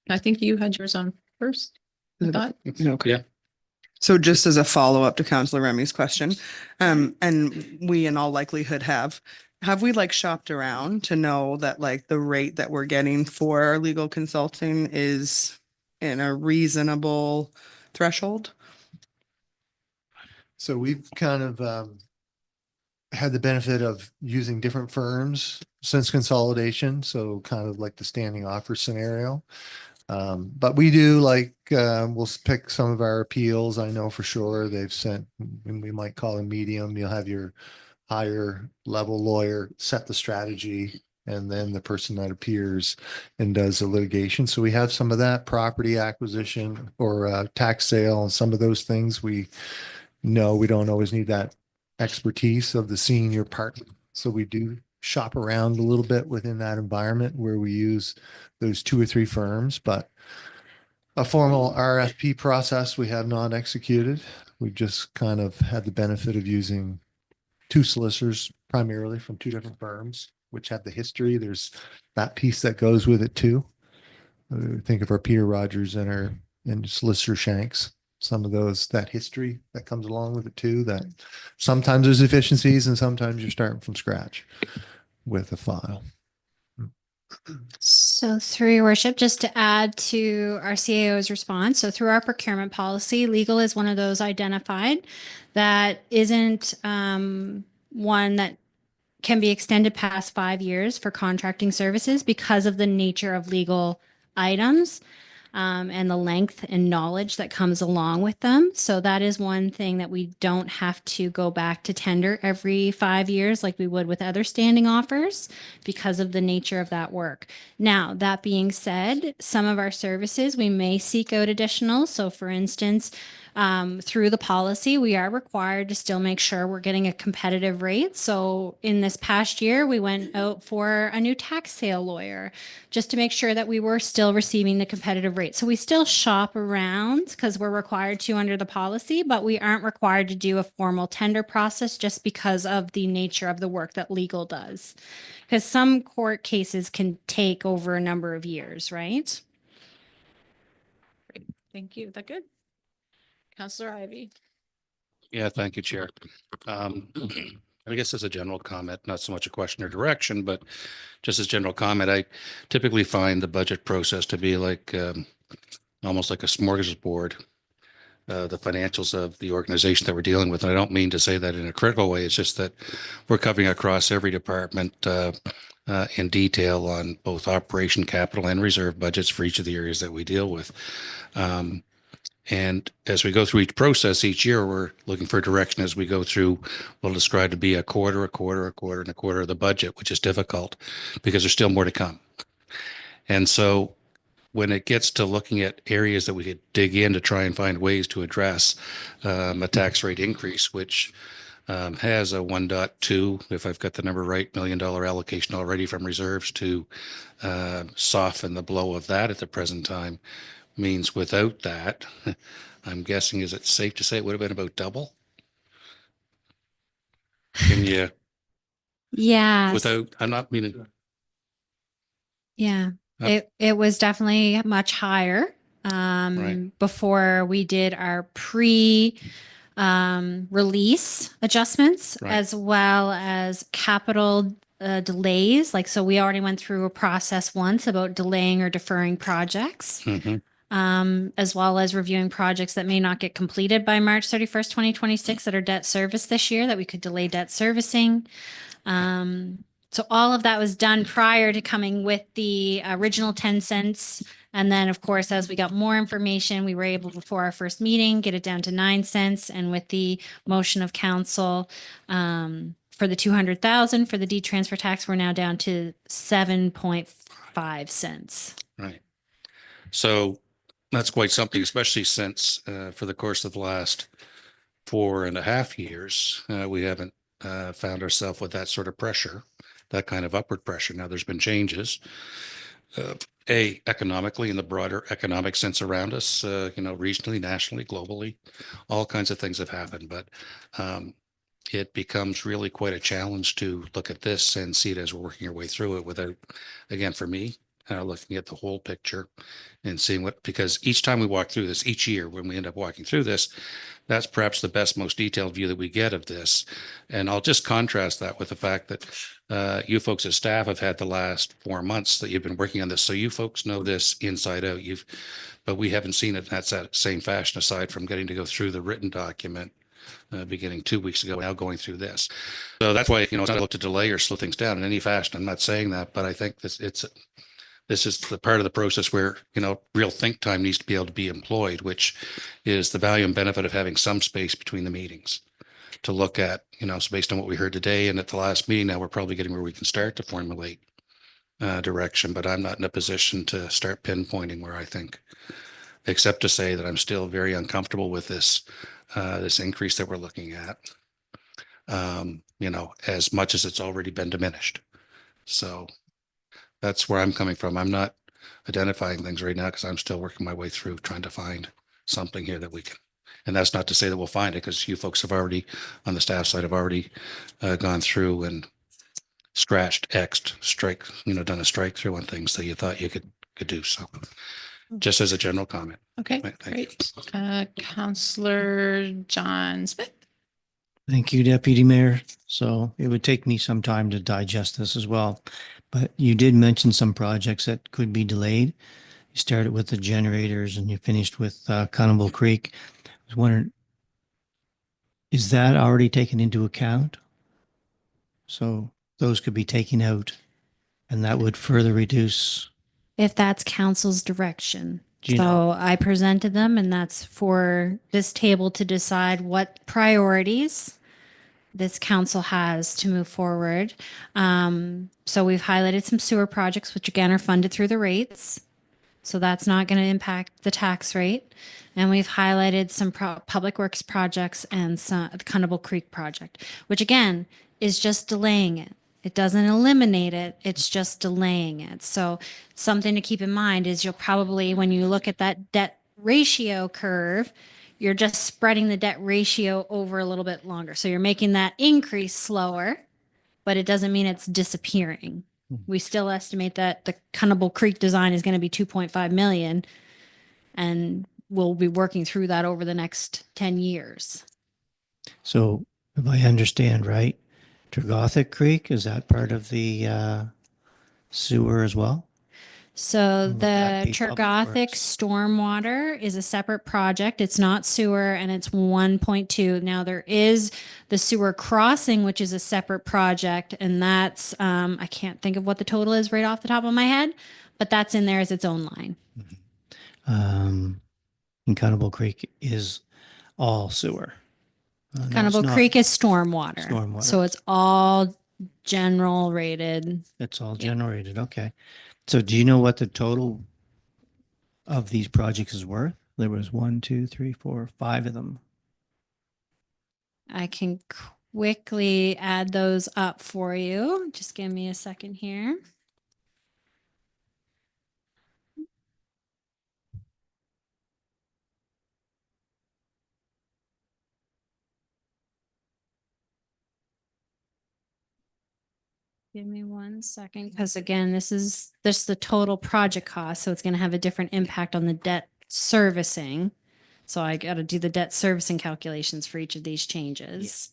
I think you had yours on first. I thought. Okay. Yeah. So just as a follow-up to Counselor Remy's question, and we in all likelihood have we like shopped around to know that like the rate that we're getting for our legal consulting is in a reasonable threshold? So we've kind of had the benefit of using different firms since consolidation, so kind of like the standing offer scenario. But we do we'll pick some of our appeals. I know for sure they've sent, and we might call them medium. You'll have your higher level lawyer set the strategy, and then the person that appears and does the litigation. So we have some of that property acquisition or tax sale and some of those things. We know we don't always need that expertise of the senior partner. So we do shop around a little bit within that environment where we use those 2 or 3 firms, but a formal RFP process we have not executed. We just kind of had the benefit of using 2 solicitors primarily from 2 different firms, which have the history. There's that piece that goes with it too. Think of our Peter Rogers and Solicitor Shanks. Some of that history that comes along with it too, that sometimes there's efficiencies and sometimes you're starting from scratch with a file. So through your worship, just to add to our CAO's response, so through our procurement policy, legal is one of those identified that isn't one that can be extended past 5 years for contracting services because of the nature of legal items. And the length and knowledge that comes along with them. So that is one thing that we don't have to go back to tender every 5 years like we would with other standing offers because of the nature of that work. Now, that being said, some of our services, we may seek out additional. So for instance, through the policy, we are required to still make sure we're getting a competitive rate. So in this past year, we went out for a new tax sale lawyer just to make sure that we were still receiving the competitive rate. So we still shop around because we're required to under the policy, but we aren't required to do a formal tender process just because of the nature of the work that legal does. Because some court cases can take over a number of years, right? Great. Thank you. Is that good? Counselor Ivy. Yeah, thank you, Chair. I guess as a general comment, not so much a question or direction, but just as general comment, I typically find the budget process to be like almost like a smorgasbord, the financials of the organization that we're dealing with. And I don't mean to say that in a critical way. It's just that we're covering across every department in detail on both operation, capital, and reserve budgets for each of the areas that we deal with. And as we go through each process each year, we're looking for direction as we go through what will describe to be a quarter, and a quarter of the budget, which is difficult because there's still more to come. And so when it gets to looking at areas that we could dig in to try and find ways to address a tax rate increase, which has a 1.2, if I've got the number right, $1 million allocation already from reserves to soften the blow of that at the present time, means without that, I'm guessing, is it safe to say it would have been about double? Can you? Yeah. Without, I'm not meaning. Yeah. It was definitely much higher before we did our release adjustments as well as capital delays. So we already went through a process once about delaying or deferring projects. As well as reviewing projects that may not get completed by March 31st, 2026 that are debt service this year that we could delay debt servicing. So all of that was done prior to coming with the original 10 cents. And then, of course, as we got more information, we were able, before our first meeting, get it down to 9 cents. And with the motion of council for the 200,000 for the detransfer tax, we're now down to 7.5 cents. Right. So that's quite something, especially since for the course of the last 4.5 years, we haven't found ourselves with that sort of pressure, that kind of upward pressure. Now there's been changes, economically, in the broader economic sense around us, regionally, nationally, globally, all kinds of things have happened, but it becomes really quite a challenge to look at this and see it as we're working our way through it without, again, for me, looking at the whole picture and seeing because each time we walk through this, each year when we end up walking through this, that's perhaps the best, most detailed view that we get of this. And I'll just contrast that with the fact that you folks as staff have had the last 4 months that you've been working on this. So you folks know this inside out. But we haven't seen it in that same fashion, aside from getting to go through the written document beginning 2 weeks ago, now going through this. So that's why, it's not look to delay or slow things down in any fashion. I'm not saying that, but I think this is the part of the process where, real think time needs to be able to be employed, which is the value and benefit of having some space between the meetings to look at, so based on what we heard today and at the last meeting, now we're probably getting where we can start to formulate direction, but I'm not in a position to start pinpointing where I think, except to say that I'm still very uncomfortable with this increase that we're looking at, as much as it's already been diminished. So that's where I'm coming from. I'm not identifying things right now because I'm still working my way through trying to find something here that we can. And that's not to say that we'll find it, because you folks have already, on the staff side, have already gone through and scratched, X'd, strike, done a strike through on things that you thought you could do. So just as a general comment. Okay, great. Counselor John Smith. Thank you, Deputy Mayor. So it would take me some time to digest this as well. But you did mention some projects that could be delayed. You started with the generators and you finished with Cannibal Creek. I was wondering, is that already taken into account? So those could be taken out and that would further reduce. If that's council's direction. Do you So know? I presented them, and that's for this table to decide what priorities this council has to move forward. So we've highlighted some sewer projects, which again are funded through the rates. So that's not going to impact the tax rate. And we've highlighted some public works projects and some the Cannibal Creek project, which again is just delaying it. It doesn't eliminate it. It's just delaying it. So something to keep in mind is you'll probably, when you look at that debt ratio curve, you're just spreading the debt ratio over a little bit longer. So you're making that increase slower, but it doesn't mean it's disappearing. We still estimate that the Cannibal Creek design is going to be 2.5 million, and we'll be working through that over the next 10 years. So if I understand right, Tergothic Creek, is that part of the sewer as well? So Would that the be public Tergothic works? stormwater is a separate project. It's not sewer, and it's 1.2. Now there is the sewer crossing, which is a separate project, and that's I can't think of what the total is right off the top of my head, but that's in there as its own line. And Cannibal Creek is all sewer. No, it's Cannibal not. Creek is stormwater. Stormwater. So it's all general rated. It's all generated. Okay. So do you know what the total of these projects is worth? There was 1, 2, 3, 4, 5 of them. I can quickly add those up for you. Just give me a second here. Give me 1 second, because again, this is the total project cost, so it's going to have a different impact on the debt servicing. So I got to do the debt servicing calculations for each of these changes.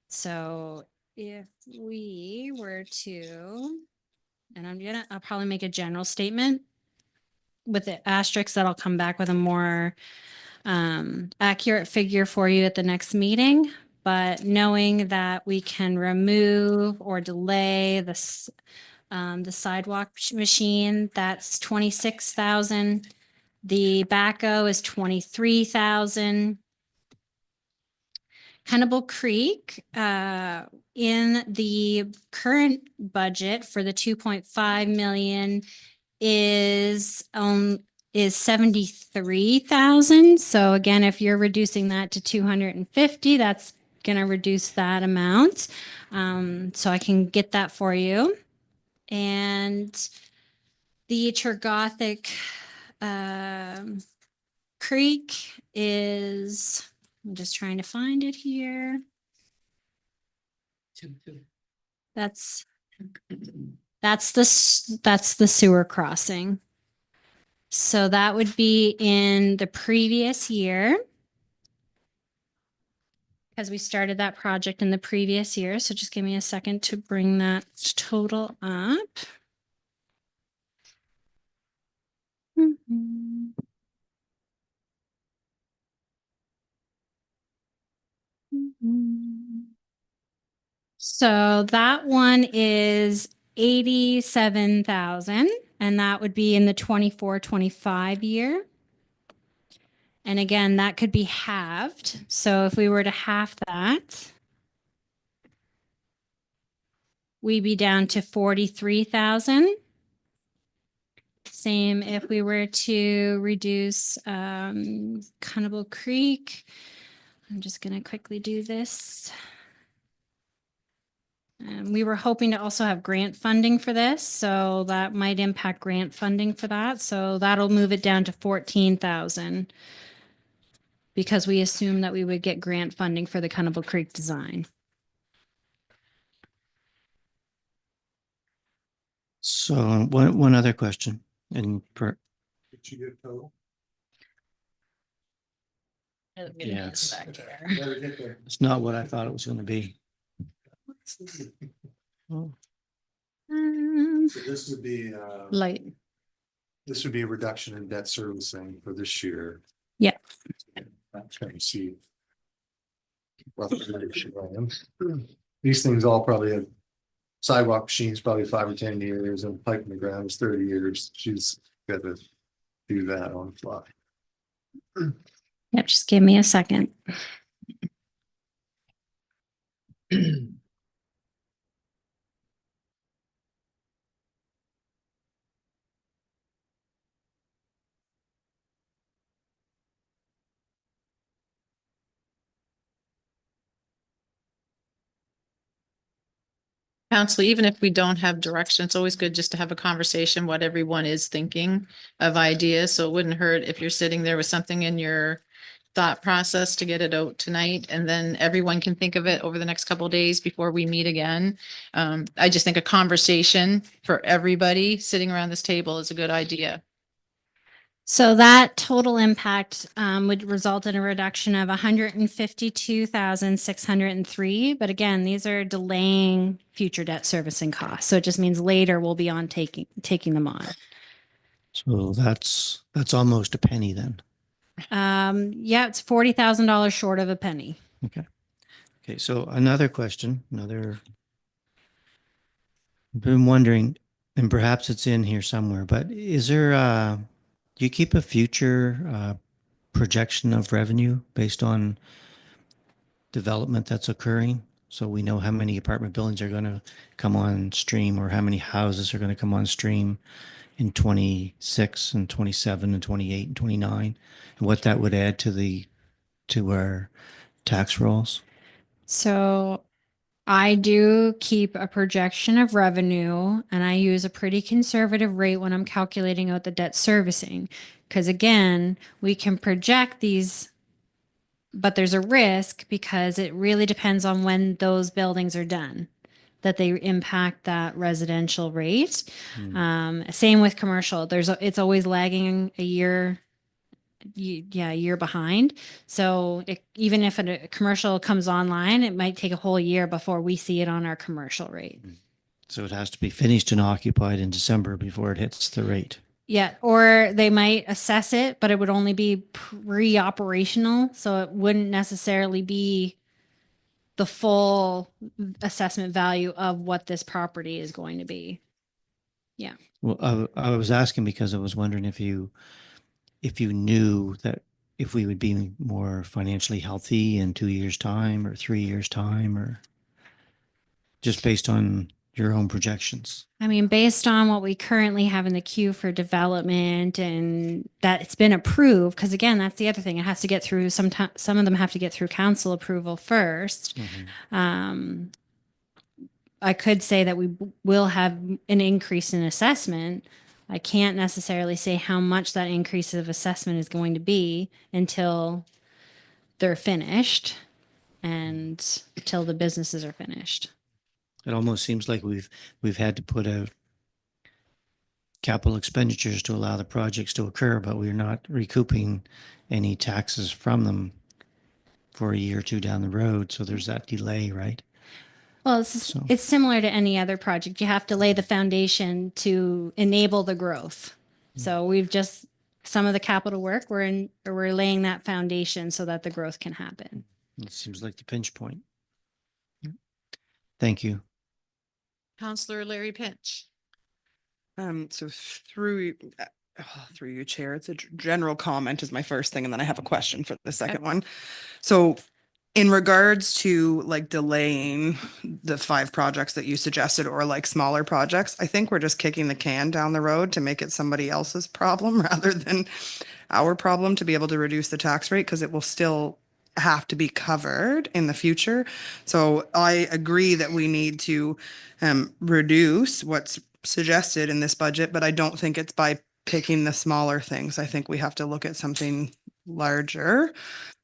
So if we were to, and I'll probably make a general statement with the asterisks that I'll come back with a more accurate figure for you at the next meeting. But knowing that we can remove or delay the sidewalk machine, that's 26,000. The backhoe is 23,000. Cannibal Creek, in the current budget for the 2.5 million is 73,000. So again, if you're reducing that to 250, that's going to reduce that amount. So I can get that for you. And the Tergothic Creek is, I'm just trying to find it here. That's the sewer crossing. So that would be in the previous year, because we started that project in the previous year. So just give me a second to bring that total up. So that one is 87,000, and that would be in the 24-25 year. And again, that could be halved. So if we were to half that, we'd be down to 43,000. Same if we were to reduce Cannibal Creek. I'm just going to quickly do this. We were hoping to also have grant funding for this, so that might impact grant funding for that. So that'll move it down to 14,000 because we assumed that we would get grant funding for the Cannibal Creek design. So one other question, and Did you get total? yeah, it's not what I thought it was going to be. Oh. So this would be, Light. this would be a reduction in debt servicing for this year. Yeah. That's going to see. These things all probably have sidewalk machines, probably 5 or 10 years, and pipe in the ground is 30 years. She's got to do that on the fly. Yep, just give me a second. Council, even if we don't have direction, it's always good just to have a conversation, what everyone is thinking of ideas. So it wouldn't hurt if you're sitting there with something in your thought process to get it out tonight, and then everyone can think of it over the next couple of days before we meet again. I just think a conversation for everybody sitting around this table is a good idea. So that total impact would result in a reduction of 152,603. But again, these are delaying future debt servicing costs. So it just means later we'll be on taking them on. So that's almost a penny then. Yeah, it's $40,000 short of a penny. Okay. Okay. So another question, I've been wondering, and perhaps it's in here somewhere, but is there, do you keep a future projection of revenue based on development that's occurring? So we know how many apartment buildings are going to come on stream, or how many houses are going to come on stream in 26 and 27 and 28 and 29, and what that would add to our tax rolls? So I do keep a projection of revenue, and I use a pretty conservative rate when I'm calculating out the debt servicing. Because again, we can project these, but there's a risk because it really depends on when those buildings are done, that they impact that residential rate. Same with commercial. It's always lagging a year. A year behind. So even if a commercial comes online, it might take a whole year before we see it on our commercial rate. So it has to be finished and occupied in December before it hits the rate. Yeah, or they might assess it, but it would only be pre-operational, so it wouldn't necessarily be the full assessment value of what this property is going to be. Yeah. Well, I was asking because I was wondering if you knew that if we would be more financially healthy in 2 years' time or 3 years' time, or just based on your own projections. I mean, based on what we currently have in the queue for development and that it's been approved, because again, that's the other thing. It has to get through some of them have to get through council approval first. I could say that we will have an increase in assessment. I can't necessarily say how much that increase of assessment is going to be until they're finished and till the businesses are finished. It almost seems like we've had to put out capital expenditures to allow the projects to occur, but we're not recouping any taxes from them for a year or two down the road. So there's that delay, right? Well, it's similar to any other project. You have to lay the foundation to enable the growth. So some of the capital work, we're laying that foundation so that the growth can happen. It seems like the pinch point. Thank you. Counselor Larry Pinch. So through you, Chair, it's a general comment is my first thing, and then I have a question for the second one. So in regards to like delaying the 5 projects that you suggested or like smaller projects, I think we're just kicking the can down the road to make it somebody else's problem rather than our problem to be able to reduce the tax rate, because it will still have to be covered in the future. So I agree that we need to reduce what's suggested in this budget, but I don't think it's by picking the smaller things. I think we have to look at something larger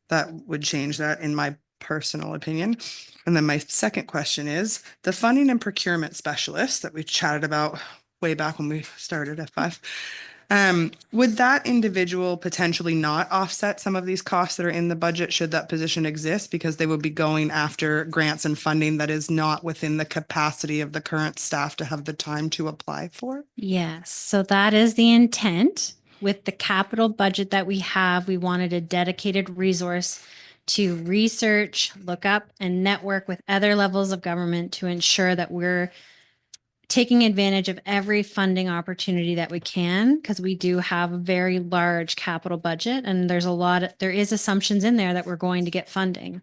that would change that, in my personal opinion. And then my second question is the funding and procurement specialist that we chatted about way back when we started at 5. Would that individual potentially not offset some of these costs that are in the budget should that position exist, because they would be going after grants and funding that is not within the capacity of the current staff to have the time to apply for? Yes, so that is the intent. With the capital budget that we have, we wanted a dedicated resource to research, look up, and network with other levels of government to ensure that we're taking advantage of every funding opportunity that we can, because we do have a very large capital budget, and there is assumptions in there that we're going to get funding,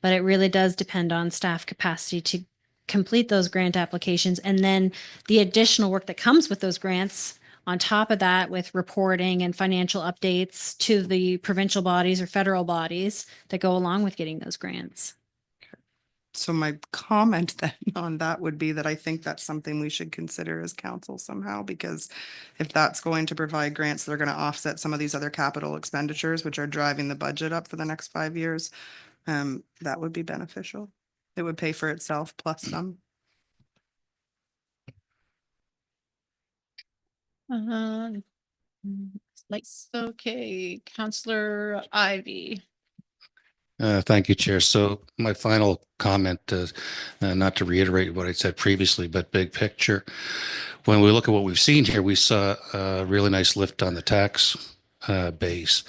but it really does depend on staff capacity to complete those grant applications, and then the additional work that comes with those grants on top of that, with reporting and financial updates to the provincial bodies or federal bodies that go along with getting those grants. So my comment then on that would be that I think that's something we should consider as council somehow, because if that's going to provide grants that are going to offset some of these other capital expenditures, which are driving the budget up for the next 5 years, that would be beneficial. It would pay for itself plus some. Okay, Counselor Ivy. Thank you, Chair. So my final comment is not to reiterate what I said previously, but big picture. When we look at what we've seen here, we saw a really nice lift on the tax base.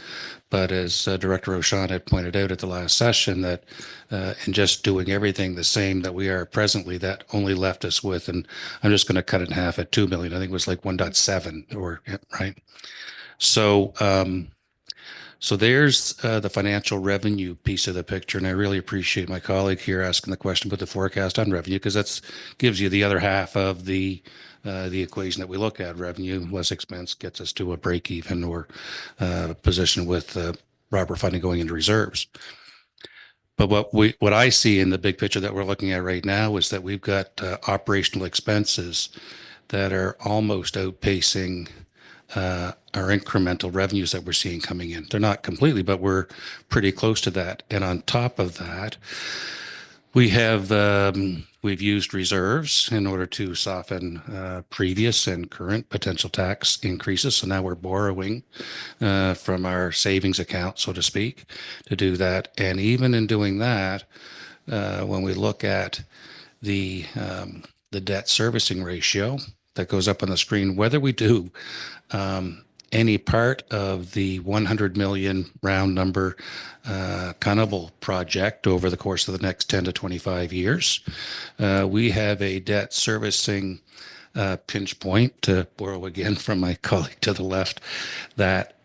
But as Director Rochon had pointed out at the last session, that in just doing everything the same that we are presently, that only left us with, and I'm just going to cut it in half at 2 million. I think it was like 1.7 or right. So so there's the financial revenue piece of the picture, and I really appreciate my colleague here asking the question about the forecast on revenue, because that's gives you the other half of the equation that we look at. Revenue less expense gets us to a break even or position with proper funding going into reserves. But what I see in the big picture that we're looking at right now is that we've got operational expenses that are almost outpacing our incremental revenues that we're seeing coming in. They're not completely, but we're pretty close to that. And on top of that, we have we've used reserves in order to soften previous and current potential tax increases. So now we're borrowing from our savings account, so to speak, to do that. And even in doing that, when we look at the debt servicing ratio that goes up on the screen, whether we do any part of the 100 million round number Cunnable project over the course of the next 10 to 25 years, we have a debt servicing pinch point, to borrow again from my colleague to the left, that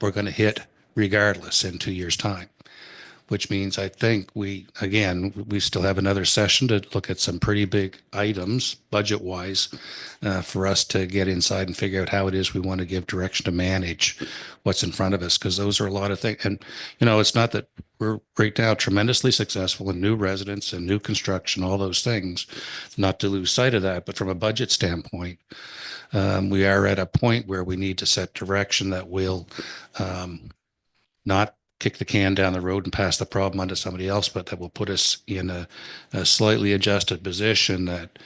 we're going to hit regardless in 2 years' time. Which means I think we still have another session to look at some pretty big items budget-wise for us to get inside and figure out how it is we want to give direction to manage what's in front of us, because those are a lot of things. And, you know, it's not that we're right now tremendously successful in new residents and new construction, all those things, not to lose sight of that. But from a budget standpoint, we are at a point where we need to set direction that will not kick the can down the road and pass the problem onto somebody else, but that will put us in a slightly adjusted position that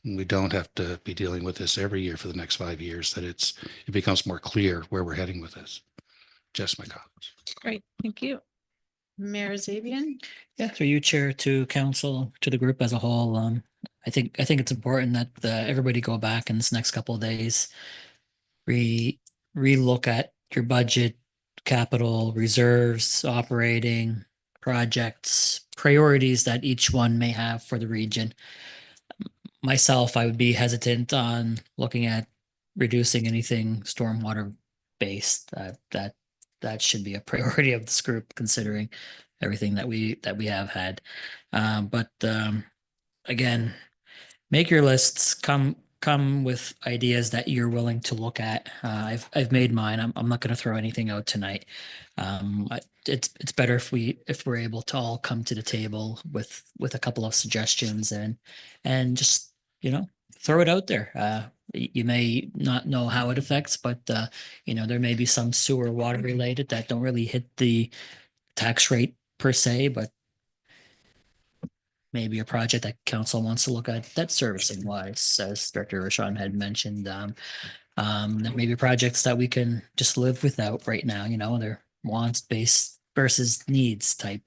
we don't have to be dealing with this every year for the next 5 years, that it becomes more clear where we're heading with this. Just my comments. Great, thank you. Mayor Zabian. Yeah, through you, Chair, to council, to the group as a whole. I think it's important that everybody go back in this next couple of days, re-look at your budget, capital, reserves, operating, projects, priorities that each one may have for the region. Myself, I would be hesitant on looking at reducing anything stormwater based. That should be a priority of this group, considering everything that we have had. But again, make your lists. Come with ideas that you're willing to look at. I've made mine. I'm not going to throw anything out tonight. It's better if we're able to all come to the table with a couple of suggestions and just throw it out there. You may not know how it affects, but there may be some sewer water related that don't really hit the tax rate per se, but maybe a project that council wants to look at debt servicing wise, as Director Rashawn had mentioned. There may be projects that we can just live without right now, they're wants based versus needs type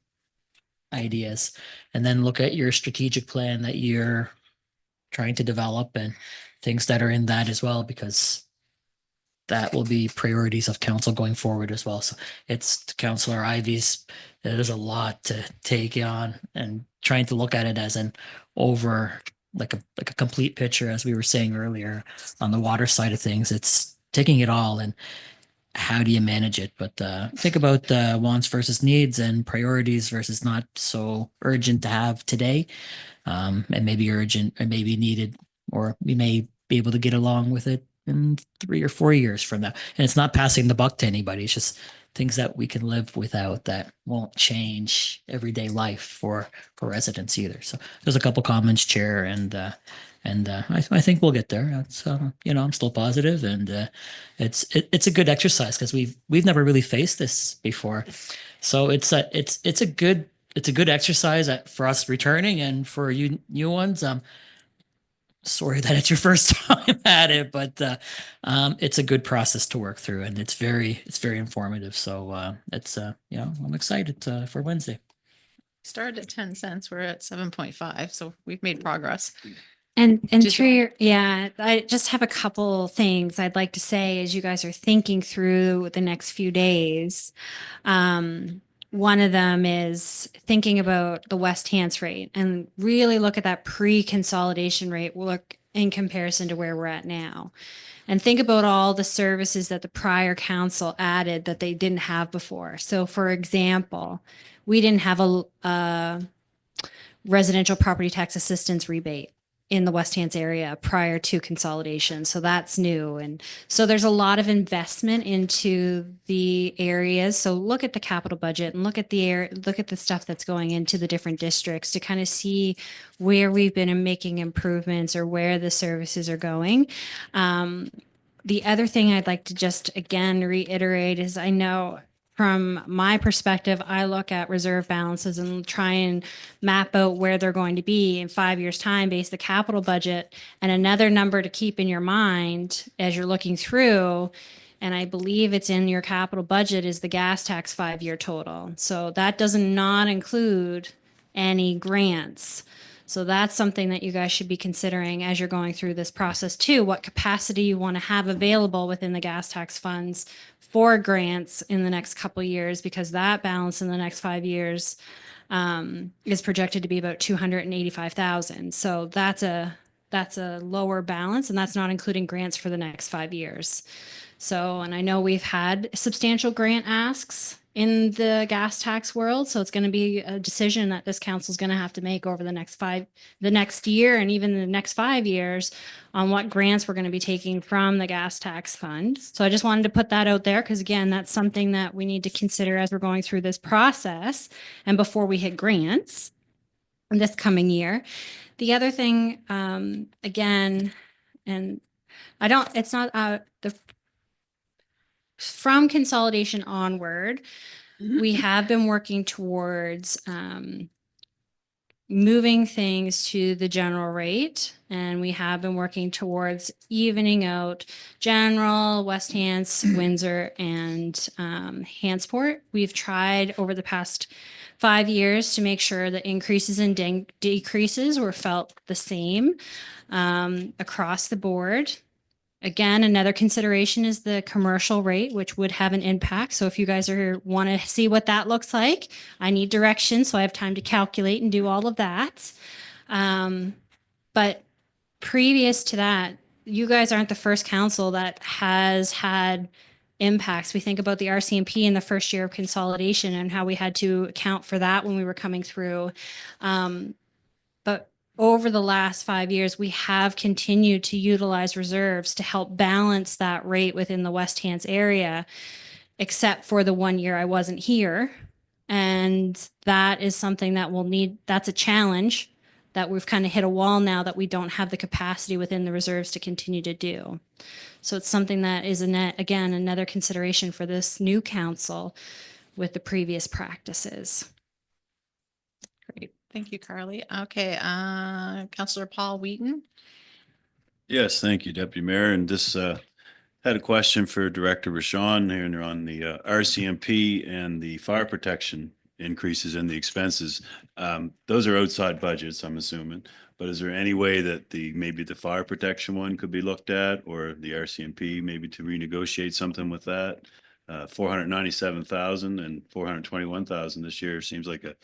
ideas. And then look at your strategic plan that you're trying to develop and things that are in that as well, because that will be priorities of council going forward as well. So it's Councillor Ivy's, there's a lot to take on, and trying to look at it as an over, like a complete picture, as we were saying earlier on the water side of things. It's taking it all and how do you manage it? But think about wants versus needs and priorities versus not so urgent to have today, and maybe urgent and maybe needed, or we may be able to get along with it in 3 or 4 years from now. And it's not passing the buck to anybody. It's just things that we can live without that won't change everyday life for residents either. So there's a couple comments, Chair, and I think we'll get there. It's I'm still positive, and it's a good exercise because we've never really faced this before. So it's a good exercise for us returning, and for you new ones. Sorry that it's your first time at it, but it's a good process to work through, and it's very informative. So I'm excited for Wednesday. Started at 10 cents. We're at 7.5. So we've made progress. And Did through I just have a couple things I'd like to say as you guys are thinking through the next few days. One of them is thinking about the West Hants rate and really look at that pre-consolidation rate, look in comparison to where we're at now. And think about all the services that the prior council added that they didn't have before. So for example, we didn't have a residential property tax assistance rebate in the West Hants area prior to consolidation. So that's new. And so there's a lot of investment into the areas. So look at the capital budget and look at the stuff that's going into the different districts to kind of see where we've been making improvements or where the services are going. The other thing I'd like to just again reiterate is I know from my perspective, I look at reserve balances and try and map out where they're going to be in 5 years' time, base the capital budget, and another number to keep in your mind as you're looking through. And I believe it's in your capital budget is the gas tax 5-year total. So that does not include any grants. So that's something that you guys should be considering as you're going through this process too, what capacity you want to have available within the gas tax funds for grants in the next couple of years, because that balance in the next 5 years is projected to be about 285,000. So that's a lower balance, and that's not including grants for the next 5 years. So, and I know we've had substantial grant asks in the gas tax world. So it's going to be a decision that this council is going to have to make over the next year and even the next 5 years on what grants we're going to be taking from the gas tax fund. So I just wanted to put that out there because again, that's something that we need to consider as we're going through this process and before we hit grants this coming year. The other thing, again, and it's not from consolidation onward, we have been working towards moving things to the general rate, and we have been working towards evening out general, West Hants, Windsor, and Hantsport. We've tried over the past 5 years to make sure that increases and decreases were felt the same across the board. Again, another consideration is the commercial rate, which would have an impact. So if you guys want to see what that looks like, I need direction, so I have time to calculate and do all of that. But previous to that, you guys aren't the first council that has had impacts. We think about the RCMP in the first year of consolidation and how we had to account for that when we were coming through. But over the last 5 years, we have continued to utilize reserves to help balance that rate within the West Hants area, except for the 1 year I wasn't here. And that is something that we'll need, that's a challenge that we've kind of hit a wall now that we don't have the capacity within the reserves to continue to do. So it's something that is, again, another consideration for this new council with the previous practices. Great. Thank you, Carly. Okay, Councillor Paul Wheaton. Yes, thank you, Deputy Mayor. And this had a question for Director Rashawn here on the RCMP and the fire protection increases in the expenses. Those are outside budgets, I'm assuming. But is there any way that maybe the fire protection one could be looked at, or the RCMP maybe to renegotiate something with that? 497,000 and 421,000 this year seems like a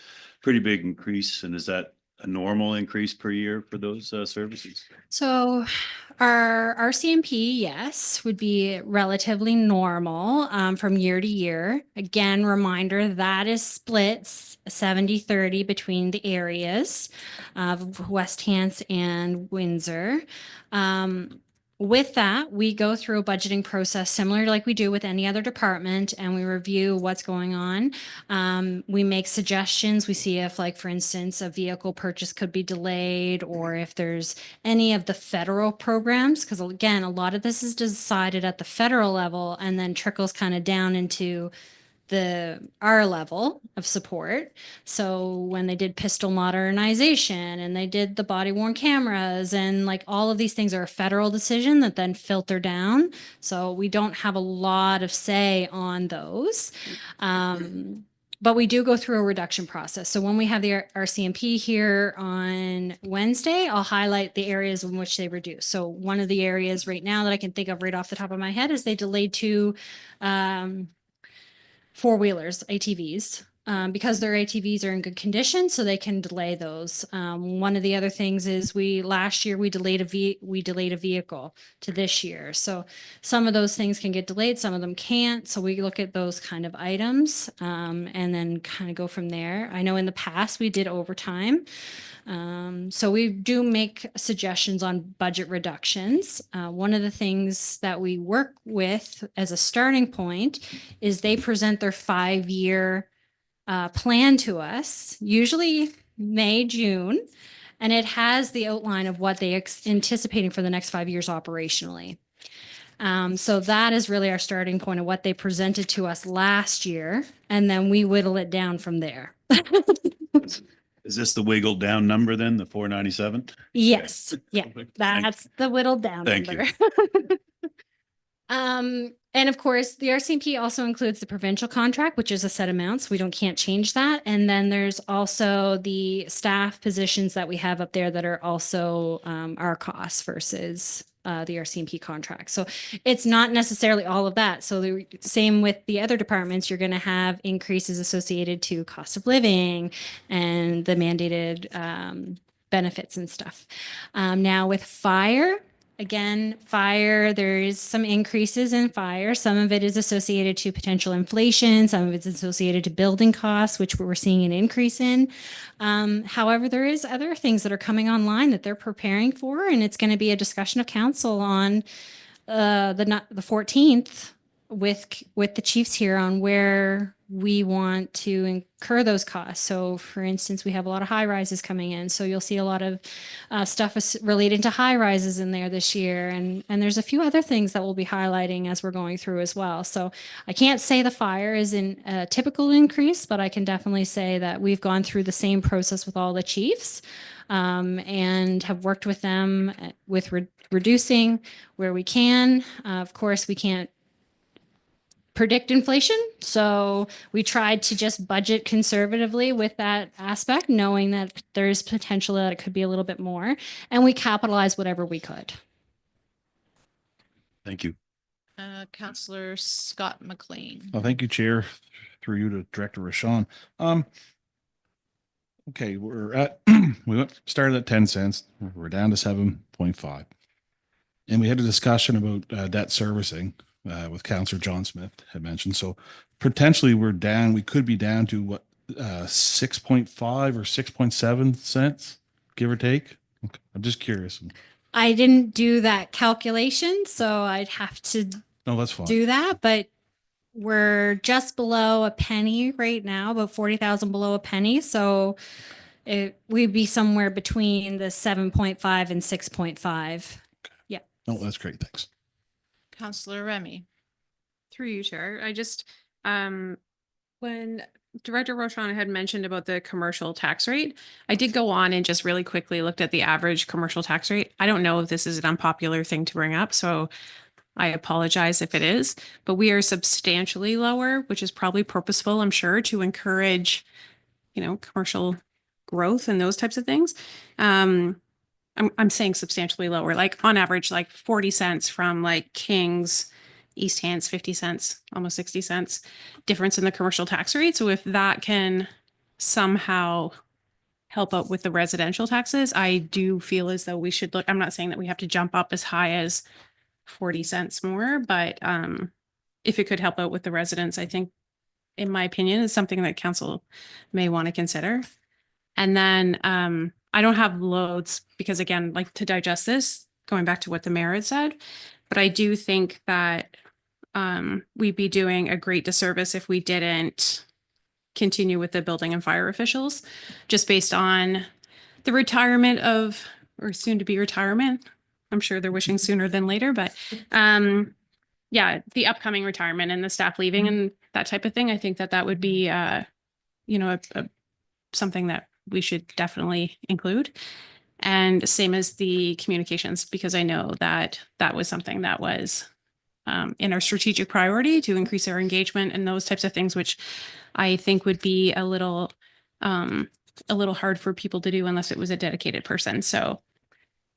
pretty big increase. And is that a normal increase per year for those services? So our RCMP, yes, would be relatively normal from year to year. Again, reminder that is split 70-30 between the areas of West Hants and Windsor. With that, we go through a budgeting process similar to like we do with any other department, and we review what's going on. We make suggestions. We see if, like, for instance, a vehicle purchase could be delayed, or if there's any of the federal programs, because again, a lot of this is decided at the federal level and then trickles kind of down into our level of support. So when they did pistol modernization and they did the body worn cameras, and like all of these things are a federal decision that then filter down. So we don't have a lot of say on those. But we do go through a reduction process. So when we have the RCMP here on Wednesday, I'll highlight the areas in which they reduce. So one of the areas right now that I can think of right off the top of my head is they delayed 2 four-wheelers, ATVs, because their ATVs are in good condition, so they can delay those. One of the other things is last year we delayed a vehicle to this year. So some of those things can get delayed, some of them can't. So we look at those kind of items and then kind of go from there. I know in the past we did overtime. So we do make suggestions on budget reductions. One of the things that we work with as a starting point is they present their 5-year plan to us, usually May, June, and it has the outline of what they anticipating for the next 5 years operationally. So that is really our starting point of what they presented to us last year, and then we whittle it down from there. Is this the wiggled down number then, the 497? Yes. Yeah, that's the whittled down Thank number. And of course, the RCMP also includes the provincial contract, which is a set amount, so can't change that. And then there's also the staff positions that we have up there that are also our costs versus the RCMP contract. So it's not necessarily all of that. So the same with the other departments, you're going to have increases associated to cost of living and the mandated benefits and stuff. Now with fire, again, fire, there is some increases in fire. Some of it is associated to potential inflation. Some of it's associated to building costs, which we're seeing an increase in. However, there is other things that are coming online that they're preparing for, and it's going to be a discussion of council on the 14th with the chiefs here on where we want to incur those costs. So for instance, we have a lot of high rises coming in. So you'll see a lot of stuff related to high rises in there this year. And there's a few other things that we'll be highlighting as we're going through as well. So I can't say the fire is in a typical increase, but I can definitely say that we've gone through the same process with all the chiefs and have worked with them with reducing where we can. Of course, we can't predict inflation. So we tried to just budget conservatively with that aspect, knowing that there's potential that it could be a little bit more, and we capitalized whatever we could. Thank you. Counselor Scott McLean. Oh, thank you, Chair. Through you to Director Rashawn. Okay, we're at, started at 10 cents. We're down to 7.5. And we had a discussion about debt servicing with Counselor John Smith had mentioned. So potentially we could be down to what, 6.5 or 6.7 cents, give or take. Okay. I'm just curious. I didn't do that calculation, so I'd have to No, that's fine. do that, but we're just below a penny right now, about 40,000 below a penny. So we'd be somewhere between the 7.5 and 6.5. Yeah. No, that's great. Thanks. Counselor Remy. Through you, Chair. I just, when Director Rochon had mentioned about the commercial tax rate, I did go on and just really quickly looked at the average commercial tax rate. I don't know if this is an unpopular thing to bring up, so I apologize if it is, but we are substantially lower, which is probably purposeful, I'm sure, to encourage, commercial growth and those types of things. I'm saying substantially lower, like on average, like 40 cents from like King's, East Hants, 50 cents, almost 60 cents difference in the commercial tax rate. So if that can somehow help out with the residential taxes, I do feel as though we should look, I'm not saying that we have to jump up as high as 40 cents more, but if it could help out with the residents, I think, in my opinion, is something that council may want to consider. And then I don't have loads because, again, like to digest this, going back to what the mayor had said, but I do think that we'd be doing a great disservice if we didn't continue with the building and fire officials, just based on the retirement of, or soon to be retirement. I'm sure they're wishing sooner than later, but yeah, the upcoming retirement and the staff leaving and that type of thing. I think that would be, something that we should definitely include. And same as the communications, because I know that was something that was in our strategic priority to increase our engagement and those types of things, which I think would be a little hard for people to do unless it was a dedicated person. So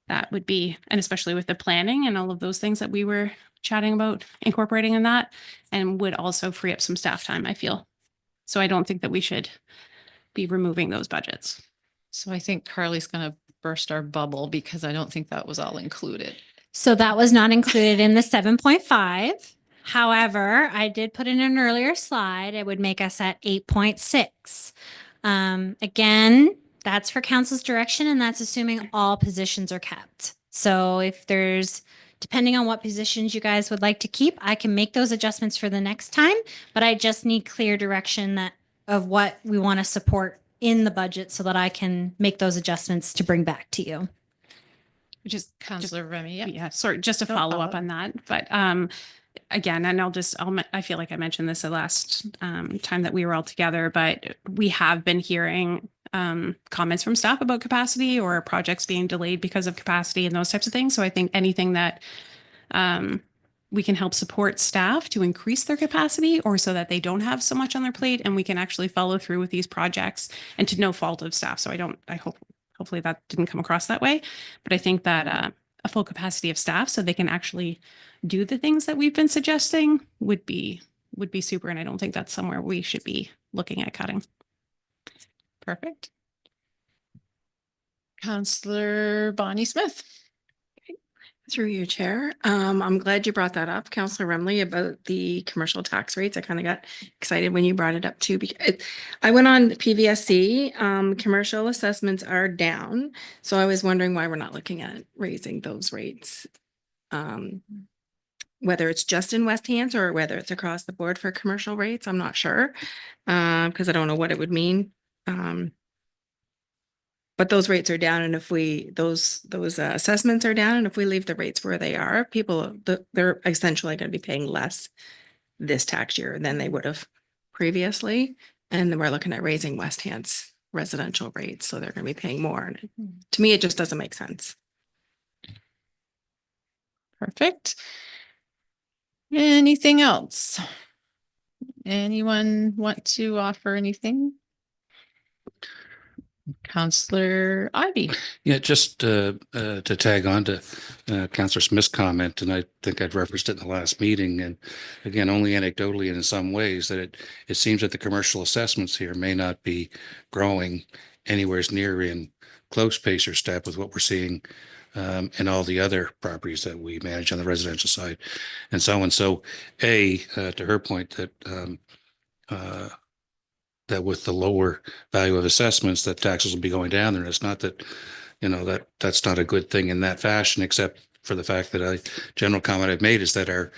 that would be, and especially with the planning and all of those things that we were chatting about, incorporating in that, and would also free up some staff time, I feel. So I don't think that we should be removing those budgets. So I think Carly's going to burst our bubble because I don't think that was all included. So that was not included in the 7.5. However, I did put in an earlier slide. It would make us at 8.6. Again, that's for council's direction, and that's assuming all positions are kept. So if there's, depending on what positions you guys would like to keep, I can make those adjustments for the next time, but I just need clear direction of what we want to support in the budget so that I can make those adjustments to bring back to you. Just Councillor Remy. Yeah. Yeah, sorry, just to follow up on that. But again, and I feel like I mentioned this the last time that we were all together, but we have been hearing comments from staff about capacity or projects being delayed because of capacity and those types of things. So I think anything that we can help support staff to increase their capacity or so that they don't have so much on their plate and we can actually follow through with these projects and to no fault of staff. So hopefully that didn't come across that way, but I think that a full capacity of staff so they can actually do the things that we've been suggesting would be super. And I don't think that's somewhere we should be looking at cutting. Perfect. Councillor Bonnie Smith. Through you, Chair. I'm glad you brought that up, Councillor Remley, about the commercial tax rates. I kind of got excited when you brought it up too, because I went on PVSC. Commercial assessments are down. So I was wondering why we're not looking at raising those rates. Whether it's just in West Hants or whether it's across the board for commercial rates, I'm not sure. Because I don't know what it would mean. But those rates are down, and if those assessments are down, and if we leave the rates where they are, they're essentially going to be paying less this tax year than they would have previously. And then we're looking at raising West Hants residential rates, so they're going to be paying more. And to me, it just doesn't make sense. Perfect. Anything else? Anyone want to offer anything? Counselor Ivy. Yeah, just to tag on to Councillor Smith's comment, and I think I'd referenced it in the last meeting, and again, only anecdotally and in some ways, that it seems that the commercial assessments here may not be growing anywhere near in close pace or step with what we're seeing in all the other properties that we manage on the residential side and so on. So, to her point, that with the lower value of assessments, that taxes will be going down there. And it's not that, that's not a good thing in that fashion, except for the fact that general comment I've made is that our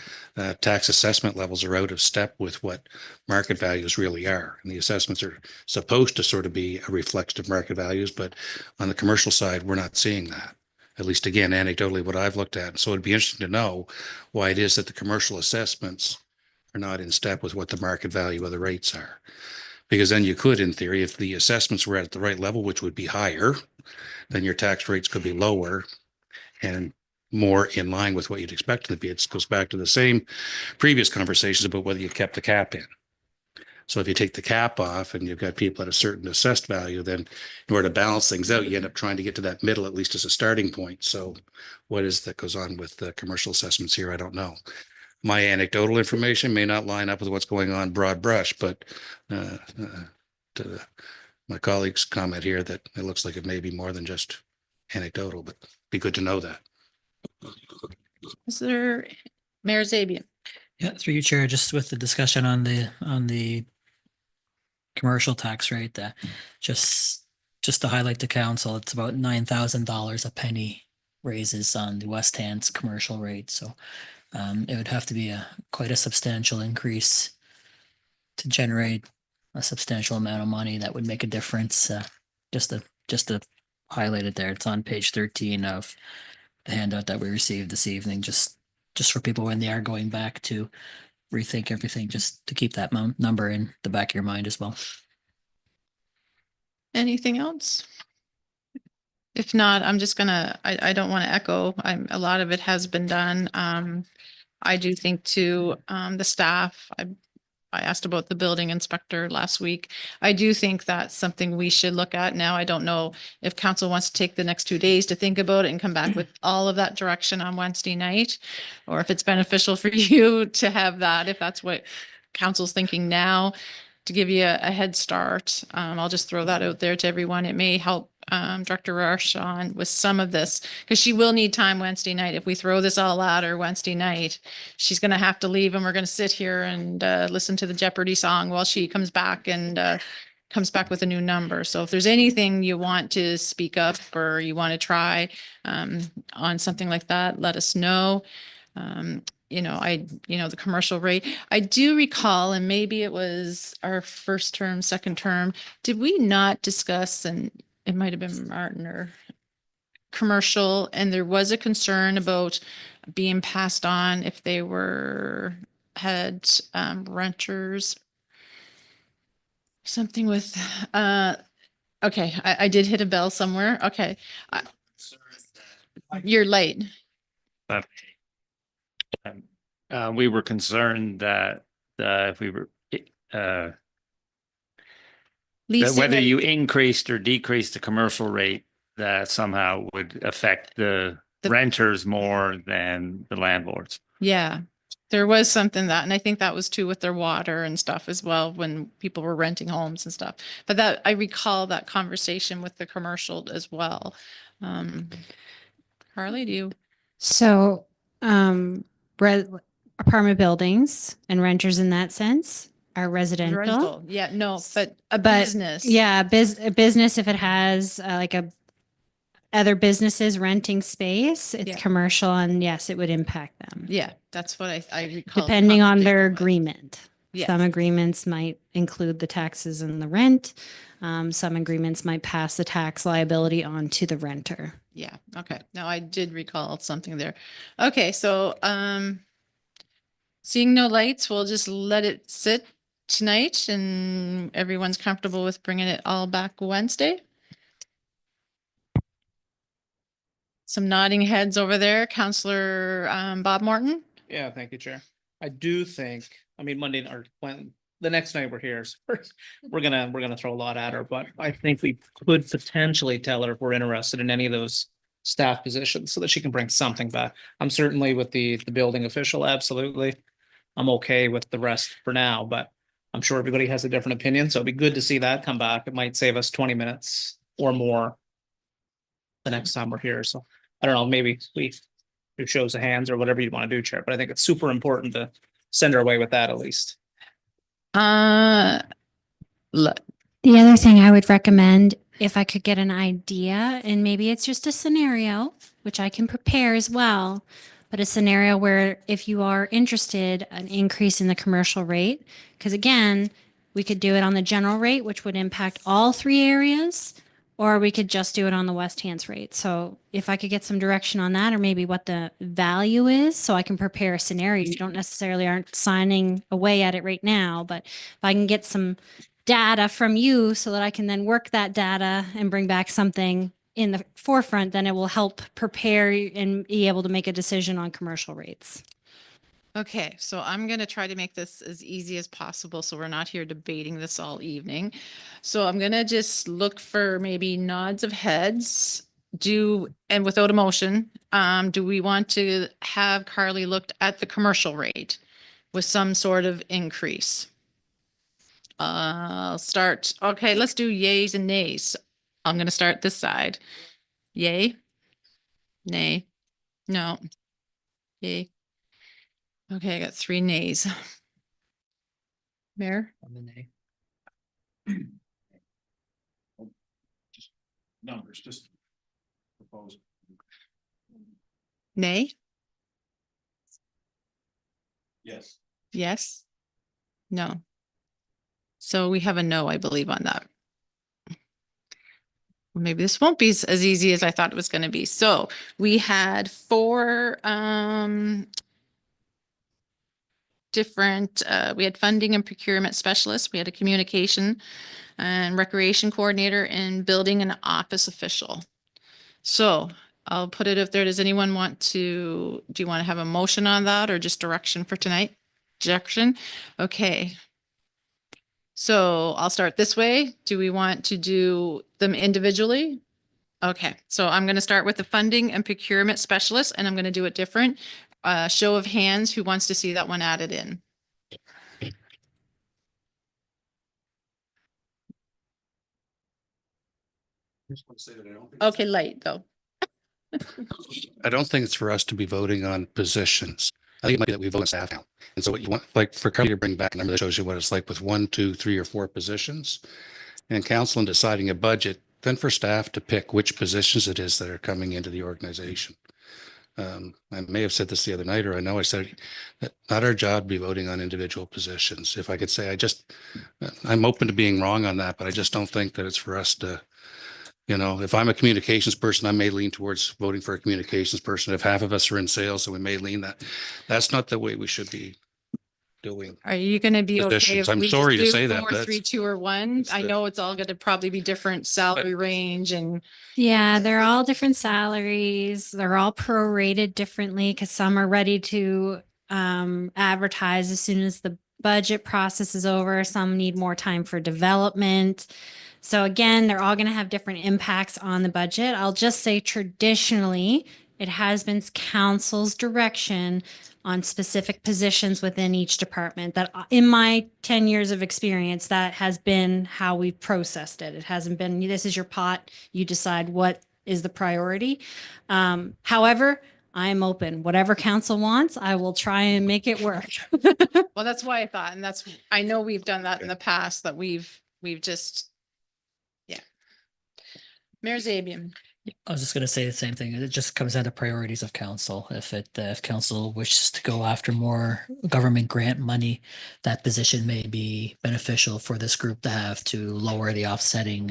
tax assessment levels are out of step with what market values really are. And the assessments are supposed to sort of be a reflection of market values, but on the commercial side, we're not seeing that. At least, again, anecdotally, what I've looked at. So it'd be interesting to know why it is that the commercial assessments are not in step with what the market value of the rates are. Because then you could, in theory, if the assessments were at the right level, which would be higher, then your tax rates could be lower and more in line with what you'd expect them to be. It goes back to the same previous conversations about whether you kept the cap in. So if you take the cap off and you've got people at a certain assessed value, then in order to balance things out, you end up trying to get to that middle, at least as a starting point. So what is that goes on with the commercial assessments here? I don't know. My anecdotal information may not line up with what's going on broad brush, but to my colleague's comment here that it looks like it may be more than just anecdotal, but be good to know that. Is there Mayor Zabian? Yeah, through you, Chair, just with the discussion on the commercial tax rate, just to highlight to council, it's about $9,000 a penny raises on the West Hand's commercial rate. So it would have to be quite a substantial increase to generate a substantial amount of money that would make a difference. Just to highlight it there, it's on page 13 of the handout that we received this evening. Just for people when they are going back to rethink everything, just to keep that number in the back of your mind as well. Anything else? If not, I'm just gonna, I don't want to echo. A lot of it has been done. I do think too, the staff, I asked about the building inspector last week. I do think that's something we should look at now. I don't know if council wants to take the next 2 days to think about it and come back with all of that direction on Wednesday night, or if it's beneficial for you to have that, if that's what council's thinking now, to give you a head start. I'll just throw that out there to everyone. It may help Director Roshan with some of this, because she will need time Wednesday night. If we throw this all at her Wednesday night, she's going to have to leave and we're going to sit here and listen to the Jeopardy song while she comes back and comes back with a new number. So if there's anything you want to speak up or you want to try on something like that, let us know. The commercial rate, I do recall, and maybe it was our first term, second term, did we not discuss, and it might have been Martin or commercial, and there was a concern about being passed on if they had renters, something with, okay, I did hit a bell somewhere. Okay. You're late. We were concerned that if we were that whether you increased or decreased the commercial rate, that somehow would affect the renters more than the landlords. Yeah, there was something that, and I think that was too with their water and stuff as well when people were renting homes and stuff. But that I recall that conversation with the commercial as well. Harley, do you? So, apartment buildings and renters in that sense are residential. Rental. Yeah, no, but a But business. yeah, a business, if it has other businesses renting space, it's Yeah. commercial, and yes, it would impact them. Yeah, that's what I recall. Depending on their agreement. Yes. Some agreements might include the taxes and the rent. Some agreements might pass the tax liability on to the renter. Yeah, okay. No, I did recall something there. Okay, so seeing no lights, we'll just let it sit tonight and everyone's comfortable with bringing it all back Wednesday. Some nodding heads over there. Councillor Bob Morton. Yeah, thank you, Chair. I do think, Monday or the next night we're here, so we're gonna throw a lot at her, but I think we could potentially tell her if we're interested in any of those staff positions so that she can bring something back. I'm certainly with the building official, absolutely. I'm okay with the rest for now, but I'm sure everybody has a different opinion, so it'd be good to see that come back. It might save us 20 minutes or more the next time we're here, so I don't know, maybe we do shows of hands or whatever you want to do, Chair, but I think it's super important to send her away with that at least. Look, The other thing I would recommend, if I could get an idea, and maybe it's just a scenario, which I can prepare as well, but a scenario where if you are interested, an increase in the commercial rate, because again, we could do it on the general rate, which would impact all three areas, or we could just do it on the West Hants rate. So if I could get some direction on that, or maybe what the value is, so I can prepare a scenario. You don't necessarily aren't signing away at it right now, but if I can get some data from you so that I can then work that data and bring back something in the forefront, then it will help prepare and be able to make a decision on commercial rates. okay, so I'm gonna try to make this as easy as possible, so we're not here debating this all evening. So I'm gonna just look for maybe nods of heads. And without a motion, do we want to have Carly looked at the commercial rate with some sort of increase? I'll start, okay, let's do yays and nays. I'm gonna start this side. Yay? Nay? No? Yay? Okay, I got 3 nays. Mayor? On the nay. Numbers, just propose. Nay? Yes. Yes? No? So we have a no, I believe, on that. Maybe this won't be as easy as I thought it was going to be. So we had 4 different, we had funding and procurement specialists, we had a communication and recreation coordinator, and building and office official. So I'll put it if there, does anyone want to, do you want to have a motion on that or just direction for tonight? Direction? Okay. So I'll start this way. Do we want to do them individually? Okay, so I'm going to start with the funding and procurement specialist, and I'm going to do it different. Show of hands, who wants to see that one added in? Okay, light though. I don't think it's for us to be voting on positions. I think it might be that we vote on staff now. And so what you want, like for Carly to bring back a number that shows you what it's like with 1, 2, 3, or 4 positions. And council in deciding a budget, then for staff to pick which positions it is that are coming into the organization. I may have said this the other night, or I know I said it, that not our job to be voting on individual positions. If I could say, I'm open to being wrong on that, but I just don't think that it's for us to, you know, if I'm a communications person, I may lean towards voting for a communications person. If half of us are in sales, so we may lean that. That's not the way we should be doing. Are you going to be okay Positions. if I'm we sorry just to do say that, 4, but 3, 2, or 1? I know it's all going to probably be different salary range and. Yeah, they're all different salaries. They're all prorated differently because some are ready to advertise as soon as the budget process is over. Some need more time for development. So again, they're all going to have different impacts on the budget. I'll just say traditionally, it has been council's direction on specific positions within each department that in my 10 years of experience, that has been how we've processed it. It hasn't been, this is your pot, you decide what is the priority. However, I'm open, whatever council wants, I will try and make it work. Well, that's why I thought, and that's, I know we've done that in the past, that we've just, yeah. Mayor Zabian. I was just going to say the same thing. It just comes down to priorities of council. If council wishes to go after more government grant money, that position may be beneficial for this group to have to lower the offsetting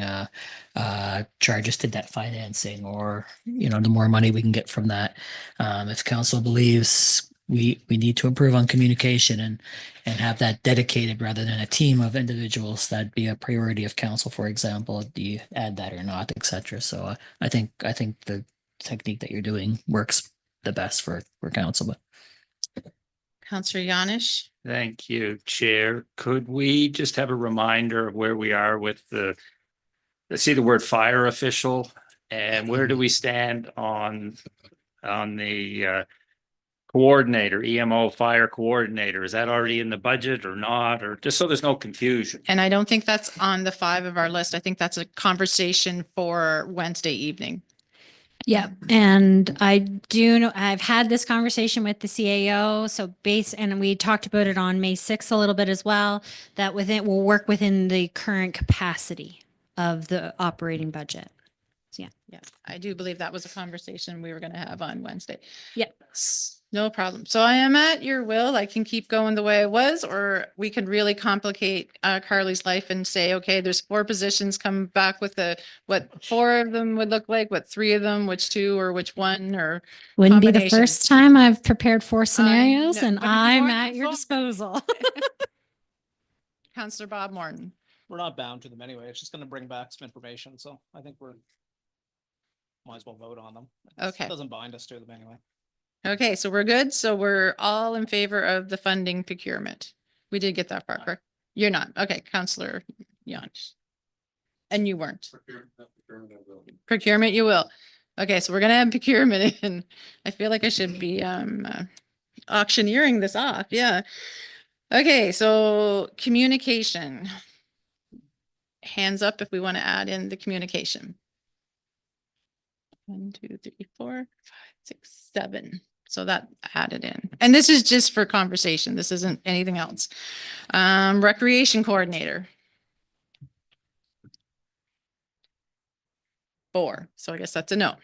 charges to debt financing, or, you know, the more money we can get from that. If council believes we need to improve on communication and have that dedicated rather than a team of individuals, that'd be a priority of council, for example. Do you add that or not, etc. So I think the technique that you're doing works the best for council. But Councillor Yanish. Thank you, Chair. Could we just have a reminder of where we are with let's see the word fire official, and where do we stand on the coordinator, EMO fire coordinator? Is that already in the budget or not, or just so there's no confusion? And I don't think that's on the 5 of our list. I think that's a conversation for Wednesday evening. Yep. And I do know, I've had this conversation with the CAO. So and we talked about it on May 6th a little bit as well, that we'll work within the current capacity of the operating budget. So, yeah. Yes, I do believe that was a conversation we were going to have on Wednesday. Yep. No problem. So I am at your will. I can keep going the way I was, or we could really complicate Carly's life and say, okay, there's 4 positions, come back with what 4 of them would look like, what 3 of them, which 2 or which 1 or Wouldn't be the combination. first time I've prepared 4 scenarios know, and but if you I'm want at to your vote- disposal. Councillor Bob Morton. We're not bound to them anyway. It's just gonna bring back some information, so I think might as well vote on them. Okay. It doesn't bind us to them anyway. Okay, so we're good. So we're all in favor of the funding procurement. We did get that far, correct? You're not. Okay, Councillor Yon. And you weren't. Procurement, you will. Okay, so we're gonna have procurement in. I feel like I should be auctioneering this off. Yeah. Okay, so communication. Hands up if we want to add in the communication. 1, 2, 3, 4, 5, 6, 7. So that added in. And this is just for conversation. This isn't anything else. Recreation coordinator. 4. So I guess that's a no.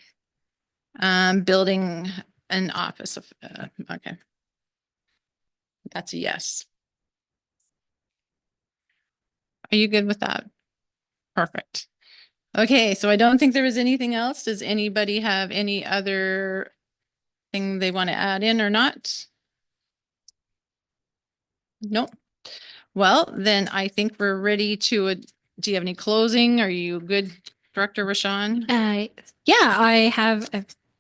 Building an office of, okay. That's a yes. Are you good with that? Perfect. Okay, so I don't think there was anything else. Does anybody have any other thing they want to add in or not? Nope. Well, then I think we're ready to, do you have any closing? Are you good, Director Rashawn? Yeah, I have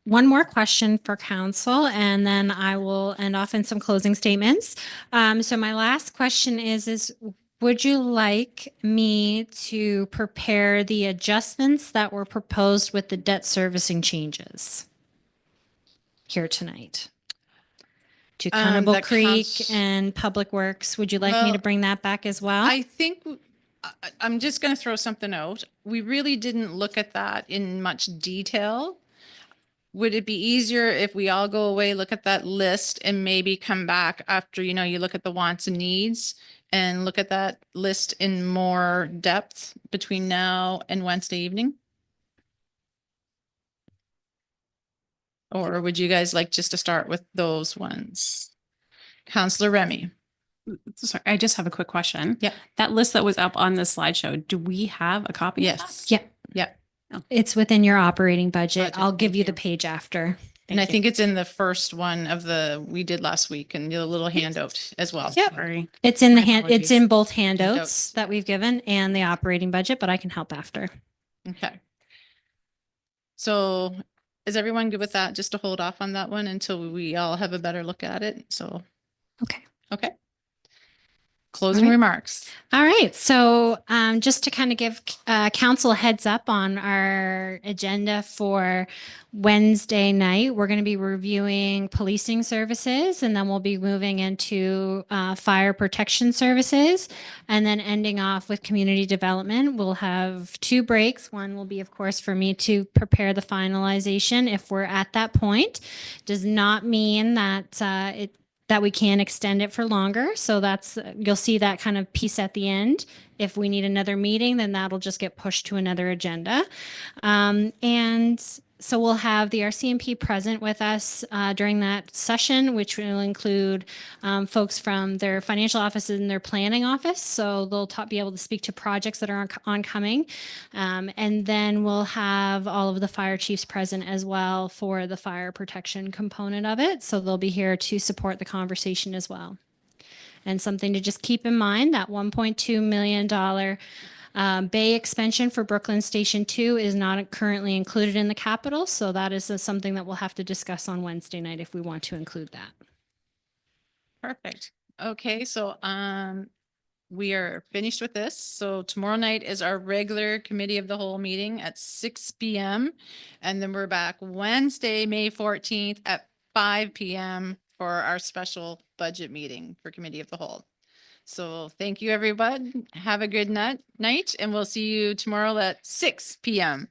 one more question for council and then I will end off in some closing statements. So my last question is would you like me to prepare the adjustments that were proposed with the debt servicing changes here tonight? To Cannibal that Creek counts- and Public Works, would you like me Well, to bring that back as well? I think I'm just going to throw something out. We really didn't look at that in much detail. Would it be easier if we all go away, look at that list and maybe come back after, you look at the wants and needs and look at that list in more depth between now and Wednesday evening? Or would you guys like just to start with those ones? Councillor Remy. Sorry, I just have a quick question. Yeah. That list that was up on the slideshow, do we have a copy? Yes. Yep. Yeah. It's within your operating budget. Budget, I'll give thank you you. the page after. And I Thank you. think it's in the first one of we did last week and the little handout as well. Yep. Sorry. It's in the My it's in apologies. both handouts Handouts. that we've given and the operating budget, but I can help after. Okay. So is everyone good with that? Just to hold off on that one until we all have a better look at it. So, Okay. okay. Closing All right. remarks. All right. So just to kind of give council a heads up on our agenda for Wednesday night, we're going to be reviewing policing services and then we'll be moving into fire protection services and then ending off with community development. We'll have 2 breaks. One will be, of course, for me to prepare the finalization if we're at that point. Does not mean that that we can extend it for longer. So you'll see that kind of piece at the end. If we need another meeting, then that'll just get pushed to another agenda. And so we'll have the RCMP present with us during that session, which will include folks from their financial office and their planning office. So they'll be able to speak to projects that are oncoming. And then we'll have all of the fire chiefs present as well for the fire protection component of it. So they'll be here to support the conversation as well. And something to just keep in mind, that $1.2 million bay expansion for Brooklyn Station 2 is not currently included in the capital. So that is something that we'll have to discuss on Wednesday night if we want to include that. Perfect. Okay, so we are finished with this. So tomorrow night is our regular committee of the whole meeting at 6 p.m. And then we're back Wednesday, May 14th at 5 p.m. for our special budget meeting for committee of the whole. So thank you, everyone. Have a good night, and we'll see you tomorrow at 6 p.m.